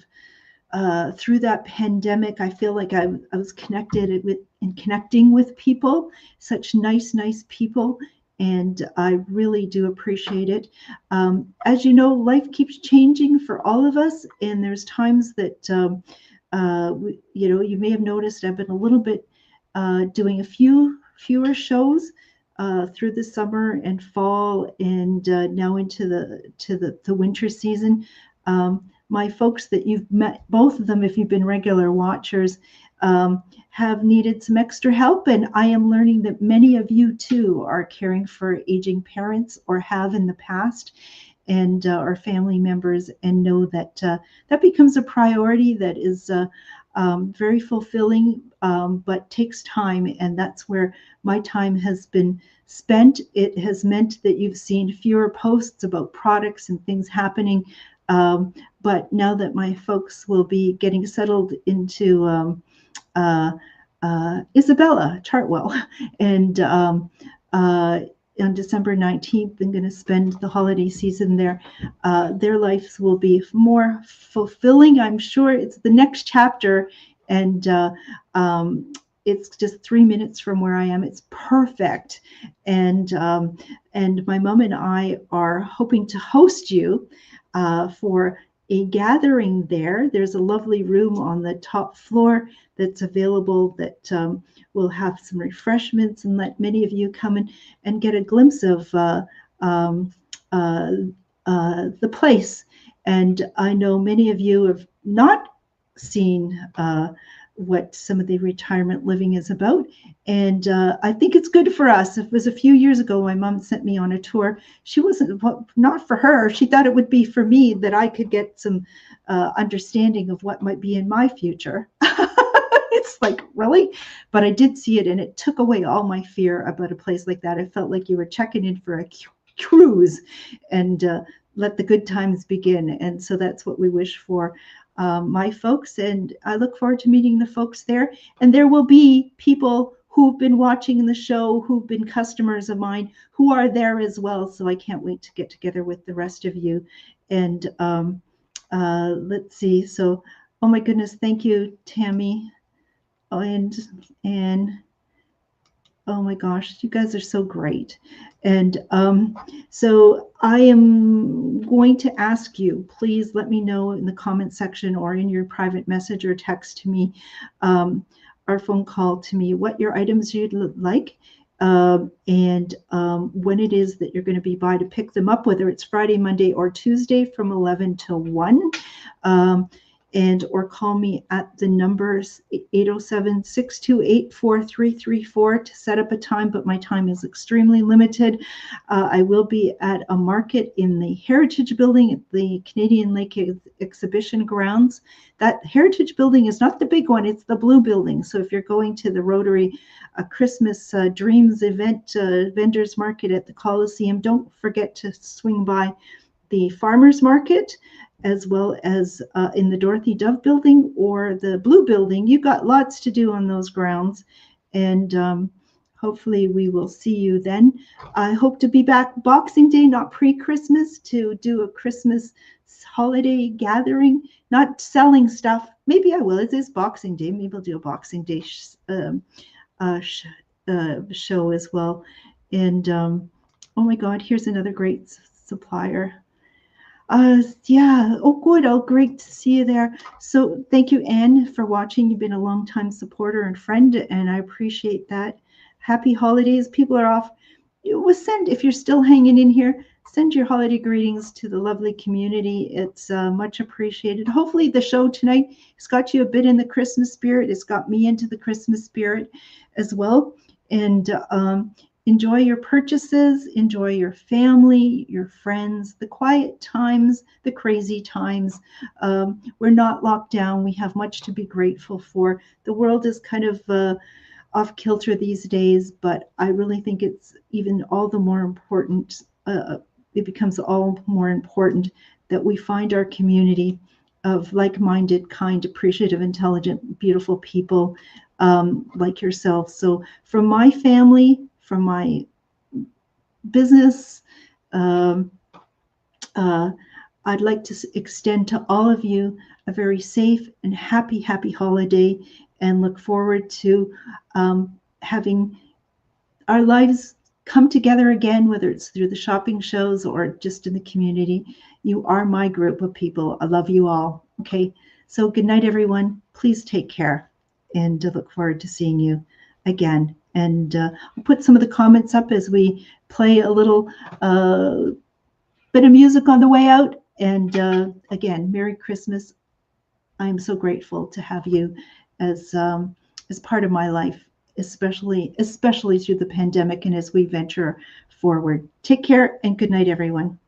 through that pandemic. I feel like I was connecting with people, such nice people. and I really do appreciate it. As you know, life keeps changing for all of us, and there's times that you may have noticed I've been a little bit doing a fewer shows through the summer and fall, and now into the winter season. My folks that you've met, both of them, if you've been regular watchers, have needed some extra help, and I am learning that many of you too are caring for aging parents or have in the past, and our family members, and know that that becomes a priority that is very fulfilling, but takes time, and that's where my time has been spent. It has meant that you've seen fewer posts about products and things happening, but now that my folks will be getting settled into Isabella Chartwell, and on December 19th, I'm going to spend the holiday season there. Their lives will be more fulfilling. I'm sure it's the next chapter, and it's just 3 minutes from where I am. It's perfect, and my mom and I are hoping to host you for a gathering there. There's a lovely room on the top floor that's available that will have some refreshments and let many of you come in and get a glimpse of the place. And I know many of you have not seen what some of the retirement living is about. And I think it's good for us. It was a few years ago, my mom sent me on a tour. She wasn't, not for her. She thought it would be for me, that I could get some understanding of what might be in my future. It's like, really? But I did see it, and it took away all my fear about a place like that. I felt like you were checking in for a cruise, and let the good times begin. And so that's what we wish for my folks, and I look forward to meeting the folks there. And there will be people who've been watching the show, who've been customers of mine, who are there as well. So I can't wait to get together with the rest of you. And let's see. So, oh my goodness, thank you, Tammy. Oh, and oh my gosh, you guys are so great. And so I am going to ask you, please let me know in the comment section or in your private message or text to me, or phone call to me, what your items you'd like, and when it is that you're going to be by to pick them up, whether it's Friday, Monday, or Tuesday from 11 to 1. And or call me at the numbers 807-628-4334 to set up a time, but my time is extremely limited. I will be at a market in the Heritage Building at the Canadian Lake Exhibition Grounds. That Heritage Building is not the big one, it's the blue building. So if you're going to the Rotary Christmas Dreams event, vendors market at the Coliseum, don't forget to swing by the Farmers Market, as well as in the Dorothy Dove Building or the Blue Building. You've got lots to do on those grounds, and hopefully we will see you then. I hope to be back Boxing Day, not pre-Christmas, to do a Christmas holiday gathering, not selling stuff. Maybe I will. It is Boxing Day. Maybe I'll do a Boxing Day show as well. And oh my God, here's another great supplier. Yeah. Oh, good. Oh, great to see you there. So thank you, Anne, for watching. You've been a long-time supporter and friend, and I appreciate that. Happy holidays. People are off. If you're still hanging in here, send your holiday greetings to the lovely community. It's much appreciated. Hopefully the show tonight has got you a bit in the Christmas spirit. It's got me into the Christmas spirit as well. And enjoy your purchases, enjoy your family, your friends, the quiet times, the crazy times. We're not locked down. We have much to be grateful for. The world is kind of off kilter these days, but I really think it's even all the more important. It becomes all more important that we find our community of like-minded, kind, appreciative, intelligent, beautiful people like yourself. So from my family, from my business, I'd like to extend to all of you a very safe and happy holiday, and look forward to having our lives come together again, whether it's through the shopping shows or just in the community. You are my group of people. I love you all. Okay. So good night, everyone. Please take care, and look forward to seeing you again. And I'll put some of the comments up as we play a little bit of music on the way out. And again, Merry Christmas. I am so grateful to have you as part of my life, especially through the pandemic and as we venture forward. Take care and good night, everyone.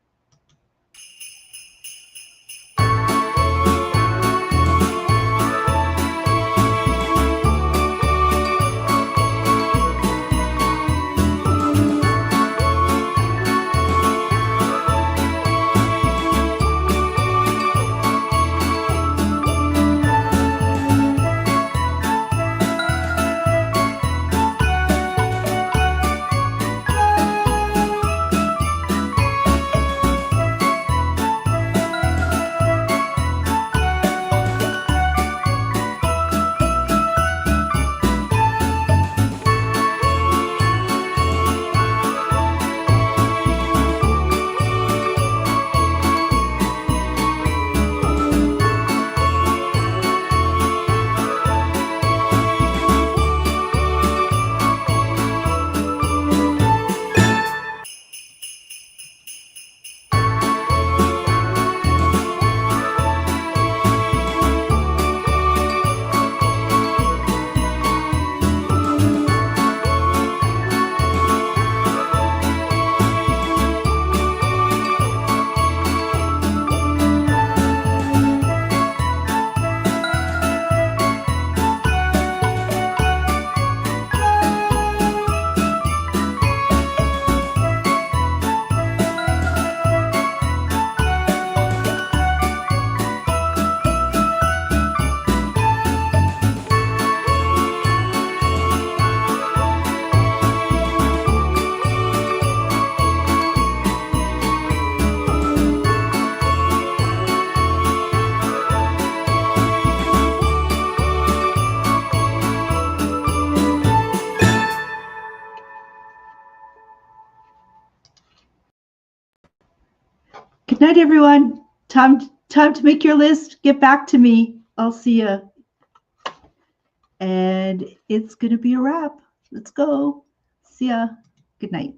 Good night, everyone. Time to make your list. Get back to me. I'll see you. And it's going to be a wrap. Let's go. See ya. Good night.